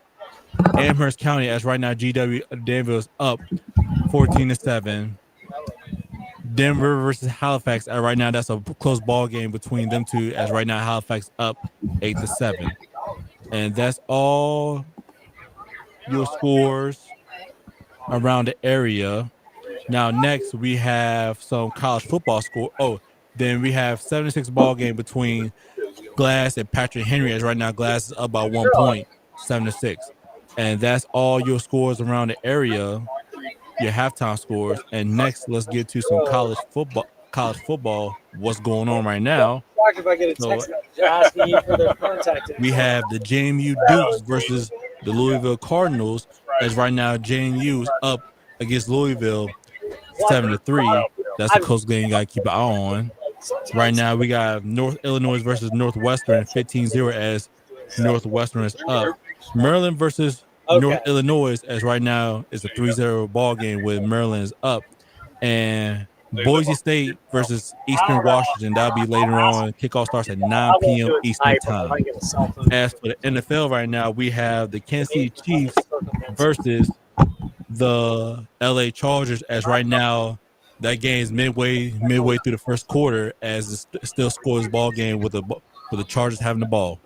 Amherst County. As right now, GW Danville is up 14-7. Denver versus Halifax. Right now, that's a close ball game between them two. As right now, Halifax up 8-7. And that's all your scores around the area. Now, next we have some college football score. Oh, then we have 7-6 ball game between Glass and Patrick Henry. As right now, Glass is up by 1 point, 7-6. And that's all your scores around the area, your halftime scores. And next, let's get to some college football. What's going on right now? If I get a text message asking you for their contact info. We have the JMU Dukes versus the Louisville Cardinals. As right now, JMU is up against Louisville 7-3. That's a close game you got to keep an eye on. Right now, we got North Illinois versus Northwestern 15-0 as Northwestern is up. Maryland versus North Illinois, as right now, is a 3-0 ball game with Maryland is up. And Boise State versus Eastern Washington, that'll be later on. Kickoff starts at 9 p.m. Eastern time. As for the NFL right now, we have the Kansas City Chiefs versus the LA Chargers. As right now, that game is midway through the first quarter, as it still scores ball game with the Chargers having the ball.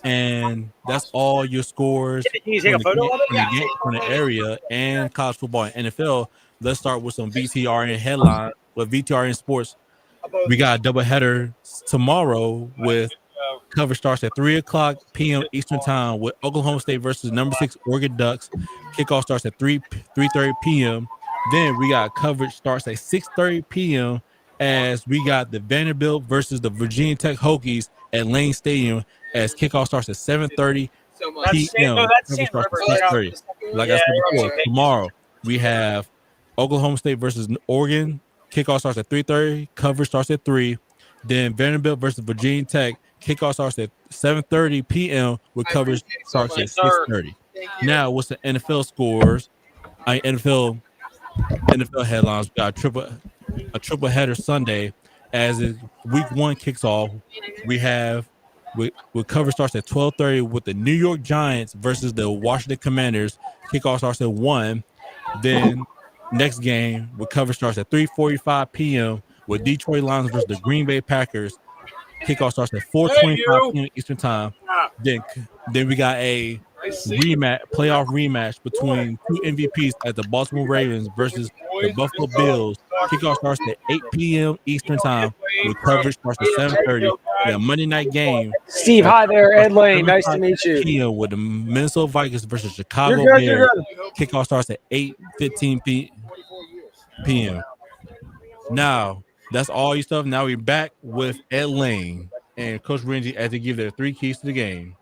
And that's all your scores from the area and college football and NFL. Let's start with some VTRN headline. With VTRN Sports, we got a doubleheader tomorrow with coverage starts at 3:00 p.m. Eastern time with Oklahoma State versus number 6 Oregon Ducks. Kickoff starts at 3:30 p.m. Then we got coverage starts at 6:30 p.m. as we got the Vanderbilt versus the Virginia Tech Hokies at Lane Stadium as kickoff starts at 7:30 p.m. Coverage starts at 6:30. Like I said before, tomorrow we have Oklahoma State versus Oregon. Kickoff starts at 3:30. Coverage starts at 3. Then Vanderbilt versus Virginia Tech. Kickoff starts at 7:30 p.m. with coverage starts at 6:30. Now, what's the NFL scores? NFL headlines. We got a triple header Sunday as week 1 kicks off. We have with coverage starts at 12:30 with the New York Giants versus the Washington Commanders. Kickoff starts at 1. Then next game with coverage starts at 3:45 p.m. with Detroit Lions versus the Green Bay Packers. Kickoff starts at 4:25 p.m. Eastern time. Then we got a playoff rematch between two MVPs at the Baltimore Ravens versus the Buffalo Bills. Kickoff starts at 8 p.m. Eastern time with coverage starts at 7:30. A Monday night game. Steve, hi there. Ed Lane. Nice to meet you. PM with the Minnesota Vikings versus Chicago Bears. Kickoff starts at 8:15 p.m. Now, that's all your stuff. Now we're back with Ed Lane and Coach Renji as they give their 3 keys to the game.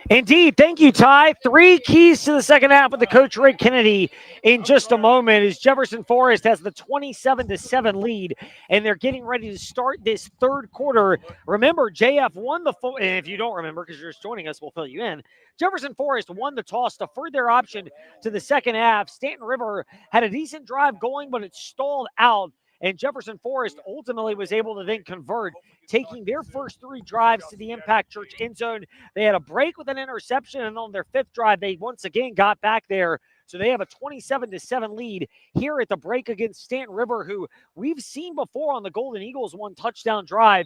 Indeed. Thank you, Ty. 3 keys to the second half with the Coach Rick Kennedy in just a moment as Jefferson Forest has the 27-7 lead, and they're getting ready to start this third quarter. Remember, JF won the – and if you don't remember because you're just joining us, we'll fill you in. Jefferson Forest won the toss, deferred their option to the second half. Staunton River had a decent drive going, but it stalled out, and Jefferson Forest ultimately was able to then convert, taking their first 3 drives to the Impact Church end zone. They had a break with an interception, and on their 5th drive, they once again got back there. So they have a 27-7 lead here at the break against Staunton River, who we've seen before on the Golden Eagles 1 touchdown drive.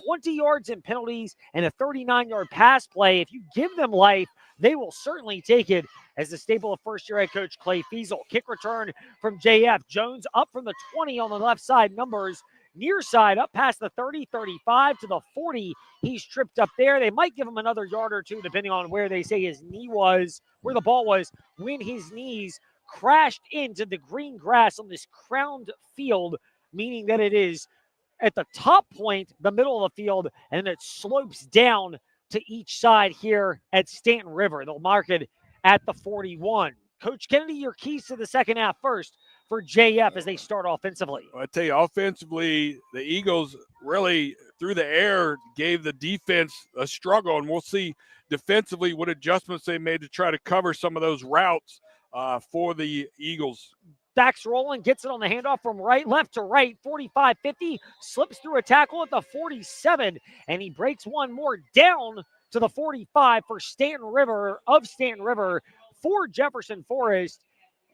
20 yards in penalties and a 39-yard pass play. If you give them life, they will certainly take it as the staple of first-year head coach Clay Fiesel. Kick return from JF. Jones up from the 20 on the left side. Numbers near side up past the 30, 35 to the 40. He's tripped up there. They might give him another yard or two, depending on where they say his knee was, where the ball was, when his knees crashed into the green grass on this crowned field, meaning that it is at the top point, the middle of the field, and it slopes down to each side here at Staunton River. They'll mark it at the 41. Coach Kennedy, your keys to the second half first for JF as they start offensively. I tell you, offensively, the Eagles really, through the air, gave the defense a struggle, and we'll see defensively what adjustments they made to try to cover some of those routes for the Eagles. Dax Rowland gets it on the handoff from left to right, 45-50, slips through a tackle at the 47, and he breaks one more down to the 45 for Staunton River for Jefferson Forest,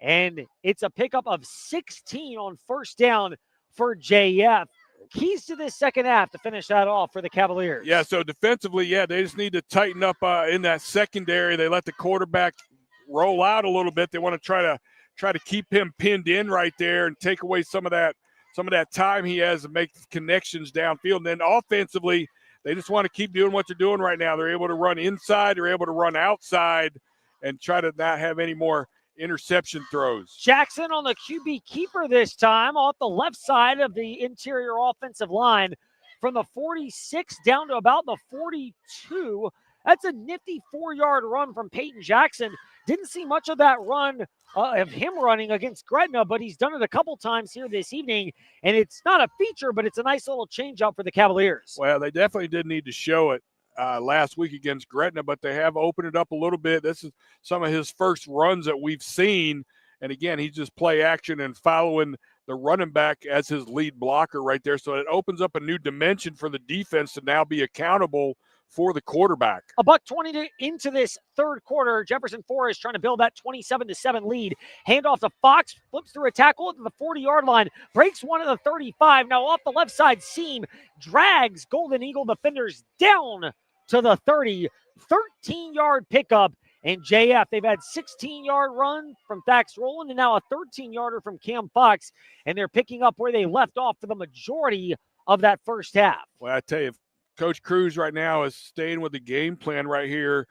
and it's a pickup of 16 on first down for JF. Keys to this second half to finish that off for the Cavaliers. Yeah, so defensively, they just need to tighten up in that secondary. They let the quarterback roll out a little bit. They want to try to keep him pinned in right there and take away some of that time he has to make connections downfield. And then offensively, they just want to keep doing what they're doing right now. They're able to run inside, they're able to run outside, and try to not have any more interception throws. Jackson on the QB keeper this time off the left side of the interior offensive line from the 46 down to about the 42. That's a nifty 4-yard run from Peyton Jackson. Didn't see much of that run of him running against Gretna, but he's done it a couple times here this evening, and it's not a feature, but it's a nice little change up for the Cavaliers. Well, they definitely did need to show it last week against Gretna, but they have opened it up a little bit. This is some of his first runs that we've seen, and again, he's just play action and following the running back as his lead blocker right there, so it opens up a new dimension for the defense to now be accountable for the quarterback. $1:20 into this third quarter. Jefferson Forest trying to build that 27-7 lead. Handoff to Fox, flips through a tackle at the 40-yard line, breaks one at the 35. Now off the left side seam, drags Golden Eagle defenders down to the 30. 13-yard pickup. And JF, they've had 16-yard run from Dax Rowland and now a 13-yarder from Cam Fox. And they're picking up where they left off for the majority of that first half. Well, I tell you, Coach Cruz right now is staying with the game plan right here.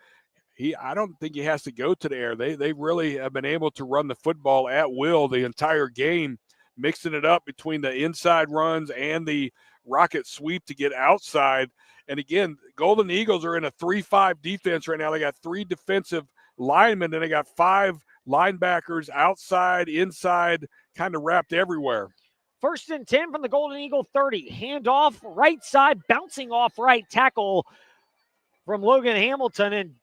I don't think he has to go to the air. They really have been able to run the football at will the entire game, mixing it up between the inside runs and the rocket sweep to get outside. And again, Golden Eagles are in a 3-5 defense right now. They got 3 defensive linemen, and they got 5 linebackers outside, inside, kind of wrapped everywhere. 1st and 10 from the Golden Eagle 30. Handoff right side, bouncing off right tackle from Logan Hamilton. And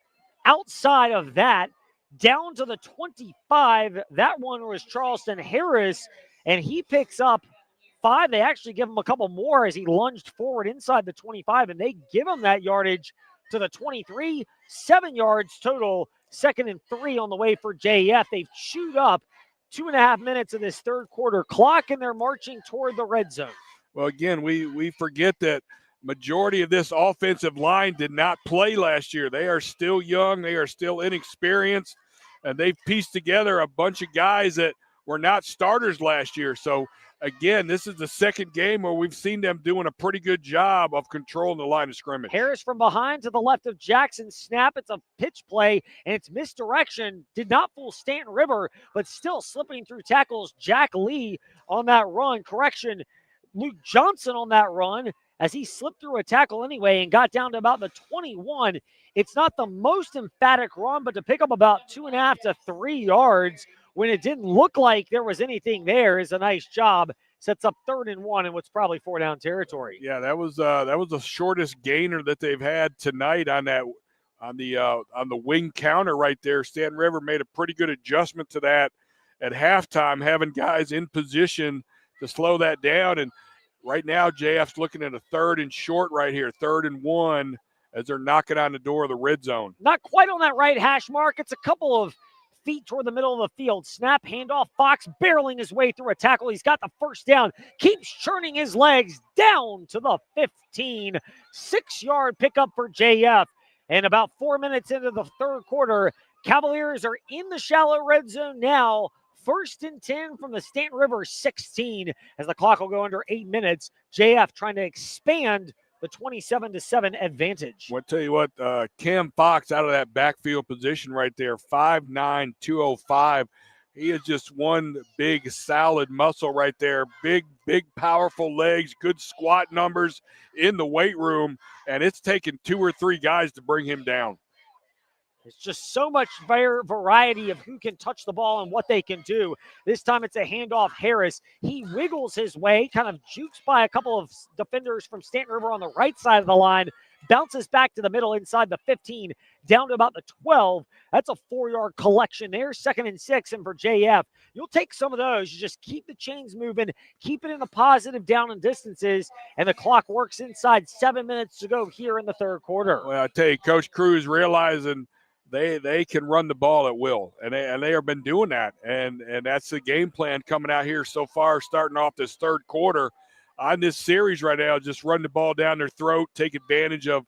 outside of that, down to the 25. That one was Charleston Harris, and he picks up 5. They actually give him a couple more as he lunged forward inside the 25, and they give him that yardage to the 23. 7 yards total. 2nd and 3 on the way for JF. They've chewed up 2.5 minutes of this third quarter clock, and they're marching toward the red zone. Well, again, we forget that majority of this offensive line did not play last year. They are still young. They are still inexperienced, and they've pieced together a bunch of guys that were not starters last year. So, again, this is the second game where we've seen them doing a pretty good job of controlling the line of scrimmage. Harris from behind to the left of Jackson. Snap. It's a pitch play, and it's misdirection. Did not fool Staunton River, but still slipping through tackles. Jack Lee on that run. Correction, Luke Johnson on that run as he slipped through a tackle anyway and got down to about the 21. It's not the most emphatic run, but to pick up about 2.5 to 3 yards when it didn't look like there was anything there is a nice job. Sets up 3rd and 1 in what's probably 4-down territory. Yeah, that was the shortest gainer that they've had tonight on the wing counter right there. Staunton River made a pretty good adjustment to that at halftime, having guys in position to slow that down. And right now, JF's looking at a 3rd and short right here, 3rd and 1, as they're knocking on the door of the red zone. Not quite on that right hash mark. It's a couple of feet toward the middle of the field. Snap, handoff, Fox barreling his way through a tackle. He's got the first down, keeps churning his legs down to the 15. 6-yard pickup for JF. And about 4 minutes into the third quarter, Cavaliers are in the shallow red zone now, first and 10 from the Staunton River 16 as the clock will go under 8 minutes. JF trying to expand the 27-7 advantage. Well, I tell you what, Cam Fox out of that backfield position right there, 5'9", 205. He is just one big, solid muscle right there. Big, powerful legs, good squat numbers in the weight room, and it's taken 2 or 3 guys to bring him down. It's just so much variety of who can touch the ball and what they can do. This time it's a handoff Harris. He wiggles his way, kind of jukes by a couple of defenders from Staunton River on the right side of the line, bounces back to the middle inside the 15, down to about the 12. That's a 4-yard collection there, 2nd and 6. And for JF, you'll take some of those. You just keep the chains moving, keep it in the positive down and distances, and the clock works inside 7 minutes to go here in the third quarter. Well, I tell you, Coach Cruz realizing they can run the ball at will, and they have been doing that, and that's the game plan coming out here so far, starting off this third quarter on this series right now. Just run the ball down their throat, take advantage of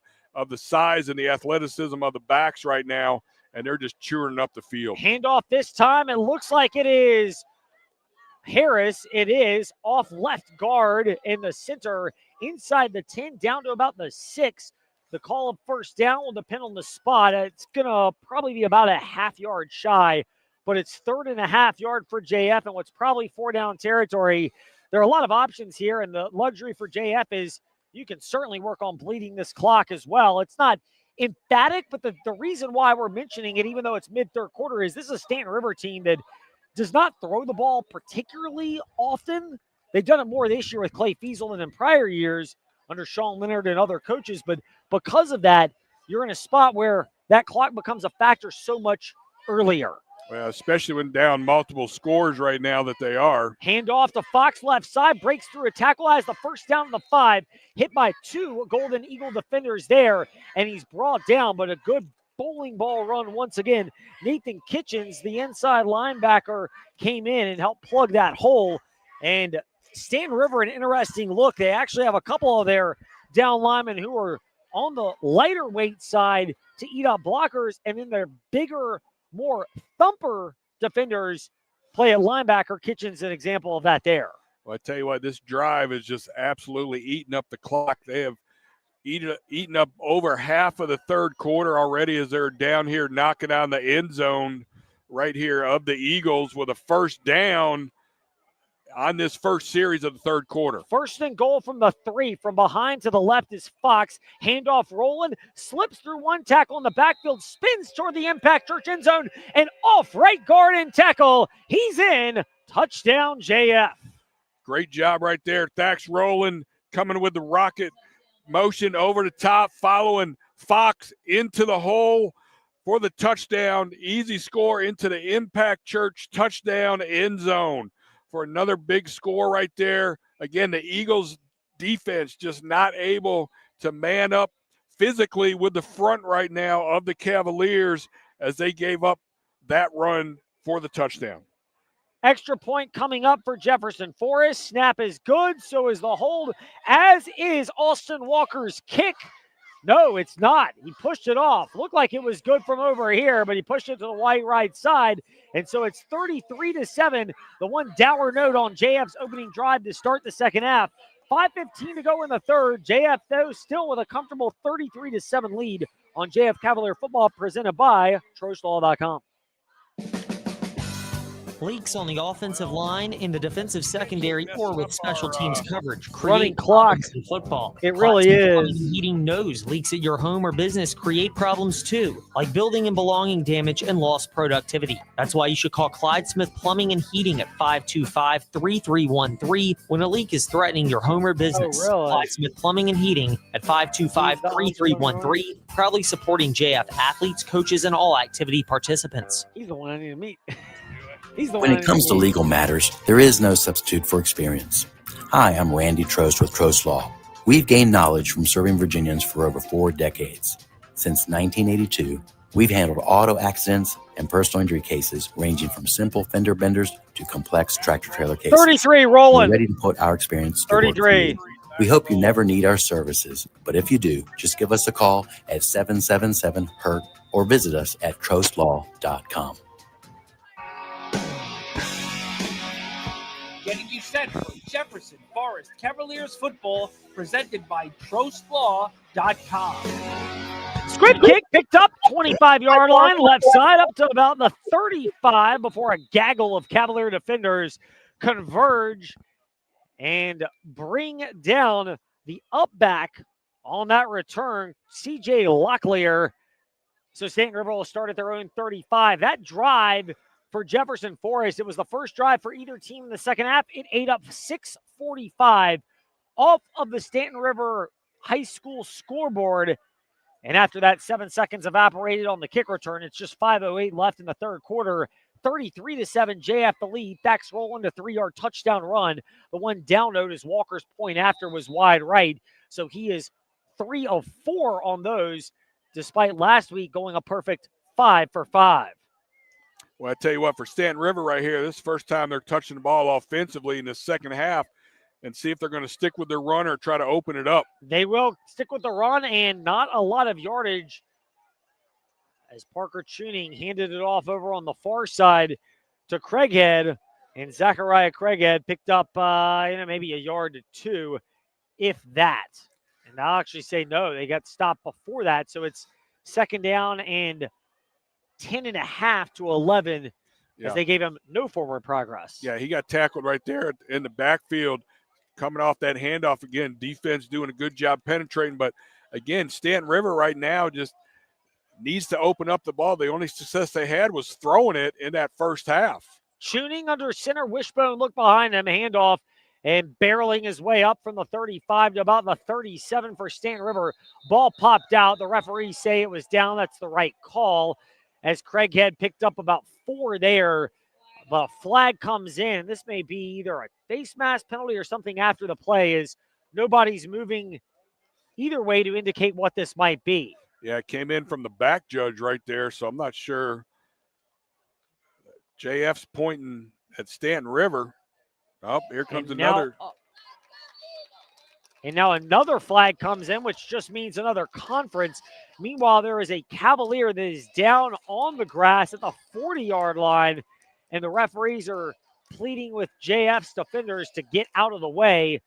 the size and the athleticism of the backs right now, and they're just chewing up the field. Handoff this time. It looks like it is Harris. It is off left guard in the center, inside the 10, down to about the 6. The call of first down will depend on the spot. It's going to probably be about a half-yard shy, but it's 3rd and a half yard for JF, and what's probably 4-down territory. There are a lot of options here, and the luxury for JF is you can certainly work on bleeding this clock as well. It's not emphatic, but the reason why we're mentioning it, even though it's mid-third quarter, is this is a Staunton River team that does not throw the ball particularly often. They've done it more this year with Clay Fiesel than in prior years under Sean Leonard and other coaches, but because of that, you're in a spot where that clock becomes a factor so much earlier. Well, especially when down multiple scores right now that they are. Handoff to Fox left side, breaks through a tackle, has the first down to the 5, hit by 2 Golden Eagle defenders there, and he's brought down, but a good bowling ball run once again. Nathan Kitchens, the inside linebacker, came in and helped plug that hole, and Staunton River, an interesting look. They actually have a couple of their down linemen who are on the lighter weight side to eat up blockers, and then their bigger, more thumper defenders play a linebacker. Kitchens an example of that there. Well, I tell you what, this drive is just absolutely eating up the clock. They have eaten up over half of the third quarter already as they're down here knocking on the end zone right here of the Eagles with a first down on this first series of the third quarter. 1st and goal from the 3. From behind to the left is Fox. Handoff rolling, slips through one tackle in the backfield, spins toward the Impact Church end zone, and off right guard and tackle. He's in. Touchdown, JF. Great job right there. Thax rolling, coming with the rocket motion over the top, following Fox into the hole for the touchdown. Easy score into the Impact Church touchdown end zone for another big score right there. Again, the Eagles defense just not able to man up physically with the front right now of the Cavaliers as they gave up that run for the touchdown. Extra point coming up for Jefferson Forest. Snap is good, so is the hold, as is Austin Walker's kick. No, it's not. He pushed it off. Looked like it was good from over here, but he pushed it to the white right side. And so it's 33-7. The one dour note on JF's opening drive to start the second half. 5:15 to go in the third. JF, though, still with a comfortable 33-7 lead on JF Cavalier football, presented by TrostLaw.com. Leaks on the offensive line, in the defensive secondary, or with special teams coverage. Running clocks in football. It really is. Heating knows leaks at your home or business create problems too, like building and belonging damage and lost productivity. That's why you should call Clyde Smith Plumbing and Heating at 525-3313 when a leak is threatening your home or business. Oh, really? Clyde Smith Plumbing and Heating at 525-3313, proudly supporting JF athletes, coaches, and all activity participants. He's the one I need to meet. When it comes to legal matters, there is no substitute for experience. Hi, I'm Randy Trost with Trost Law. We've gained knowledge from serving Virginians for over 4 decades. Since 1982, we've handled auto accidents and personal injury cases ranging from simple fender benders to complex tractor-trailer cases. 33 rolling. We're ready to put our experience to work for 33. you. We hope you never need our services, but if you do, just give us a call at 777-HURT or visit us at TrostLaw.com. set for Jefferson Forest Cavaliers football presented by TrostLaw.com. Squib kick picked up 25-yard line, left side up to about the 35 before a gaggle of Cavalier defenders converge and bring down the up back on that return, C.J. Locklear. So Staunton River will start at their own 35. That drive for Jefferson Forest, it was the first drive for either team in the second half. It ate up 6:45 off of the Staunton River High School scoreboard. And after that, 7 seconds evaporated on the kick return. It's just 5:08 left in the third quarter. 33-7, JF the lead. Backs roll into 3-yard touchdown run. The one down note is Walker's point after was wide right. So he is 3 of 4 on those, despite last week going a perfect 5 for 5. Well, I tell you what, for Staunton River right here, this is the first time they're touching the ball offensively in the second half, and see if they're going to stick with their run or try to open it up. They will stick with the run, and not a lot of yardage as Parker Tuning handed it off over on the far side to Craighead, and Zachariah Craighead picked up maybe a yard to 2, if that. And I'll actually say no, they got stopped before that, so it's second down and 10.5 to 11 as they gave him no forward progress. Yeah, he got tackled right there in the backfield, coming off that handoff again. Defense doing a good job penetrating, but again, Staunton River right now just needs to open up the ball. The only success they had was throwing it in that first half. Tuning under center, Wishbone looked behind him, handoff, and barreling his way up from the 35 to about the 37 for Staunton River. Ball popped out. The referees say it was down. That's the right call, as Craighead picked up about 4 there. The flag comes in. This may be either a face mask penalty or something after the play, as nobody's moving either way to indicate what this might be. Yeah, it came in from the back judge right there, so I'm not sure. JF's pointing at Staunton River. Oh, here comes another. And now another flag comes in, which just means another conference. Meanwhile, there is a Cavalier that is down on the grass at the 40-yard line, and the referees are pleading with JF's defenders to get out of the way.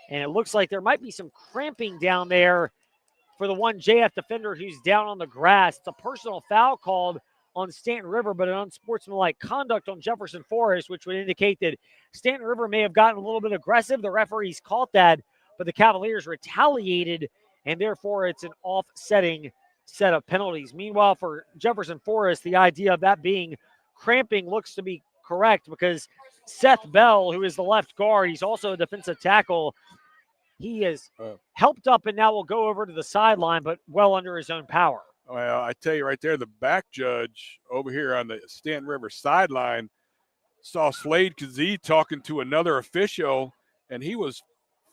And it looks like there might be some cramping down there for the one JF defender who's down on the grass. It's a personal foul called on Staunton River, but an unsportsmanlike conduct on Jefferson Forest, which would indicate that Staunton River may have gotten a little bit aggressive. The referees caught that, but the Cavaliers retaliated, and therefore it's an offsetting set of penalties. Meanwhile, for Jefferson Forest, the idea of that being cramping looks to be correct, because Seth Bell, who is the left guard, he's also a defensive tackle. He is helped up and now will go over to the sideline, but well under his own power. Well, I tell you right there, the back judge over here on the Staunton River sideline saw Slade Kazee talking to another official, and he was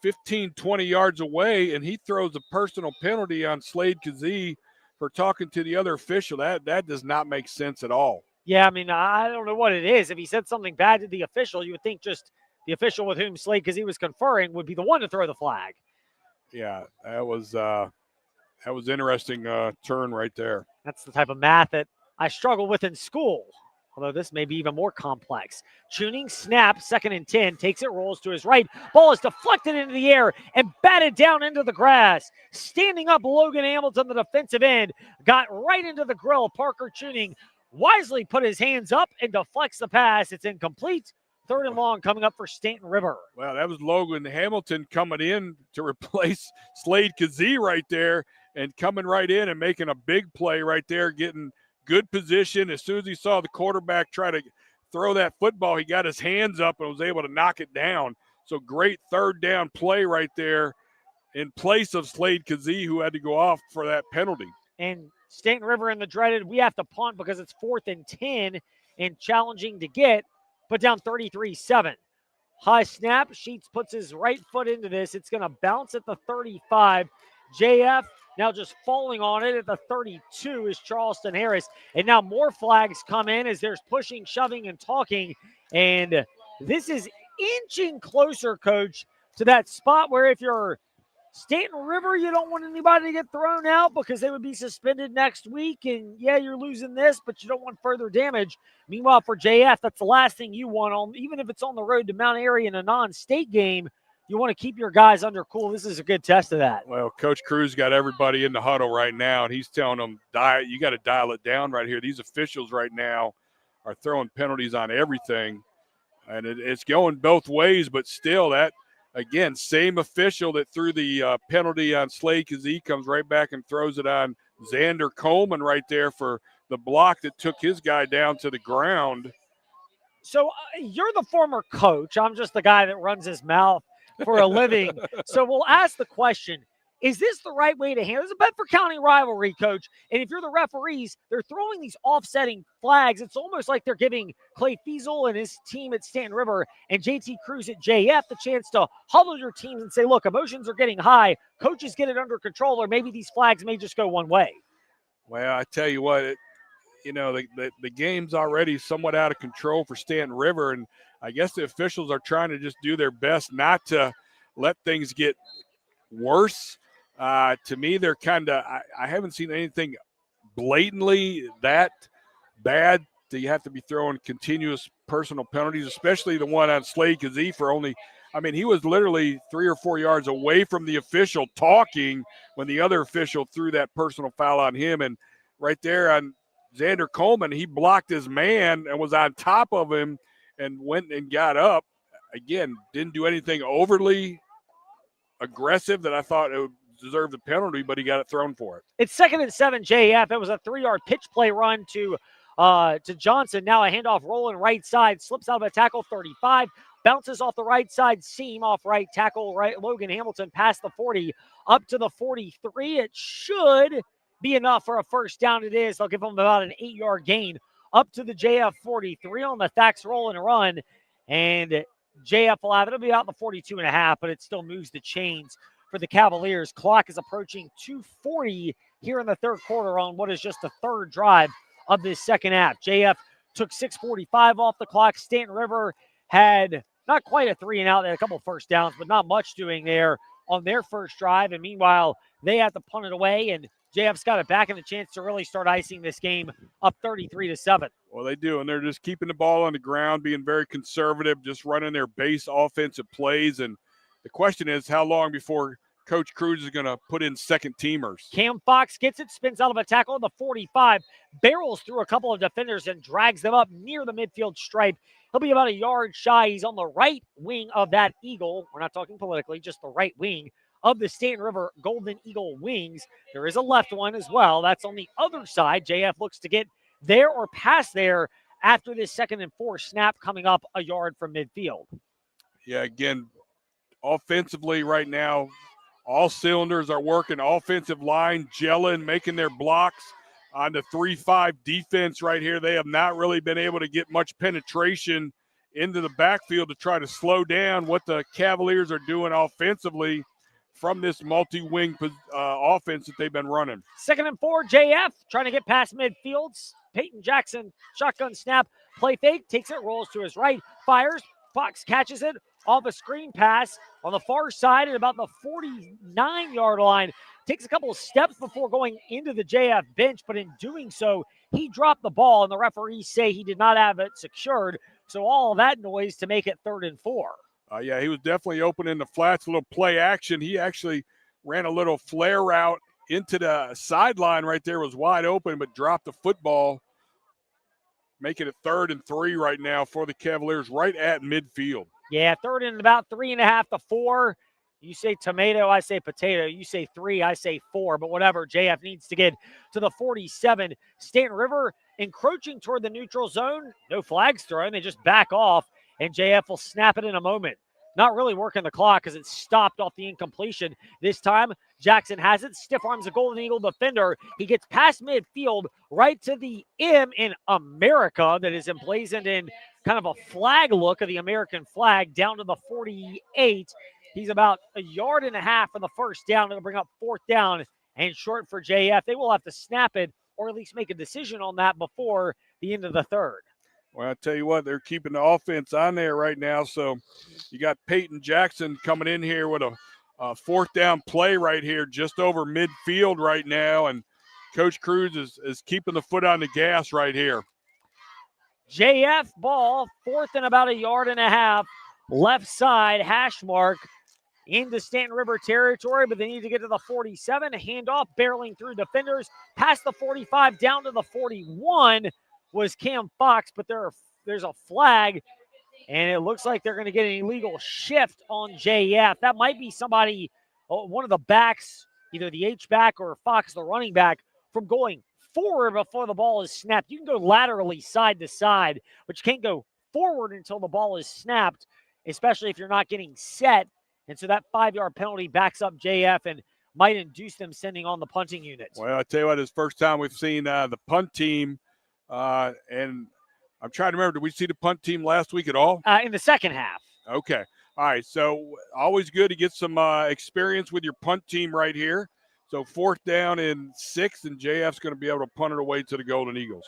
15, 20 yards away, and he throws a personal penalty on Slade Kazee for talking to the other official. That does not make sense at all. Yeah, I mean, I don't know what it is. If he said something bad to the official, you would think just the official with whom Slade Kazee was conferring would be the one to throw the flag. Yeah, that was interesting turn right there. That's the type of math that I struggle with in school, although this may be even more complex. Tuning, snap, 2nd and 10, takes it, rolls to his right. Ball is deflected into the air and batted down into the grass. Standing up, Logan Hamilton, the defensive end, got right into the grill. Parker Tuning wisely put his hands up and deflects the pass. It's incomplete. 3rd and long coming up for Staunton River. Well, that was Logan Hamilton coming in to replace Slade Kazee right there, and coming right in and making a big play right there, getting good position. As soon as he saw the quarterback try to throw that football, he got his hands up and was able to knock it down. So great 3rd down play right there in place of Slade Kazee, who had to go off for that penalty. And Staunton River in the dreaded, we have to punt because it's 4th and 10 and challenging to get, but down 33-7. High snap. Sheets puts his right foot into this. It's going to bounce at the 35. JF now just falling on it at the 32 is Charleston Harris. And now more flags come in as there's pushing, shoving, and talking. And this is inching closer, Coach, to that spot where if you're Staunton River, you don't want anybody to get thrown out because they would be suspended next week. And yeah, you're losing this, but you don't want further damage. Meanwhile, for JF, that's the last thing you want on, even if it's on the road to Mount Airy in a non-state game. You want to keep your guys under cool. This is a good test of that. Well, Coach Cruz got everybody in the huddle right now, and he's telling them, you got to dial it down right here. These officials right now are throwing penalties on everything, and it's going both ways, but still that, again, same official that threw the penalty on Slade Kazee comes right back and throws it on Xander Coleman right there for the block that took his guy down to the ground. So you're the former coach. I'm just the guy that runs his mouth for a living. So we'll ask the question, is this the right way to handle? It's a Bedford County rivalry, Coach. And if you're the referees, they're throwing these offsetting flags. It's almost like they're giving Clay Fiesel and his team at Staunton River and JT Cruz at JF the chance to huddle your teams and say, look, emotions are getting high. Coaches get it under control, or maybe these flags may just go one way. Well, I tell you what, the game's already somewhat out of control for Staunton River, and I guess the officials are trying to just do their best not to let things get worse. To me, they're kind of I haven't seen anything blatantly that bad that you have to be throwing continuous personal penalties, especially the one on Slade Kazee for only – I mean, he was literally 3 or 4 yards away from the official talking when the other official threw that personal foul on him. And right there on Xander Coleman, he blocked his man and was on top of him and went and got up. Again, didn't do anything overly aggressive that I thought it would deserve the penalty, but he got it thrown for it. It's 2nd and 7 JF. It was a 3-yard pitch play run to Johnson. Now a handoff rolling right side, slips out of a tackle 35, bounces off the right side seam off right tackle, right Logan Hamilton past the 40 up to the 43. It should be enough for a first down. It is. They'll give them about an 8-yard gain up to the JF 43 on the Thax roll and run. And JF will have it. It'll be out the 42.5, but it still moves the chains for the Cavaliers. Clock is approaching 2:40 here in the third quarter on what is just the third drive of this second half. JF took 6:45 off the clock. Staunton River had not quite a 3-and-out. They had a couple first downs, but not much doing there on their first drive. And meanwhile, they have to punt it away, and JF's got it back and a chance to really start icing this game up 33-7. Well, they do, and they're just keeping the ball on the ground, being very conservative, just running their base offensive plays. And the question is, how long before Coach Cruz is going to put in second teamers? Cam Fox gets it, spins out of a tackle at the 45, barrels through a couple of defenders and drags them up near the midfield stripe. He'll be about a yard shy. He's on the right wing of that Eagle. We're not talking politically, just the right wing of the Staunton River Golden Eagle wings. There is a left one as well. That's on the other side. JF looks to get there or past there after this 2nd and 4 snap coming up a yard from midfield. Yeah, again, offensively right now, all cylinders are working. Offensive line gelling, making their blocks on the 3-5 defense right here. They have not really been able to get much penetration into the backfield to try to slow down what the Cavaliers are doing offensively from this multi-wing offense that they've been running. 2nd and 4, JF trying to get past midfield. Peyton Jackson, shotgun snap, play fake, takes it, rolls to his right, fires. Fox catches it off a screen pass on the far side at about the 49-yard line. Takes a couple of steps before going into the JF bench, but in doing so, he dropped the ball, and the referees say he did not have it secured. So all of that noise to make it 3rd and 4. Yeah, he was definitely open in the flats, a little play action. He actually ran a little flare route into the sideline right there, was wide open, but dropped the football, making it 3rd and 3 right now for the Cavaliers right at midfield. Yeah, 3rd and about 3.5 to 4. You say tomato, I say potato. You say 3, I say 4. But whatever, JF needs to get to the 47. Staunton River encroaching toward the neutral zone. No flags thrown. They just back off, and JF will snap it in a moment. Not really working the clock because it stopped off the incompletion. This time, Jackson has it. Stiff arms a Golden Eagle defender. He gets past midfield right to the M in America that is emblazoned in kind of a flag look of the American flag down to the 48. He's about a yard and a half for the first down. It'll bring up 4th down and short for JF. They will have to snap it or at least make a decision on that before the end of the 3rd. Well, I tell you what, they're keeping the offense on there right now. So you got Peyton Jackson coming in here with a fourth down play right here, just over midfield right now, and Coach Cruz is keeping the foot on the gas right here. JF ball, fourth and about 1.5 yards, left side, hash mark into Staunton River territory, but they need to get to the 47. A handoff, barreling through defenders, past the 45, down to the 41 was Cam Fox, but there's a flag, and it looks like they're going to get an illegal shift on JF. That might be somebody, one of the backs, either the H-back or Fox, the running back, from going forward before the ball is snapped. You can go laterally side to side, but you can't go forward until the ball is snapped, especially if you're not getting set. And so that 5-yard penalty backs up JF and might induce them sending on the punting unit. Well, I tell you what, it's the first time we've seen the punt team, and I'm trying to remember, did we see the punt team last week at all? In the second half. Okay. All right, so always good to get some experience with your punt team right here. So 4th down and 6, and JF's going to be able to punt it away to the Golden Eagles.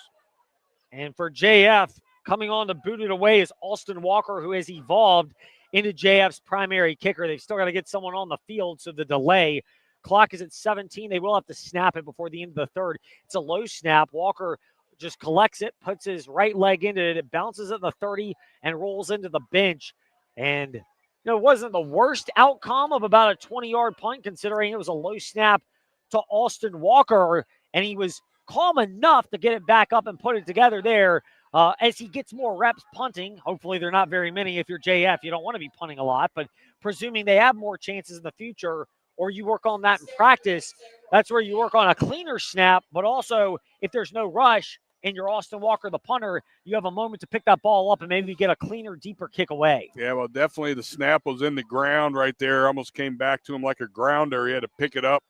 And for JF, coming on to boot it away is Austin Walker, who has evolved into JF's primary kicker. They've still got to get someone on the field, so the delay. Clock is at 17. They will have to snap it before the end of the third. It's a low snap. Walker just collects it, puts his right leg into it. It bounces at the 30 and rolls into the bench. And it wasn't the worst outcome of about a 20-yard punt, considering it was a low snap to Austin Walker, and he was calm enough to get it back up and put it together there. As he gets more reps punting, hopefully they're not very many. If you're JF, you don't want to be punting a lot, but presuming they have more chances in the future, or you work on that in practice, that's where you work on a cleaner snap. But also, if there's no rush and you're Austin Walker, the punter, you have a moment to pick that ball up and maybe get a cleaner, deeper kick away. Yeah, well, definitely the snap was in the ground right there. Almost came back to him like a grounder. He had to pick it up,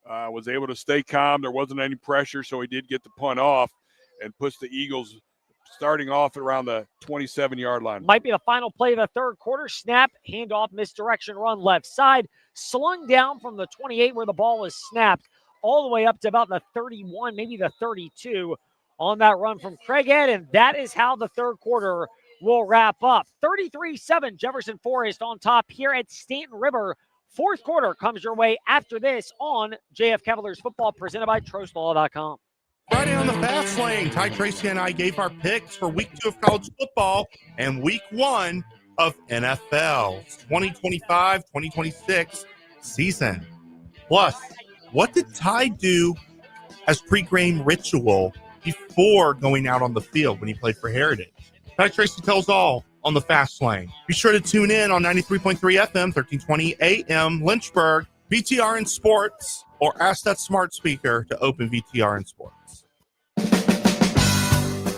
was able to stay calm. There wasn't any pressure, so he did get the punt off and puts the Eagles starting off around the 27-yard line. Might be the final play of the third quarter. Snap, handoff, misdirection run left side. Slung down from the 28 where the ball was snapped all the way up to about the 31, maybe the 32 on that run from Craighead. And that is how the third quarter will wrap up. 33-7, Jefferson Forest on top here at Staunton River. Fourth quarter comes your way after this on JF Cavaliers football, presented by TrostLaw.com. Friday on the Fast Lane, Ty Tracy and I gave our picks for week 2 of college football and week 1 of NFL's 2025-2026 season. Plus, what did Ty do as pre-game ritual before going out on the field when he played for Heritage? Ty Tracy tells all on the Fast Lane. Be sure to tune in on 93.3 FM, 1320 AM, Lynchburg, VTR in Sports, or ask that smart speaker to open VTR in Sports.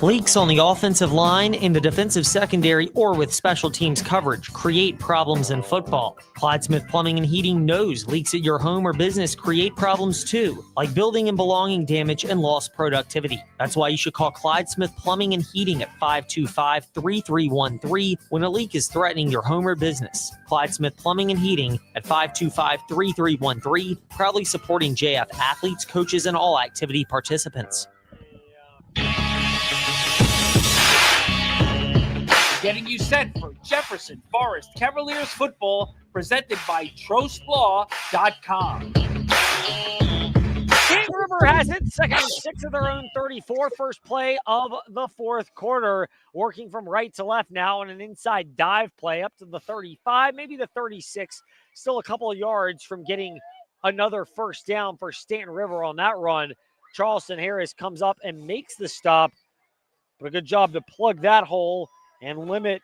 Leaks on the offensive line, in the defensive secondary, or with special teams coverage create problems in football. Clyde Smith Plumbing and Heating knows leaks at your home or business create problems too, like building and belonging damage and lost productivity. That's why you should call Clyde Smith Plumbing and Heating at 525-3313 when a leak is threatening your home or business. Clyde Smith Plumbing and Heating at 525-3313, proudly supporting JF athletes, coaches, and all activity participants. Getting you set for Jefferson Forest Cavaliers football, presented by TrostLaw.com. Staunton River has it. 2nd and 6 of their own 34. First play of the fourth quarter. Working from right to left now on an inside dive play up to the 35, maybe the 36. Still a couple of yards from getting another first down for Staunton River on that run. Charleston Harris comes up and makes the stop. But a good job to plug that hole and limit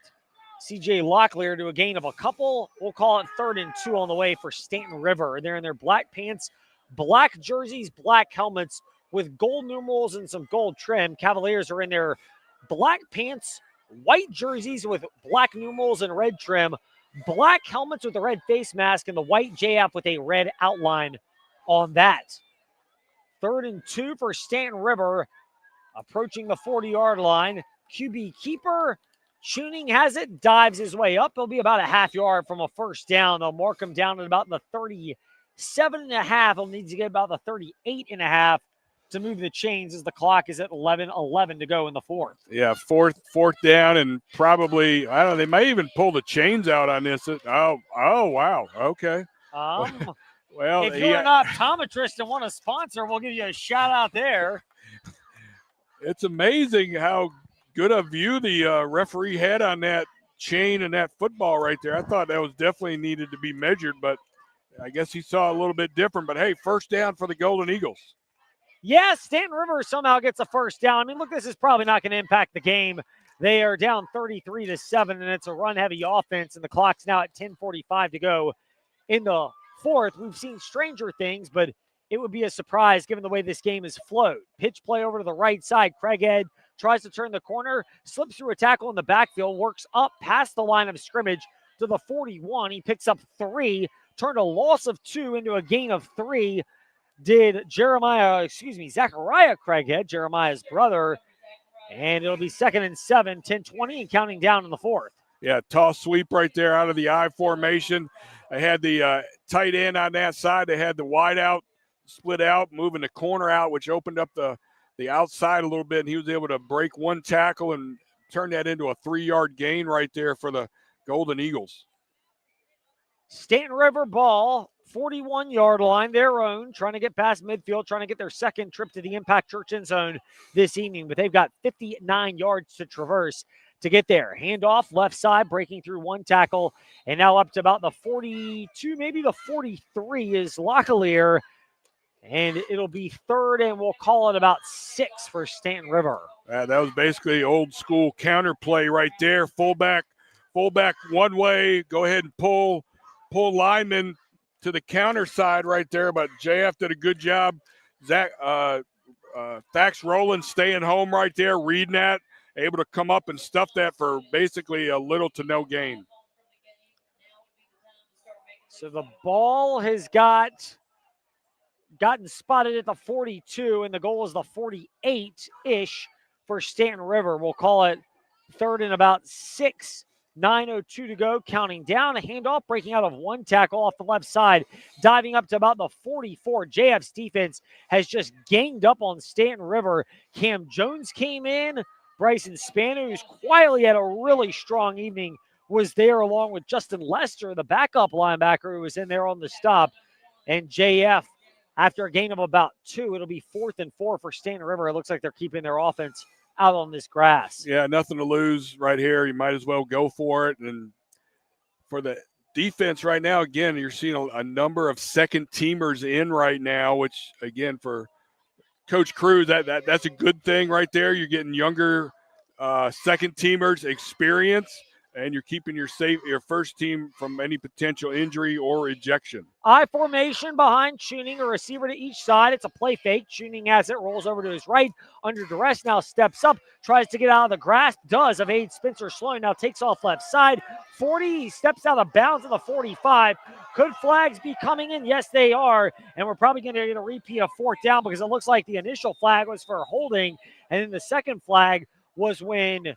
C.J. Locklear to a gain of a couple. We'll call it 3rd and 2 on the way for Staunton River. They're in their black pants, black jerseys, black helmets with gold numerals and some gold trim. Cavaliers are in their black pants, white jerseys with black numerals and red trim, black helmets with a red face mask, and the white JF with a red outline on that. 3rd and 2 for Staunton River, approaching the 40-yard line. QB keeper Tuning has it, dives his way up. He'll be about a half yard from a first down. They'll mark him down at about the 37.5. He'll need to get about the 38.5 to move the chains as the clock is at 11:11 to go in the fourth. Yeah, fourth down, and probably, I don't know, they may even pull the chains out on this. Oh, wow. Okay. Well, if you're an optometrist and want to sponsor, we'll give you a shout out there. It's amazing how good a view the referee had on that chain and that football right there. I thought that was definitely needed to be measured, but I guess he saw a little bit different. But, hey, first down for the Golden Eagles. Yeah, Staunton River somehow gets a first down. I mean, look, this is probably not going to impact the game. They are down 33-7, and it's a run-heavy offense, and the clock's now at 10:45 to go in the fourth. We've seen stranger things, but it would be a surprise given the way this game is flowed. Pitch play over to the right side. Craighead tries to turn the corner, slips through a tackle in the backfield, works up past the line of scrimmage to the 41. He picks up 3, turned a loss of 2 into a gain of 3. Did Zachariah Craighead, Jeremiah's brother, and it'll be 2nd and 7, 10-20, and counting down in the fourth. Yeah, toss sweep right there out of the I formation. They had the tight end on that side. They had the wide out, split out, moving the corner out, which opened up the outside a little bit, and he was able to break one tackle and turn that into a 3-yard gain right there for the Golden Eagles. Staunton River ball, 41-yard line, their own, trying to get past midfield, trying to get their second trip to the Impact Church end zone this evening, but they've got 59 yards to traverse to get there. Handoff, left side, breaking through one tackle, and now up to about the 42, maybe the 43 is Locklear, and it'll be 3rd, and we'll call it about 6 for Staunton River. That was basically old school counter play right there. Fullback one way, go ahead and pull lineman to the counter side right there, but JF did a good job. Thax Rowland staying home right there, reading that, able to come up and stuff that for basically a little to no gain. So the ball has gotten spotted at the 42, and the goal is the 48-ish for Staunton River. We'll call it 3rd and about 6. 9:02 to go, counting down. A handoff, breaking out of one tackle off the left side, diving up to about the 44. JF's defense has just ganged up on Staunton River. Cam Jones came in. Bryson Spano, who's quietly had a really strong evening, was there along with Justin Lester, the backup linebacker who was in there on the stop. And JF, after a gain of about 2, it'll be 4th and 4 for Staunton River. It looks like they're keeping their offense out on this grass. Yeah, nothing to lose right here. You might as well go for it. And for the defense right now, again, you're seeing a number of second teamers in right now, which, again, for Coach Cruz, that's a good thing right there. You're getting younger second teamers experience, and you're keeping your first team from any potential injury or ejection. I formation behind Tuning, a receiver to each side. It's a play fake. Tuning has it, rolls over to his right, under duress, now steps up, tries to get out of the grasp, does evade Spencer Sloan, now takes off left side. 40, he steps out of bounds at the 45. Could flags be coming in? Yes, they are, and we're probably going to get a repeat of 4th down because it looks like the initial flag was for holding, and then the second flag was when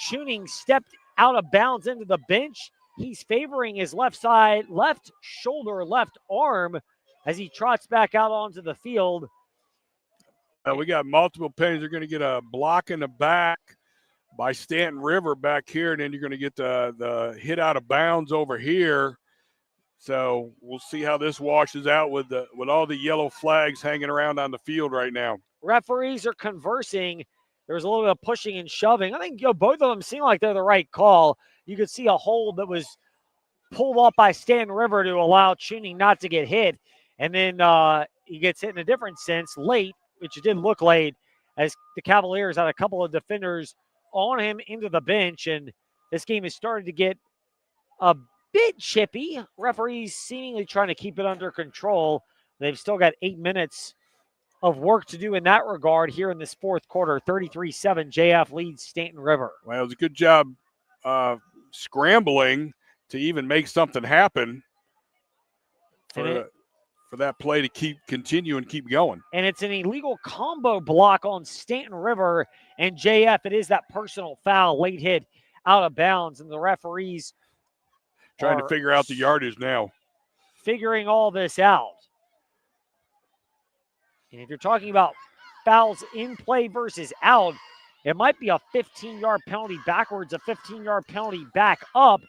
Tuning stepped out of bounds into the bench. He's favoring his left side, left shoulder, left arm as he trots back out onto the field. We got multiple penalties. You're going to get a block in the back by Staunton River back here, and then you're going to get the hit out of bounds over here. So we'll see how this washes out with all the yellow flags hanging around on the field right now. Referees are conversing. There's a little bit of pushing and shoving. I think both of them seem like they're the right call. You could see a hold that was pulled off by Staunton River to allow Tuning not to get hit. And then he gets hit in a different sense late, which it didn't look late, as the Cavaliers had a couple of defenders on him into the bench. And this game has started to get a bit chippy. Referees seemingly trying to keep it under control. They've still got 8 minutes of work to do in that regard here in this fourth quarter. 33-7, JF leads Staunton River. Well, it was a good job scrambling to even make something happen for that play to continue and keep going. And it's an illegal combo block on Staunton River and JF. It is that personal foul, late hit out of bounds, and the referees trying to figure out the yardage now. Figuring all this out. And if you're talking about fouls in play versus out, it might be a 15-yard penalty backwards, a 15-yard penalty back up.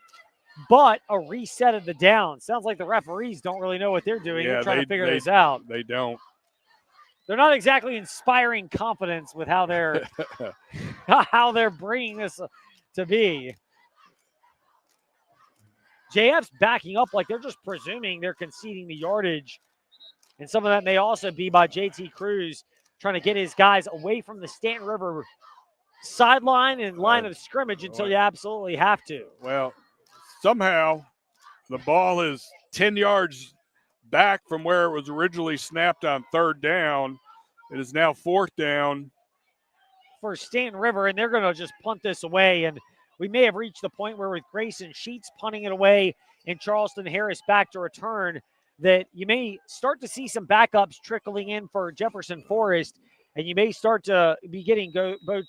but a reset of the down. Sounds like the referees don't really know what they're doing. Yeah, they're trying to figure this out. They don't. They're not exactly inspiring confidence with how they're how they're bringing this to be. JF's backing up like they're just presuming they're conceding the yardage. And some of that may also be by JT Cruz trying to get his guys away from the Staunton River sideline and line of scrimmage until you absolutely have to. Well, somehow the ball is 10 yards back from where it was originally snapped on third down. It is now fourth down for Staunton River, and they're going to just punt this away. And we may have reached the point where with Grayson Sheets punting it away and Charleston Harris back to return, that you may start to see some backups trickling in for Jefferson Forest, and you may start to be getting both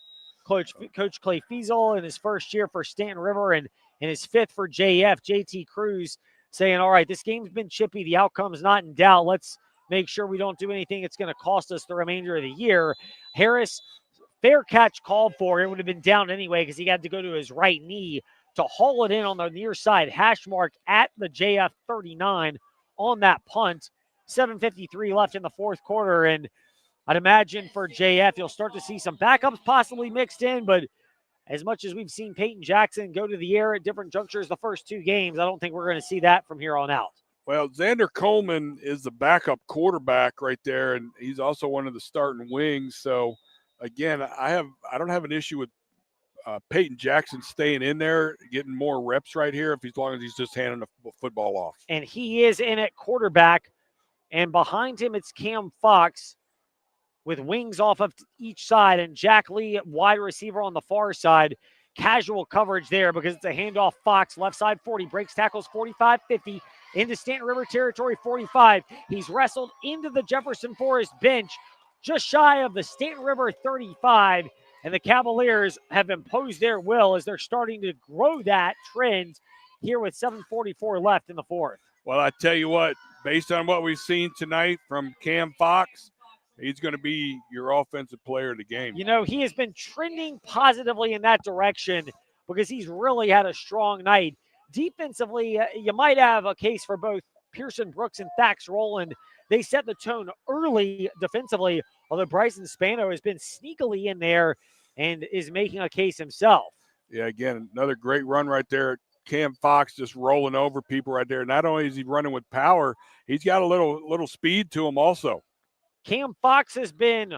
Coach Clay Fiesel in his first year for Staunton River and his fifth for JF, JT Cruz, saying, all right, this game's been chippy. The outcome's not in doubt. Let's make sure we don't do anything that's going to cost us the remainder of the year. Harris, fair catch called for. It would have been down anyway because he had to go to his right knee to haul it in on the near side. Hash mark at the JF 39 on that punt. 7:53 left in the fourth quarter, and I'd imagine for JF, you'll start to see some backups possibly mixed in, but as much as we've seen Peyton Jackson go to the air at different junctures the first two games, I don't think we're going to see that from here on out. Well, Xander Coleman is the backup quarterback right there, and he's also one of the starting wings. So, again, I don't have an issue with Peyton Jackson staying in there, getting more reps right here as long as he's just handing the football off. And he is in at quarterback, and behind him it's Cam Fox with wings off of each side, and Jack Lee, wide receiver on the far side. Casual coverage there because it's a handoff. Fox, left side 40, breaks tackles 45, 50, into Staunton River territory 45. He's wrestled into the Jefferson Forest bench, just shy of the Staunton River 35, and the Cavaliers have imposed their will as they're starting to grow that trend here with 7:44 left in the fourth. Well, I tell you what, based on what we've seen tonight from Cam Fox, he's going to be your offensive player of the game. You know, he has been trending positively in that direction because he's really had a strong night. Defensively, you might have a case for both Pearson Brooks and Thax Rowland. They set the tone early defensively, although Bryson Spano has been sneakily in there and is making a case himself. Yeah, again, another great run right there. Cam Fox just rolling over people right there. Not only is he running with power, he's got a little speed to him also. Cam Fox has been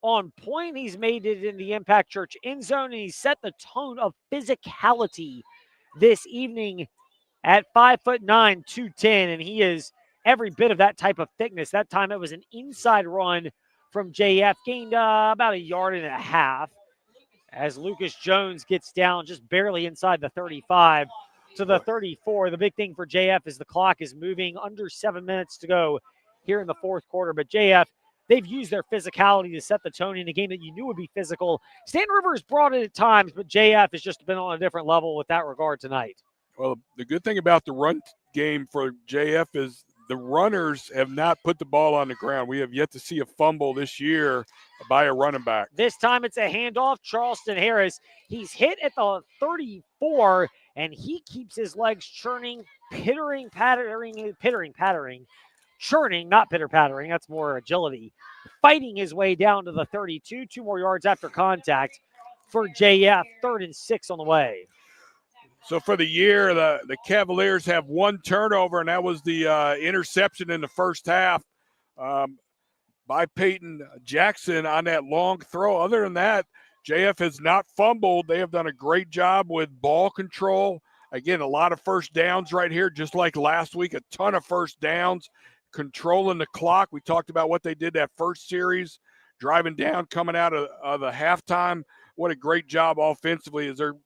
on point. He's made it in the Impact Church end zone, and he's set the tone of physicality this evening at 5'9", 210, and he is every bit of that type of thickness. That time it was an inside run from JF, gained about 1.5 yards as Lucas Jones gets down just barely inside the 35 to the 34. The big thing for JF is the clock is moving, under 7 minutes to go here in the fourth quarter, but JF, they've used their physicality to set the tone in a game that you knew would be physical. Staunton River has brought it at times, but JF has just been on a different level with that regard tonight. Well, the good thing about the run game for JF is the runners have not put the ball on the ground. We have yet to see a fumble this year by a running back. This time it's a handoff. Charleston Harris, he's hit at the 34, and he keeps his legs churning, pattering, churning, not pitter-pattering. That's more agility. Fighting his way down to the 32, 2 more yards after contact for JF. 3rd and 6 on the way. So for the year, the Cavaliers have 1 turnover, and that was the interception in the first half by Peyton Jackson on that long throw. Other than that, JF has not fumbled. They have done a great job with ball control. Again, a lot of first downs right here, just like last week, a ton of first downs, controlling the clock. We talked about what they did that first series, driving down, coming out of the halftime. What a great job offensively as they're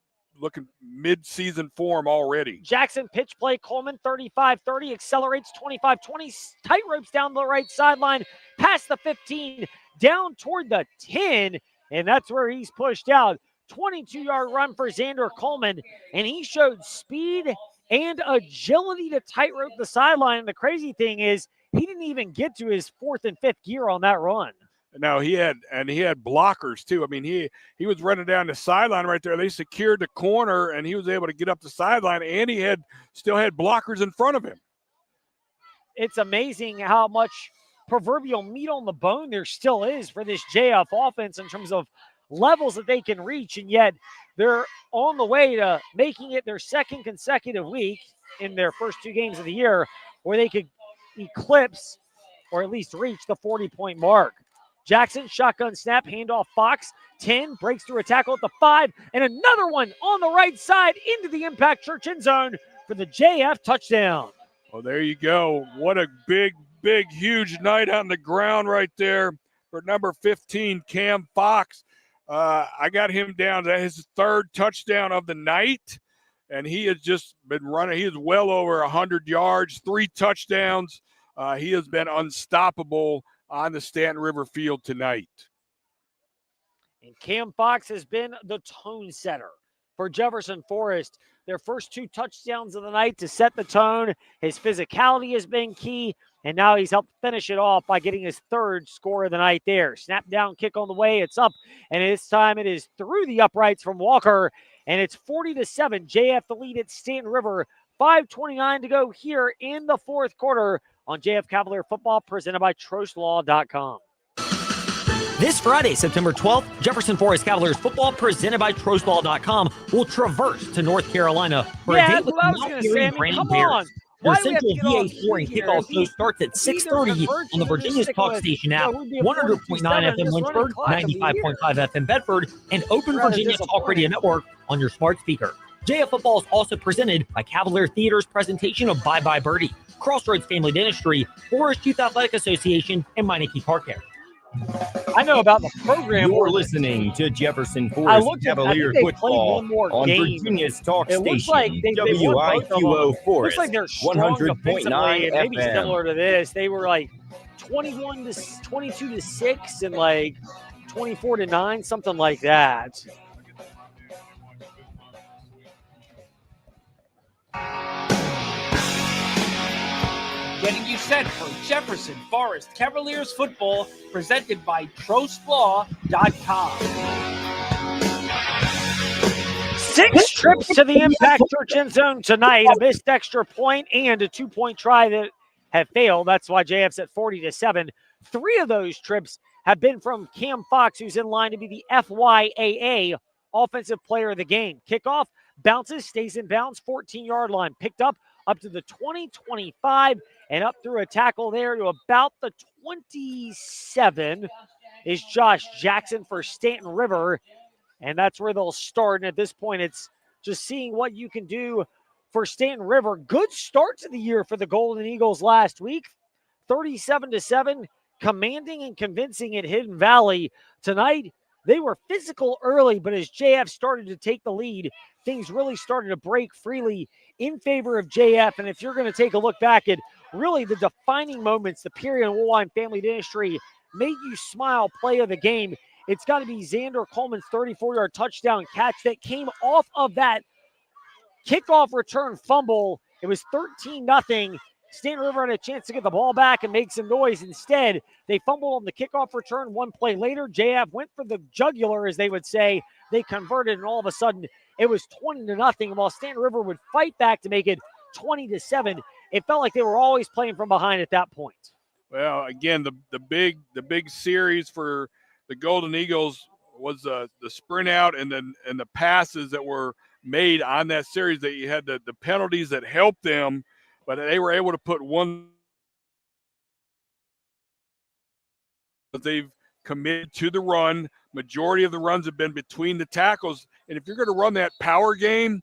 looking mid-season form already. Jackson pitch play, Coleman 35-30, accelerates 25-20, tight ropes down the right sideline, past the 15, down toward the 10, and that's where he's pushed out. 22-yard run for Xander Coleman, and he showed speed and agility to tightrope the sideline. And the crazy thing is he didn't even get to his 4th and 5th gear on that run. No, he had blockers too. I mean, he was running down the sideline right there. They secured the corner, and he was able to get up the sideline, and he still had blockers in front of him. It's amazing how much proverbial meat on the bone there still is for this JF offense in terms of levels that they can reach, and yet they're on the way to making it their second consecutive week in their first 2 games of the year where they could eclipse or at least reach the 40-point mark. Jackson, shotgun snap, handoff Fox, 10, breaks through a tackle at the 5, and another one on the right side into the Impact Church end zone for the JF touchdown. Well, there you go. What a big, huge night on the ground right there for number 15, Cam Fox. I got him down to his 3rd touchdown of the night, and he has just been running. He is well over 100 yards, 3 touchdowns. He has been unstoppable on the Staunton River field tonight. And Cam Fox has been the tone setter for Jefferson Forest. Their first 2 touchdowns of the night to set the tone. His physicality has been key, and now he's helped finish it off by getting his 3rd score of the night there. Snap down, kick on the way. It's up, and this time it is through the uprights from Walker, and it's 40-7. JF the lead at Staunton River. 5:29 to go here in the 4th quarter on JF Cavalier Football, presented by TrostLaw.com. This Friday, September 12th, Jefferson Forest Cavaliers football, presented by TrostLaw.com, will traverse to North Carolina for a date with the Mount Airy Brand Bears. Your Central VA scoring kickoff show starts at 6:30 on the Virginia's Talk Station app, 100.9 FM Lynchburg, 95.5 FM Bedford, and Open Virginia Talk Radio Network on your smart speaker. JF Football is also presented by Cavalier Theater's presentation of Bye Bye Birdie, Crossroads Family Dentistry, Forest Youth Athletic Association, and Meineke Car Care. I know about the program. You're listening to Jefferson Forest Cavalier football on Virginia's Talk Station, WIQO Forest, Looks like they're strong 100.9 defensively, and maybe FM. similar to this. They were like 22-6 and like 24-9, something like that. Getting you set for Jefferson Forest Cavaliers football, presented by TrostLaw.com. 6 trips to the Impact Church end zone tonight, a missed extra point and a 2-point try that have failed. That's why JF's at 40-7. 3 of those trips have been from Cam Fox, who's in line to be the FYAA Offensive Player of the Game. Kickoff, bounces, stays in bounds, 14-yard line. Picked up to the 20-25, and up through a tackle there to about the 27 is Josh Jackson for Staunton River. And that's where they'll start. And at this point, it's just seeing what you can do for Staunton River. Good start to the year for the Golden Eagles last week. 37-7, commanding and convincing at Hidden Valley. Tonight, they were physical early, but as JF started to take the lead, things really started to break freely in favor of JF. And if you're going to take a look back at really the defining moments, the period in Woolwine Family Dentistry made you smile play of the game, it's got to be Xander Coleman's 34-yard touchdown catch that came off of that kickoff return fumble. It was 13-0. Staunton River had a chance to get the ball back and make some noise. Instead, they fumbled on the kickoff return. 1 play later, JF went for the jugular, as they would say. They converted, and all of a sudden, it was 20-0. While Staunton River would fight back to make it 20-7, it felt like they were always playing from behind at that point. Well, again, the big series for the Golden Eagles was the sprint out and the passes that were made on that series. That you had the penalties that helped them, but they were able to put one. But they've committed to the run. Majority of the runs have been between the tackles, and if you're going to run that power game,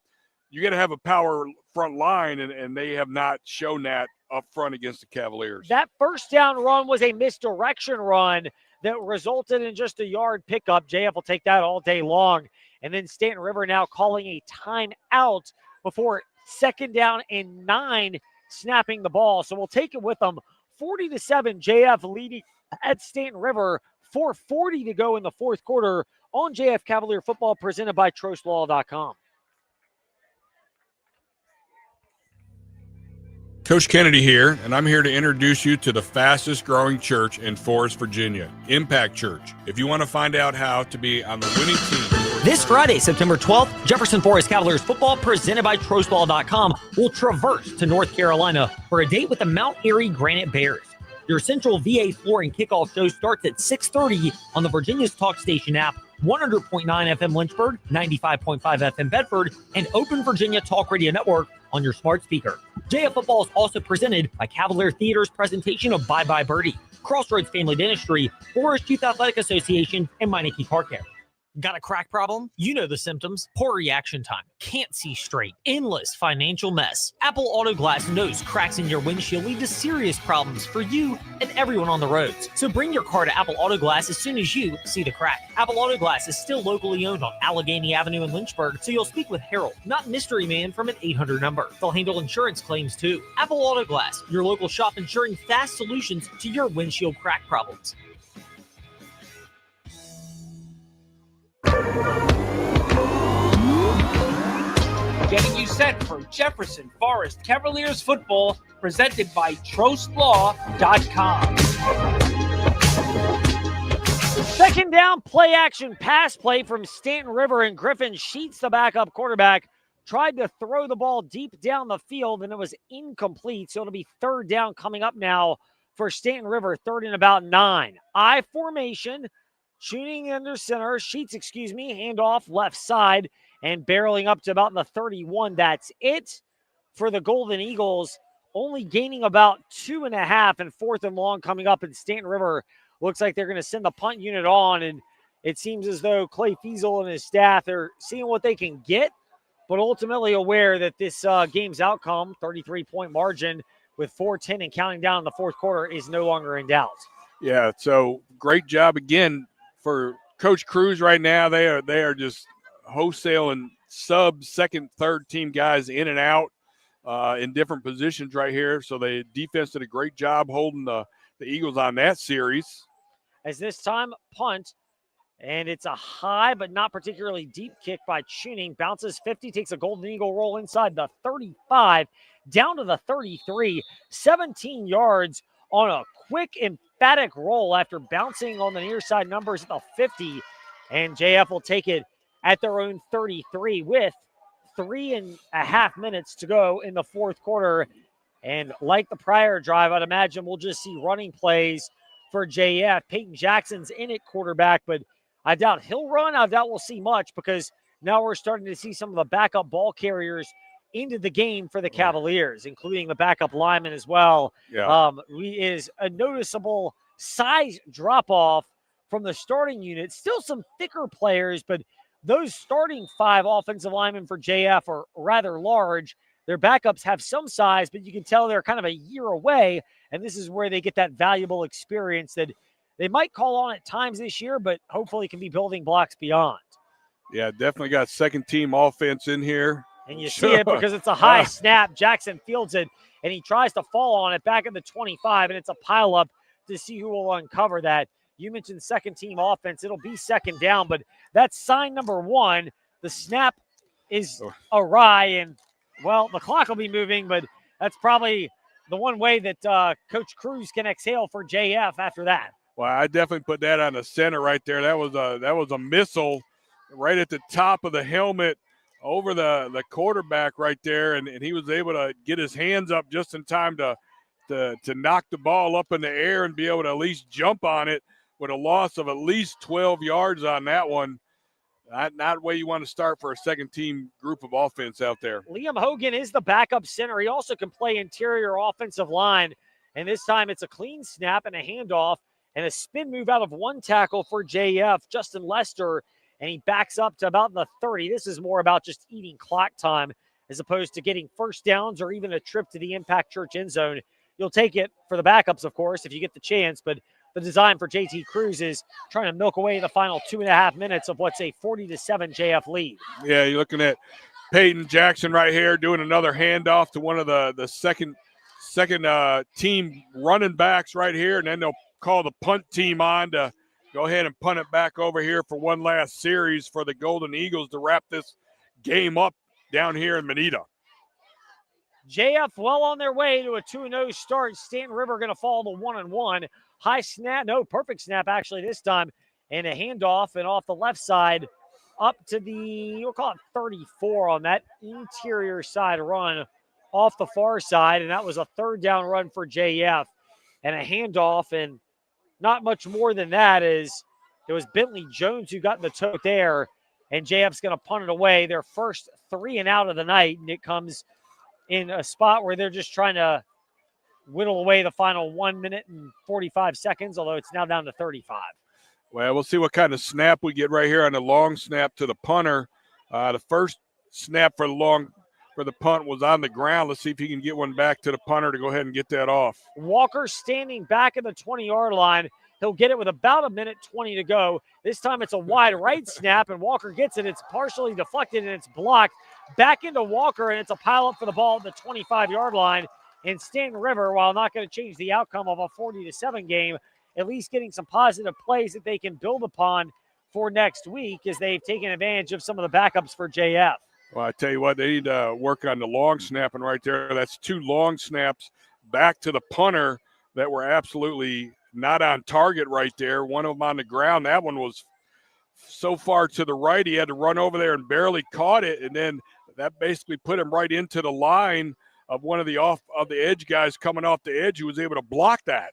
you got to have a power front line, and they have not shown that up front against the Cavaliers. That first down run was a misdirection run that resulted in just a yard pickup. JF will take that all day long. And then Staunton River now calling a timeout before 2nd down and 9, snapping the ball. So we'll take it with them. 40-7, JF leading at Staunton River. 4:40 to go in the 4th quarter on JF Cavalier football, presented by TrostLaw.com. Coach Kennedy here, and I'm here to introduce you to the fastest growing church in Forest, Virginia, Impact Church. If you want to find out how to be on the winning team. This Friday, September 12th, Jefferson Forest Cavaliers football presented by TrostLaw.com will traverse to North Carolina for a date with the Mount Airy Granite Bears. Your Central VA Flooring kickoff show starts at 6:30 on the Virginia's Talk Station app, 100.9 FM Lynchburg, 95.5 FM Bedford, and Open Virginia Talk Radio Network on your smart speaker. JF Football is also presented by Cavalier Theater's presentation of Bye Bye Birdie, Crossroads Family Dentistry, Forest Youth Athletic Association, and Meineke Car Care. Got a crack problem? You know the symptoms. Poor reaction time. Can't see straight. Endless financial mess. Apple Auto Glass knows cracks in your windshield lead to serious problems for you and everyone on the roads. So bring your car to Apple Auto Glass as soon as you see the crack. Apple Auto Glass is still locally owned on Allegheny Avenue in Lynchburg, so you'll speak with Harold, not Mystery Man from an 800 number. They'll handle insurance claims too. Apple Auto Glass, your local shop ensuring fast solutions to your windshield crack problems. Getting you set for Jefferson Forest Cavaliers football presented by TrostLaw.com. Second down, play action, pass play from Staunton River, and Griffin Sheets, the backup quarterback, tried to throw the ball deep down the field, and it was incomplete. So it'll be third down coming up now for Staunton River, third and about 9. I formation, shooting under center, Sheets, handoff left side, and barreling up to about the 31. That's it for the Golden Eagles, only gaining about 2.5, and fourth and long coming up in Staunton River. Looks like they're going to send the punt unit on, and it seems as though Clay Fiesel and his staff are seeing what they can get, but ultimately aware that this game's outcome, 33-point margin with 4:10 and counting down in the fourth quarter, is no longer in doubt. Yeah, so great job again for Coach Cruz right now. They are just wholesale and sub second, third team guys in and out in different positions right here. So the defense did a great job holding the Eagles on that series. As this time, punt, and it's a high but not particularly deep kick by Tuning. Bounces 50, takes a Golden Eagle roll inside the 35, down to the 33, 17 yards on a quick, emphatic roll after bouncing on the near side numbers at the 50, and JF will take it at their own 33 with 3.5 minutes to go in the fourth quarter. And like the prior drive, I'd imagine we'll just see running plays for JF. Peyton Jackson's in at quarterback, but I doubt he'll run. I doubt we'll see much because now we're starting to see some of the backup ball carriers into the game for the Cavaliers, including the backup lineman as well. Yeah. Is a noticeable size drop-off from the starting unit. Still some thicker players, but those starting 5 offensive linemen for JF are rather large. Their backups have some size, but you can tell they're kind of a year away, and this is where they get that valuable experience that they might call on at times this year, but hopefully can be building blocks beyond. Yeah, definitely got second team offense in here. And you see it because it's a high snap. Jackson fields it, and he tries to fall on it back at the 25, and it's a pileup to see who will uncover that. You mentioned second team offense. It'll be second down, but that's sign number 1. The snap is awry, and, well, the clock will be moving, but that's probably the one way that Coach Cruz can exhale for JF after that. Well, I definitely put that on the center right there. That was a missile right at the top of the helmet over the quarterback right there, and he was able to get his hands up just in time to knock the ball up in the air and be able to at least jump on it with a loss of at least 12 yards on that one. Not the way you want to start for a second-team group of offense out there. Liam Hogan is the backup center. He also can play interior offensive line, and this time it's a clean snap and a handoff and a spin move out of one tackle for JF, Justin Lester, and he backs up to about the 30. This is more about just eating clock time as opposed to getting first downs or even a trip to the Impact Church end zone. You'll take it for the backups, of course, if you get the chance, but the design for JT Cruz is trying to milk away the final 2.5 minutes of what's a 40-7 JF lead. Yeah, you're looking at Peyton Jackson right here doing another handoff to one of the second team running backs right here, and then they'll call the punt team on to go ahead and punt it back over here for one last series for the Golden Eagles to wrap this game up down here in Manita. JF well on their way to a 2-0 start. Staunton River going to fall to 1-1. High snap, no, perfect snap actually this time, and a handoff, and off the left side up to the, we'll call it 34 on that interior side run off the far side, and that was a third down run for JF, and a handoff, and not much more than that. Is it was Bentley Jones who got in the tote there, and JF's going to punt it away. Their first 3 and out of the night, and it comes in a spot where they're just trying to whittle away the final 1 minute and 45 seconds, although it's now down to 35. Well, we'll see what kind of snap we get right here on the long snap to the punter. The first snap for the punt was on the ground. Let's see if he can get one back to the punter to go ahead and get that off. Walker standing back at the 20-yard line. He'll get it with about 1:20 to go. This time it's a wide right snap, and Walker gets it. It's partially deflected, and it's blocked. Back into Walker, and it's a pileup for the ball at the 25-yard line. And Staunton River, while not going to change the outcome of a 40-7 game, at least getting some positive plays that they can build upon for next week, as they've taken advantage of some of the backups for JF. Well, I tell you what, they need to work on the long snapping right there. That's 2 long snaps back to the punter that were absolutely not on target right there. One of them on the ground. That one was so far to the right, he had to run over there and barely caught it, and then that basically put him right into the line of one of the edge guys coming off the edge who was able to block that.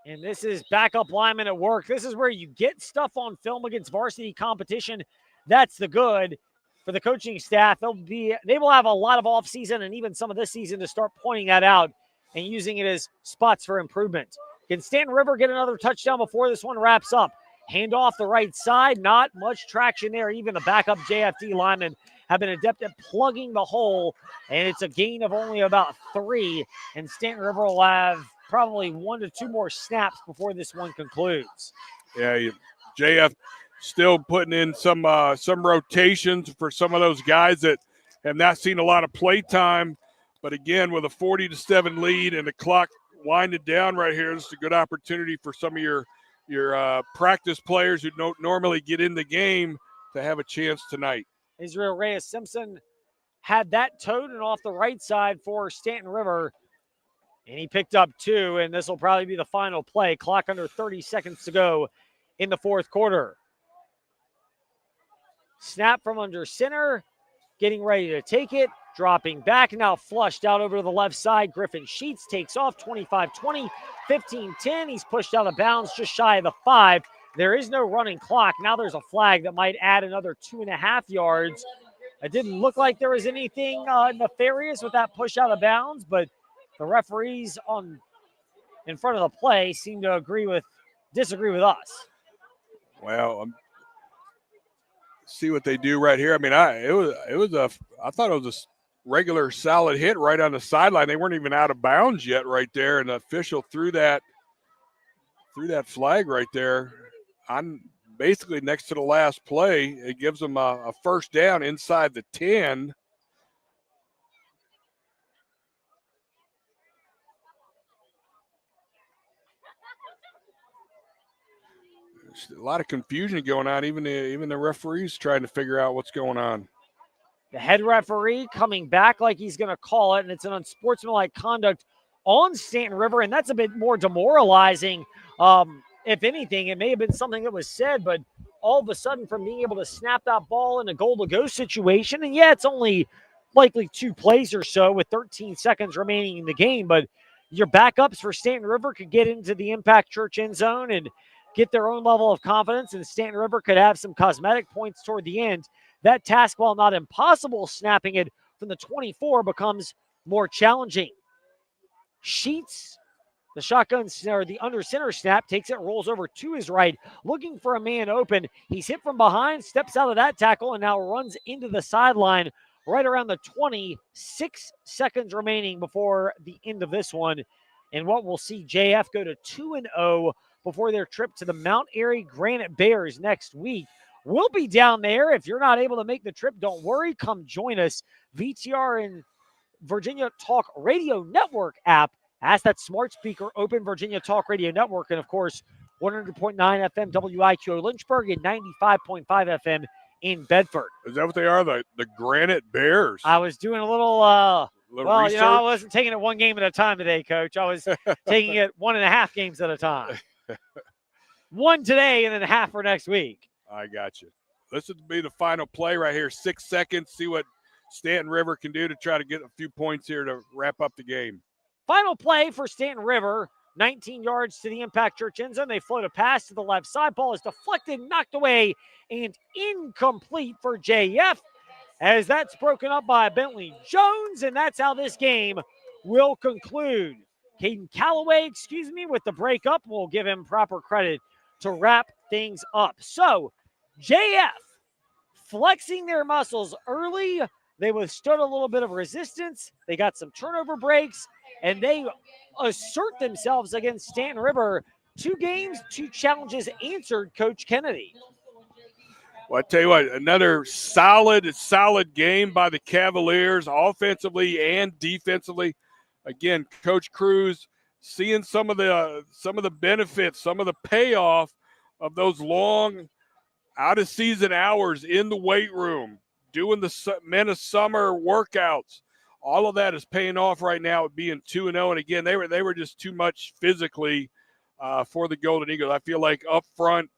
And this is backup lineman at work. This is where you get stuff on film against varsity competition. That's the good for the coaching staff. They will have a lot of offseason and even some of this season to start pointing that out and using it as spots for improvement. Can Staunton River get another touchdown before this one wraps up? Hand off the right side. Not much traction there. Even the backup JFD linemen have been adept at plugging the hole, and it's a gain of only about 3. And Staunton River will have probably 1 to 2 more snaps before this one concludes. Yeah, JF still putting in some rotations for some of those guys that have not seen a lot of play time. But again, with a 40-7 lead and the clock winding down right here, this is a good opportunity for some of your practice players who don't normally get in the game to have a chance tonight. Israel Reyes-Simpson had that towed and off the right side for Staunton River, and he picked up 2, and this will probably be the final play. Clock under 30 seconds to go in the fourth quarter. Snap from under center, getting ready to take it, dropping back, now flushed out over to the left side. Griffin Sheets takes off 25-20, 15-10. He's pushed out of bounds just shy of the 5. There is no running clock. Now there's a flag that might add another 2.5 yards. It didn't look like there was anything nefarious with that push out of bounds, but the referees in front of the play seem to disagree with us. Well, see what they do right here. I mean, I thought it was a regular solid hit right on the sideline. They weren't even out of bounds yet right there, and the official threw that flag right there on basically next to the last play. It gives them a first down inside the 10. There's a lot of confusion going on. Even the referees trying to figure out what's going on. The head referee coming back like he's going to call it, and it's an unsportsmanlike conduct on Staunton River, and that's a bit more demoralizing. If anything, it may have been something that was said, but all of a sudden from being able to snap that ball in a goal-to-go situation, and yeah, it's only likely 2 plays or so with 13 seconds remaining in the game, but your backups for Staunton River could get into the Impact Church end zone and get their own level of confidence, and Staunton River could have some cosmetic points toward the end. That task, while not impossible, snapping it from the 24 becomes more challenging. Sheets, the shotgun or the under center snap, takes it, rolls over to his right, looking for a man open. He's hit from behind, steps out of that tackle, and now runs into the sideline right around the 20. 6 seconds remaining before the end of this one. And what we'll see JF go to 2-0 before their trip to the Mount Airy Granite Bears next week. We'll be down there. If you're not able to make the trip, don't worry. Come join us. VTR and Virginia Talk Radio Network app. Ask that smart speaker, open Virginia Talk Radio Network, and of course, 100.9 FM WIQO Lynchburg and 95.5 FM in Bedford. Is that what they are? The Granite Bears? I was doing a little research? I wasn't taking it one game at a time today, Coach. I was taking it 1.5 games at a time. One today and then half for next week. I got you. This would be the final play right here. 6 seconds. See what Staunton River can do to try to get a few points here to wrap up the game. Final play for Staunton River. 19 yards to the Impact Church end zone. They float a pass to the left side. Ball is deflected, knocked away, and incomplete for JF, as that's broken up by Bentley Jones, and that's how this game will conclude. Caden Calloway, with the breakup. We'll give him proper credit to wrap things up. So, JF flexing their muscles early. They withstood a little bit of resistance. They got some turnover breaks, and they assert themselves against Staunton River. 2 games, 2 challenges answered, Coach Kennedy. Well, I tell you what, another solid game by the Cavaliers, offensively and defensively. Again, Coach Cruz seeing some of the benefits, some of the payoff of those long out-of-season hours in the weight room, doing the men of summer workouts. All of that is paying off right now at being 2-0. And again, they were just too much physically for the Golden Eagles. I feel like up front,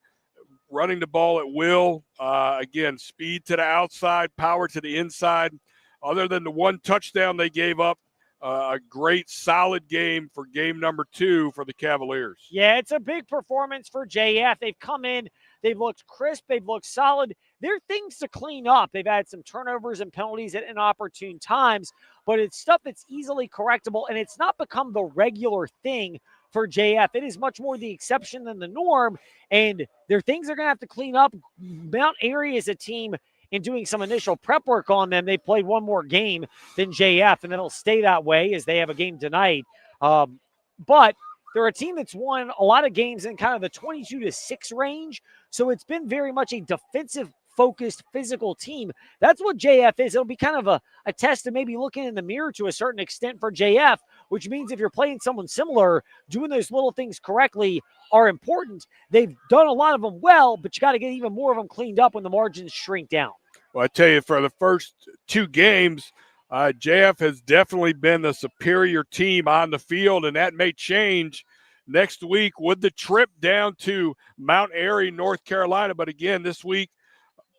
running the ball at will. Again, speed to the outside, power to the inside. Other than the 1 touchdown they gave up, a great, solid game for game number 2 for the Cavaliers. Yeah, it's a big performance for JF. They've come in, they've looked crisp, they've looked solid. There are things to clean up. They've had some turnovers and penalties at inopportune times, but it's stuff that's easily correctable, and it's not become the regular thing for JF. It is much more the exception than the norm, and there are things they're going to have to clean up. Mount Airy is a team in doing some initial prep work on them. They played 1 more game than JF, and it'll stay that way as they have a game tonight. But they're a team that's won a lot of games in kind of the 22-6 range, so it's been very much a defensive-focused, physical team. That's what JF is. It'll be kind of a test of maybe looking in the mirror to a certain extent for JF, which means if you're playing someone similar, doing those little things correctly are important. They've done a lot of them well, but you got to get even more of them cleaned up when the margins shrink down. Well, I tell you, for the first 2 games, JF has definitely been the superior team on the field, and that may change next week with the trip down to Mount Airy, North Carolina. But again, this week,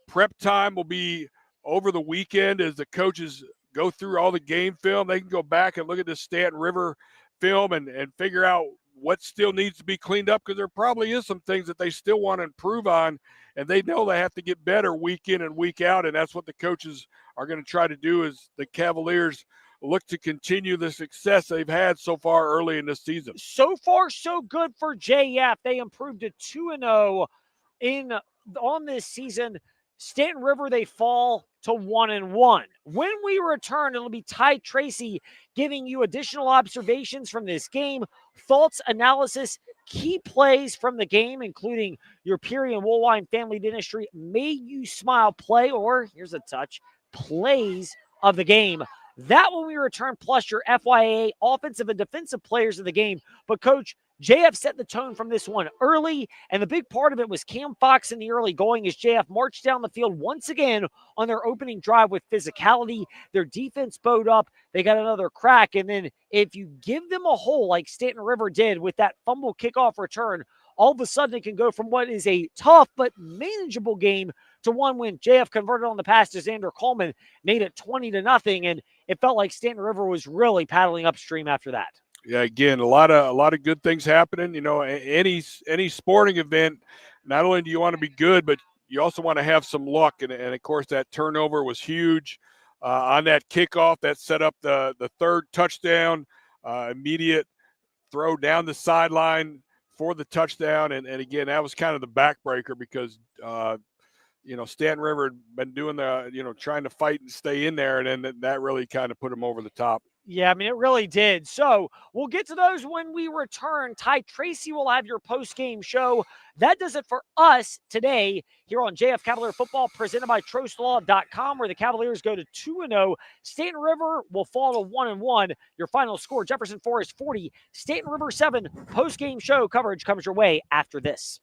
prep time will be over the weekend as the coaches go through all the game film. They can go back and look at the Staunton River film and figure out what still needs to be cleaned up, because there probably is some things that they still want to improve on, and they know they have to get better week in and week out, and that's what the coaches are going to try to do as the Cavaliers look to continue the success they've had so far early in this season. So far, so good for JF. They improved to 2-0 on this season. Staunton River, they fall to 1-1. When we return, it'll be Ty Tracy giving you additional observations from this game, thoughts, analysis, key plays from the game, including your Peary and Woolwine Family Dentistry Made You Smile play, or here's a touch, plays of the game. That when we return, plus your FYA offensive and defensive players of the game. But, Coach, JF set the tone from this one early, and the big part of it was Cam Fox in the early going as JF marched down the field once again on their opening drive with physicality. Their defense bowed up. They got another crack, and then if you give them a hole like Staunton River did with that fumble kickoff return, all of a sudden it can go from what is a tough but manageable game to one when JF converted on the pass to Xander Coleman, made it 20-0, and it felt like Staunton River was really paddling upstream after that. Yeah, again, a lot of good things happening. You know, any sporting event, not only do you want to be good, but you also want to have some luck. And of course, that turnover was huge on that kickoff that set up the 3rd touchdown, immediate throw down the sideline for the touchdown. And again, that was kind of the backbreaker because, Staunton River had been doing trying to fight and stay in there. And then that really kind of put them over the top. Yeah, I mean, it really did. So we'll get to those when we return. Ty Tracy will have your post-game show. That does it for us today here on JF Cavalier Football, presented by TrostLaw.com, where the Cavaliers go to 2-0. Staunton River will fall to 1-1. Your final score, Jefferson Forest 40, Staunton River 7. Post-game show coverage comes your way after this.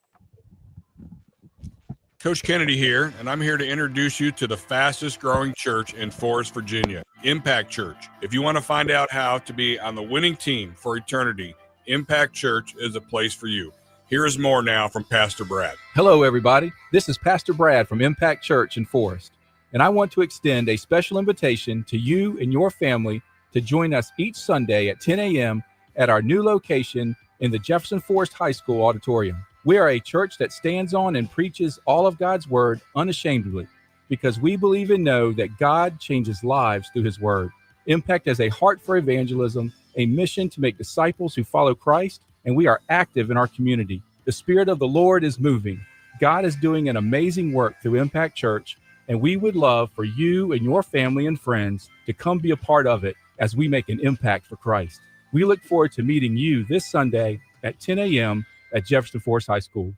Coach Kennedy here, and I'm here to introduce you to the fastest growing church in Forest, Virginia, Impact Church. If you want to find out how to be on the winning team for eternity, Impact Church is a place for you. Here is more now from Pastor Brad. Hello, everybody. This is Pastor Brad from Impact Church in Forest, and I want to extend a special invitation to you and your family to join us each Sunday at 10 a.m. at our new location in the Jefferson Forest High School auditorium. We are a church that stands on and preaches all of God's word unashamedly because we believe and know that God changes lives through his word. Impact has a heart for evangelism, a mission to make disciples who follow Christ, and we are active in our community. The Spirit of the Lord is moving. God is doing an amazing work through Impact Church, and we would love for you and your family and friends to come be a part of it as we make an impact for Christ. We look forward to meeting you this Sunday at 10 a.m. at Jefferson Forest High School.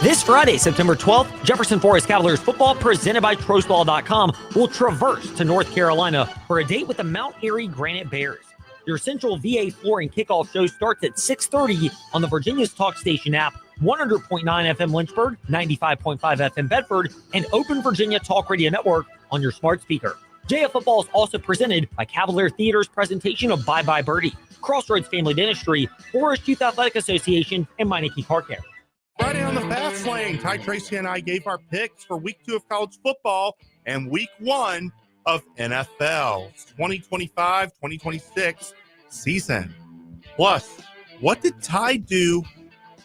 This Friday, September 12th, Jefferson Forest Cavaliers football presented by TrostLaw.com will traverse to North Carolina for a date with the Mount Airy Granite Bears. Your Central VA Flooring kickoff show starts at 6:30 on the Virginia's Talk Station app, 100.9 FM Lynchburg, 95.5 FM Bedford, and Open Virginia Talk Radio Network on your smart speaker. JF Football is also presented by Cavalier Theater's presentation of Bye Bye Birdie, Crossroads Family Dentistry, Forest Youth Athletic Association, and Meineke Car Care. Friday on the Fast Lane, Ty Tracy and I gave our picks for week 2 of college football and week 1 of NFL's 2025-2026 season. Plus, what did Ty do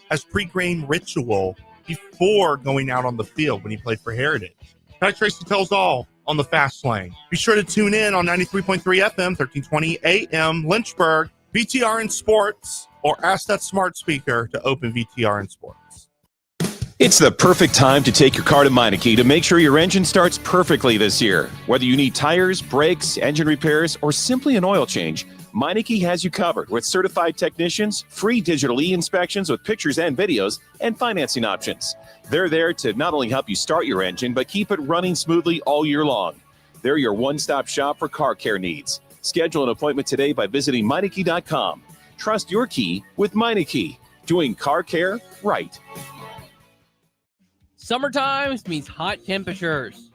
as pre-game ritual before going out on the field when he played for Heritage? Ty Tracy tells all on the Fast Lane. Be sure to tune in on 93.3 FM, 1320 AM, Lynchburg, VTR in Sports, or ask that smart speaker to open VTR in Sports. It's the perfect time to take your car to Meineke to make sure your engine starts perfectly this year. Whether you need tires, brakes, engine repairs, or simply an oil change, Meineke has you covered with certified technicians, free digital e-inspections with pictures and videos, and financing options. They're there to not only help you start your engine, but keep it running smoothly all year long. They're your one-stop shop for car care needs. Schedule an appointment today by visiting Meineke.com. Trust your key with Meineke, doing car care right. Summertime means hot temperatures,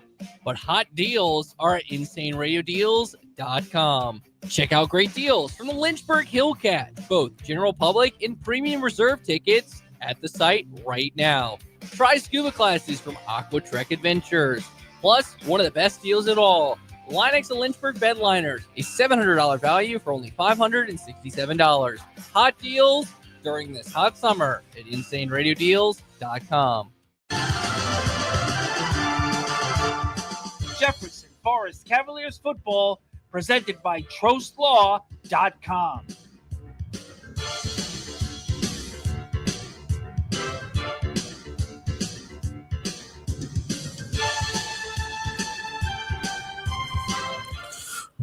but hot deals are at InsaneRadioDeals.com. Check out great deals from the Lynchburg Hillcat, both general public and premium reserve tickets at the site right now. Try scuba classes from Aqua Trek Adventures. Plus, one of the best deals at all, Linex and Lynchburg bed liners, a $700 value for only $567. Hot deals during this hot summer at InsaneRadioDeals.com. Jefferson Forest Cavaliers football presented by TrostLaw.com.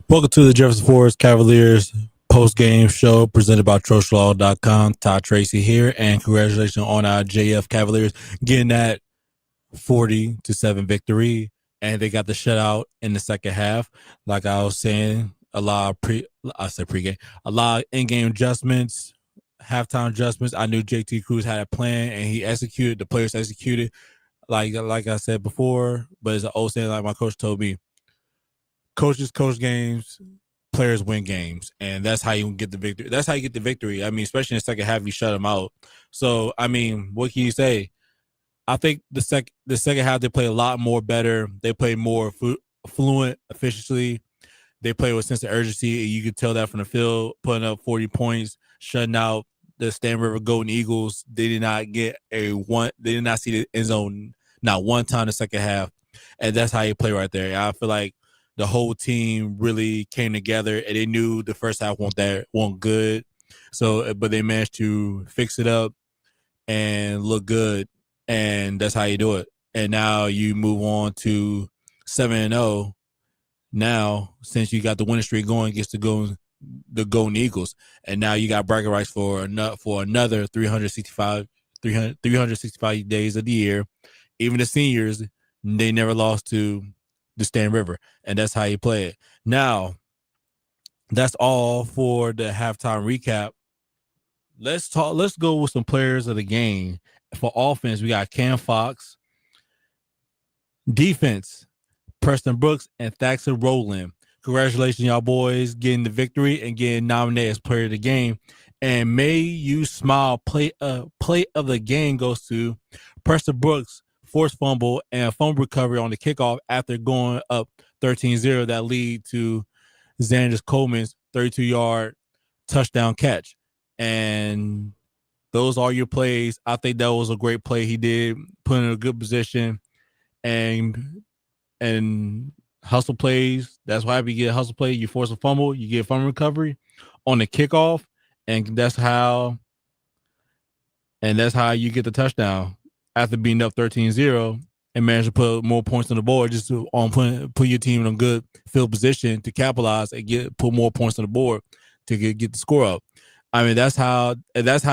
Welcome to the Jefferson Forest Cavaliers post-game show presented by TrostLaw.com. Todd Tracy here, and congratulations on our JF Cavaliers getting that 40-7 victory, and they got the shutout in the second half. Like I was saying, a lot of a lot of in-game adjustments, halftime adjustments. I knew JT Cruz had a plan, and he executed. The players executed, like I said before. But it's an old saying, like my coach told me. Coaches coach games, players win games, and that's how you get the victory. That's how you get the victory. I mean, especially in the second half, you shut them out. So, I mean, what can you say? I think the second half they play a lot more better. They play more fluent, efficiently. They play with a sense of urgency. You could tell that from the field, putting up 40 points, shutting out the Staunton River Golden Eagles. They did not get They did not see the end zone not one time in the second half, and that's how you play right there. And I feel like the whole team really came together, and they knew the first half wasn't good. So, but they managed to fix it up and look good, and that's how you do it. And now you move on to 7-0. Now, since you got the winning streak going, gets to go the Golden Eagles, and now you got bragging rights for another 365 days of the year. Even the seniors, they never lost to the Staunton River, and that's how you play it. Now, that's all for the halftime recap. Let's go with some players of the game, For offense, we got Cam Fox. Defense, Preston Brooks and Thaxter Rowland. Congratulations, y'all boys, getting the victory and getting nominated as player of the game. And May You Smile play of the game goes to Preston Brooks, forced fumble and fumble recovery on the kickoff after going up 13-0 that lead to Xander Coleman's 32-yard touchdown catch. And those are your plays. I think that was a great play he did, put in a good position and hustle plays. That's why if you get a hustle play, you force a fumble, you get fumble recovery on the kickoff, and that's how you get the touchdown after being up 13-0 and manage to put more points on the board just to put your team in a good field position to capitalize and put more points on the board to get the score up. I mean, that's how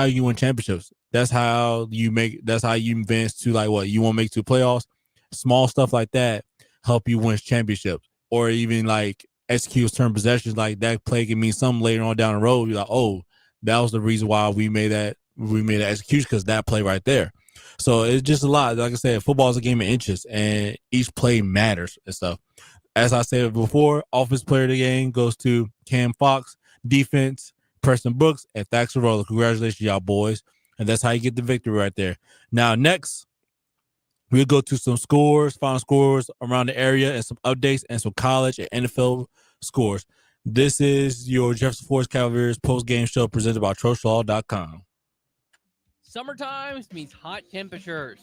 you win championships. That's how you advance to like what you want to make to playoffs. Small stuff like that help you win championships, or even like execute turn possessions. Like that play can mean something later on down the road. You're like, oh, that was the reason why we made that execution because that play right there. So it's just a lot. Like I said, football is a game of inches, and each play matters and stuff. As I said before, offense player of the game goes to Cam Fox. Defense, Preston Brooks and Thaxter Rowland. Congratulations, y'all boys. And that's how you get the victory right there. Now, next, we'll go to some scores, final scores around the area, and some updates and some college and NFL scores. This is your Jefferson Forest Cavaliers post-game show presented by TroSlaw.com. Summertime means hot temperatures,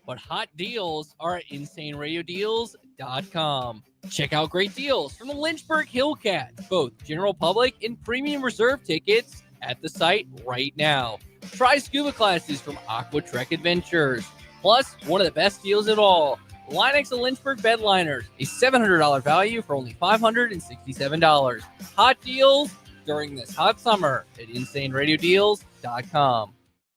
but hot deals are at InsaneRadioDeals.com. Check out great deals from the Lynchburg Hillcats, both general public and premium reserve tickets at the site right now. Try scuba classes from Aqua Trek Adventures. Plus, one of the best deals of all, Linex of Lynchburg bed liners, a $700 value for only $567. Hot deals during this hot summer at InsaneRadioDeals.com.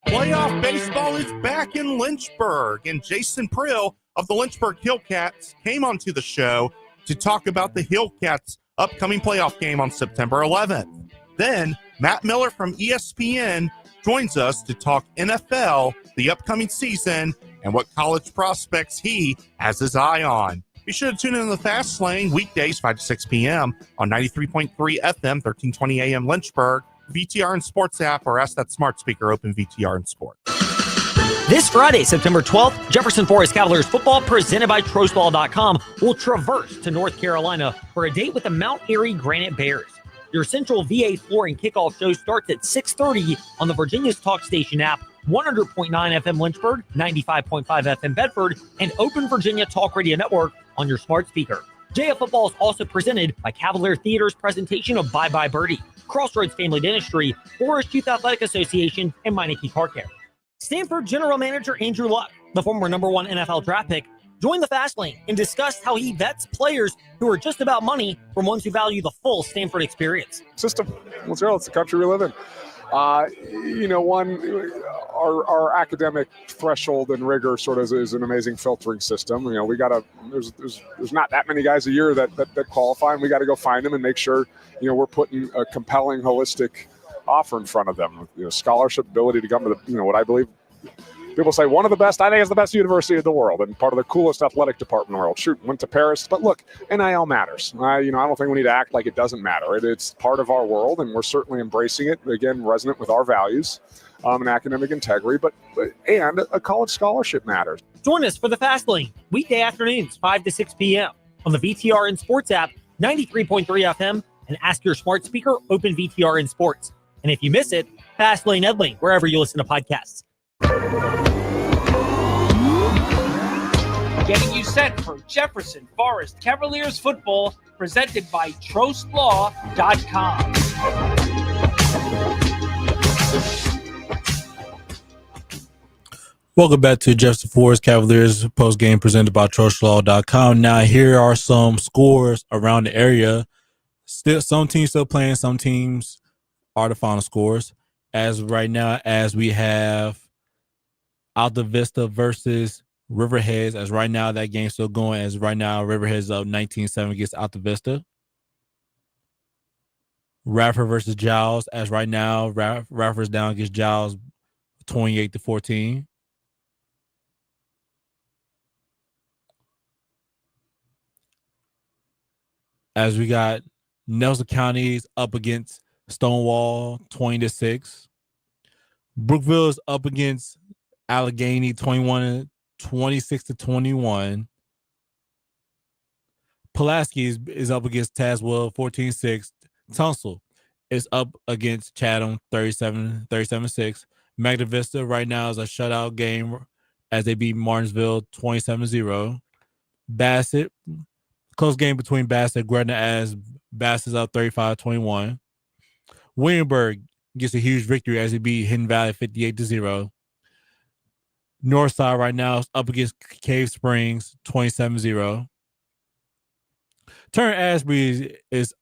Playoff baseball is back in Lynchburg, and Jason Prill of the Lynchburg Hillcats came onto the show to talk about the Hillcats' upcoming playoff game on September 11th. Then, Matt Miller from ESPN joins us to talk NFL, the upcoming season, and what college prospects he has his eye on. Be sure to tune in to the Fast Lane weekdays 5 to 6 p.m. on 93.3 FM, 1320 AM Lynchburg, VTR and Sports app, or ask that smart speaker open VTR and Sports. This Friday, September 12th, Jefferson Forest Cavaliers football presented by TroSlaw.com will traverse to North Carolina for a date with the Mount Airy Granite Bears. Your Central VA Flooring kickoff show starts at 6:30 on the Virginia's Talk Station app, 100.9 FM Lynchburg, 95.5 FM Bedford, and Open Virginia Talk Radio Network on your smart speaker. JF Football is also presented by Cavalier Theater's presentation of Bye Bye Birdie, Crossroads Family Dentistry, Forest Youth Athletic Association, and Meineke Car Care. Stanford General Manager Andrew Luck, the former #1 NFL draft pick, joined the Fast Lane and discussed how he vets players who are just about money from ones who value the full Stanford experience. System, it's the country we live in. Our academic threshold and rigor sort of is an amazing filtering system. We gotta there's not that many guys a year that qualify, and we got to go find them and make sure we're putting a compelling, holistic offer in front of them. Scholarship, ability to come to the what I believe. People say one of the best. I think it's the best university in the world and part of the coolest athletic department in the world. Shoot, went to Paris, but look, NIL matters. I don't think we need to act like it doesn't matter. It's part of our world, and we're certainly embracing it. Again, resonant with our values and academic integrity, and a college scholarship matters. Join us for the Fast Lane weekday afternoons, 5 to 6 p.m. on the VTR and Sports app, 93.3 FM, and ask your smart speaker, open VTR and Sports. And if you miss it, Fast Lane Edley, wherever you listen to podcasts. Getting you set for Jefferson Forest Cavaliers football presented by TroSlaw.com. Welcome back to Jefferson Forest Cavaliers post game presented by TroSlaw.com. Now, here are some scores around the area. Still, some teams still playing, some teams are the final scores. As right now, as we have Alta Vista versus Riverheads, as right now that game's still going. As right now, Riverheads up 19-7 against Alta Vista. Radford versus Giles, as right now Radford's down against Giles 28-14. as we got Nelson County's up against Stonewall 20-6. Brookville is up against Allegheny 26-21. Pulaski is up against Tazewell 14-6. Tunsil is up against Chatham 37-6. Magna Vista right now is a shutout game as they beat Martinsville 27-0. Bassett, close game between Bassett and Gretna as Bassett's up 35-21. Williamsburg gets a huge victory as they beat Hidden Valley 58-0. Northside right now is up against Cave Springs 27-0. Turner Asbury is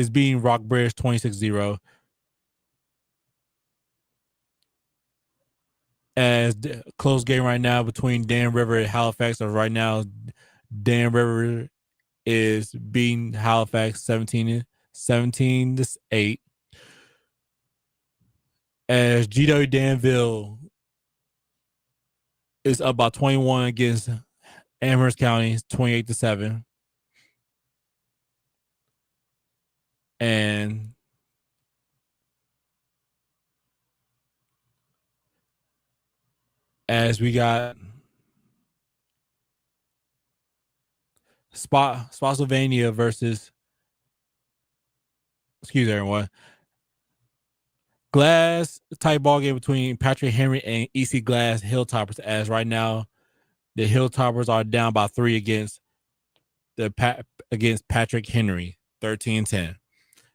beating Rockbridge 26-0. As close game right now between Dan River and Halifax. So right now, Dan River is beating Halifax 17-8. As GW Danville is up by 21 against Amherst County 28-7. And as we got Spotsylvania versus, excuse everyone, Glass type ball game between Patrick Henry and EC Glass Hilltoppers. As right now, the Hilltoppers are down by 3 against Patrick Henry, 13-10.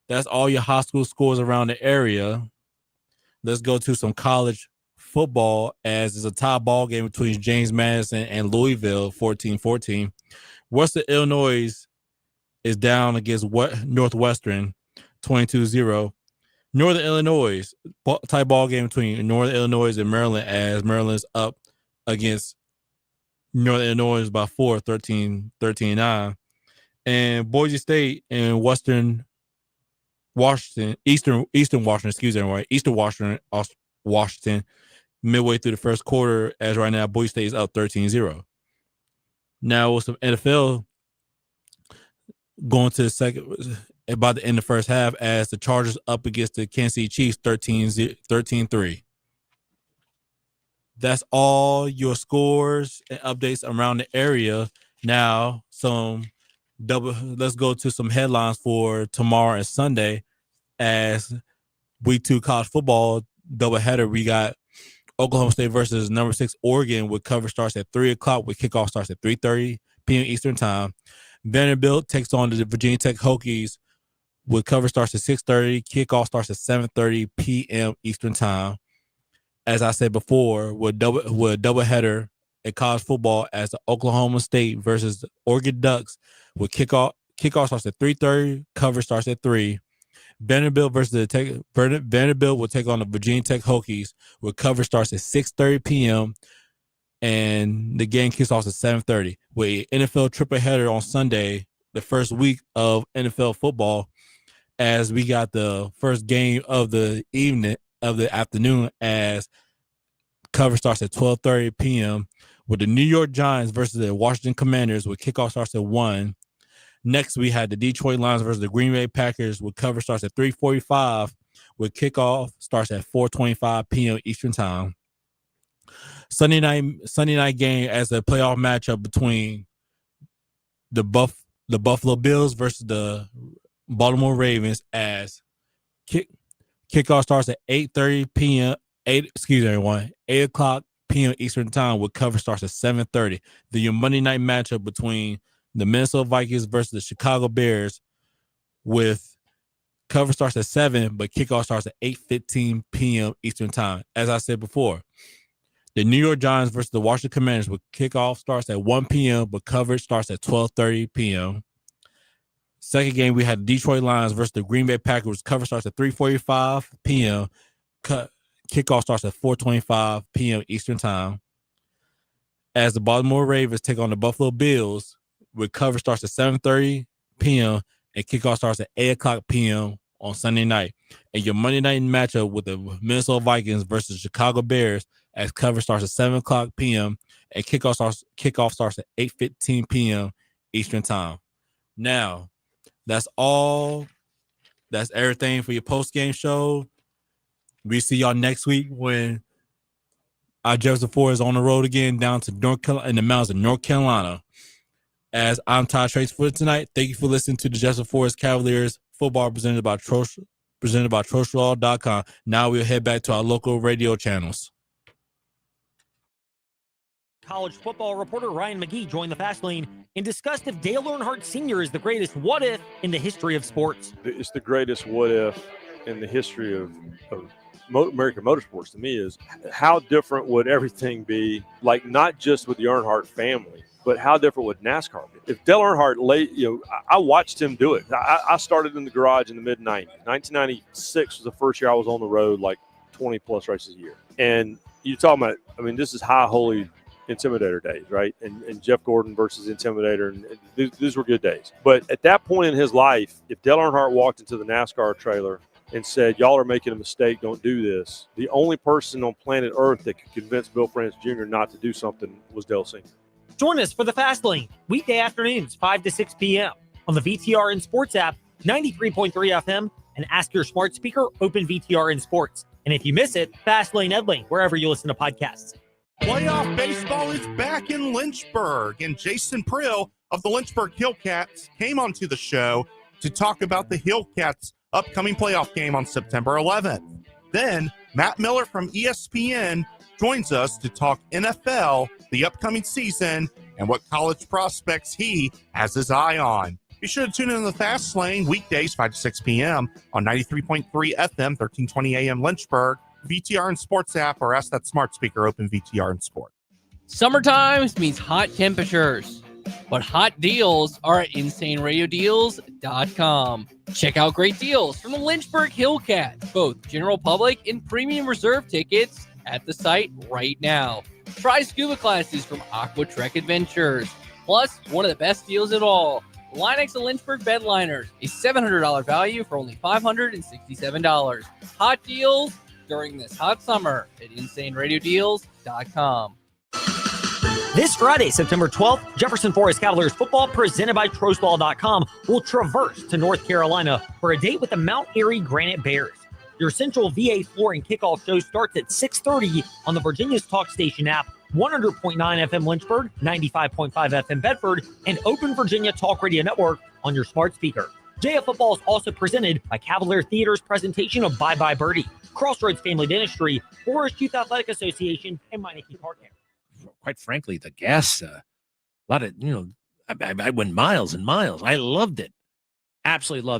That's all your high school scores around the area. Let's go to some college football, as it's a tie ball game between James Madison and Louisville, 14-14. Western Illinois is down against Northwestern, 22-0. Northern Illinois, tie ball game between Northern Illinois and Maryland, as Maryland's up against Northern Illinois by 4, 13-9. And Boise State and Eastern Washington, midway through the first quarter, as right now Boise State is up 13-0. Now with some NFL going to the second, about the end of the first half, as the Chargers up against the Kansas City Chiefs 13-3. That's all your scores and updates around the area. Now let's go to some headlines for tomorrow and Sunday. As week 2 college football doubleheader, we got Oklahoma State versus number 6 Oregon, with coverage starts at 3:00, with kickoff starts at 3:30 p.m. Eastern time. Vanderbilt takes on the Virginia Tech Hokies, with coverage starts at 6:30, kickoff starts at 7:30 p.m. Eastern time. As I said before, with a doubleheader in college football, as the Oklahoma State versus the Oregon Ducks, with kickoff starts at 3:30, coverage starts at 3. Vanderbilt will take on the Virginia Tech Hokies, with coverage starts at 6:30 p.m. and the game kicks off at 7:30. With NFL triple header on Sunday, the first week of NFL football, as we got the first game of the afternoon, as coverage starts at 12:30 p.m. with the New York Giants versus the Washington Commanders, with kickoff starts at 1. Next, we had the Detroit Lions versus the Green Bay Packers, with coverage starts at 3:45, with kickoff starts at 4:25 p.m. Eastern time. Sunday night game as a playoff matchup between the Buffalo Bills versus the Baltimore Ravens, as kickoff starts at 8:30 p.m. 8 o'clock p.m. Eastern time, with coverage starts at 7:30. The Monday night matchup between the Minnesota Vikings versus the Chicago Bears, with coverage starts at 7, but kickoff starts at 8:15 p.m. Eastern time. As I said before, the New York Giants versus the Washington Commanders, with kickoff starts at 1 p.m., but coverage starts at 12:30 p.m. Second game, we had the Detroit Lions versus the Green Bay Packers. Coverage starts at 3:45 p.m. Kickoff starts at 4:25 p.m. Eastern time. As the Baltimore Ravens take on the Buffalo Bills, with coverage starts at 7:30 p.m. and kickoff starts at 8 o'clock p.m. on Sunday night. And your Monday night matchup with the Minnesota Vikings versus Chicago Bears, as coverage starts at 7 o'clock p.m. and kickoff starts at 8:15 p.m. Eastern time. Now, that's all. That's everything for your post-game show. We see y'all next week when our Jefferson Forest is on the road again down to North Carolina, in the mountains of North Carolina. As I'm Todd Trace for tonight, thank you for listening to the Jefferson Forest Cavaliers football presented by TroSlaw.com. Now we'll head back to our local radio channels. College football reporter Ryan McGee joined the Fast Lane and discussed if Dale Earnhardt Sr. is the greatest what if in the history of sports. It's the greatest what if in the history of American motorsports to me is how different would everything be, like not just with the Earnhardt family, but how different would NASCAR be? If Dale Earnhardt, I watched him do it. I started in the garage in the mid-'90s. 1996 was the first year I was on the road, like 20-plus races a year. And you're talking about, this is high holy Intimidator days, right? And Jeff Gordon versus Intimidator, and these were good days. But at that point in his life, if Dale Earnhardt walked into the NASCAR trailer and said, y'all are making a mistake, don't do this, the only person on planet Earth that could convince Bill France Jr. not to do something was Dale Sr. Join us for the Fast Lane, weekday afternoons, 5 to 6 p.m. on the VTR and Sports app, 93.3 FM, and ask your smart speaker, open VTR and Sports. And if you miss it, Fast Lane Edley, wherever you listen to podcasts. Playoff baseball is back in Lynchburg, and Jason Prill of the Lynchburg Hillcats came onto the show to talk about the Hillcats' upcoming playoff game on September 11th. Then Matt Miller from ESPN joins us to talk NFL, the upcoming season, and what college prospects he has his eye on. Be sure to tune in to the Fast Lane weekdays 5 to 6 p.m. on 93.3 FM, 1320 a.m. Lynchburg, VTR and Sports app, or ask that smart speaker, open VTR and Sport. Summertime means hot temperatures, but hot deals are at InsaneRadioDeals.com. Check out great deals from the Lynchburg Hillcats, both general public and premium reserve tickets at the site right now. Try scuba classes from Aqua Trek Adventures. Plus, one of the best deals of all, Linex of Lynchburg bed liners, a $700 value for only $567. Hot deals during this hot summer at InsaneRadioDeals.com. This Friday, September 12th, Jefferson Forest Cavaliers football presented by TroSlaw.com will traverse to North Carolina for a date with the Mount Airy Granite Bears. Your Central VA flooring kickoff show starts at 6:30 on the Virginia's Talk Station app, 100.9 FM Lynchburg, 95.5 FM Bedford, and Open Virginia Talk Radio Network on your smart speaker. JF Football is also presented by Cavalier Theater's presentation of Bye Bye Birdie, Crossroads Family Dentistry, Forest Youth Athletic Association, and Meineke Car Care. Quite frankly, the gas, a lot of, I went miles and miles. I loved it. Absolutely loved it.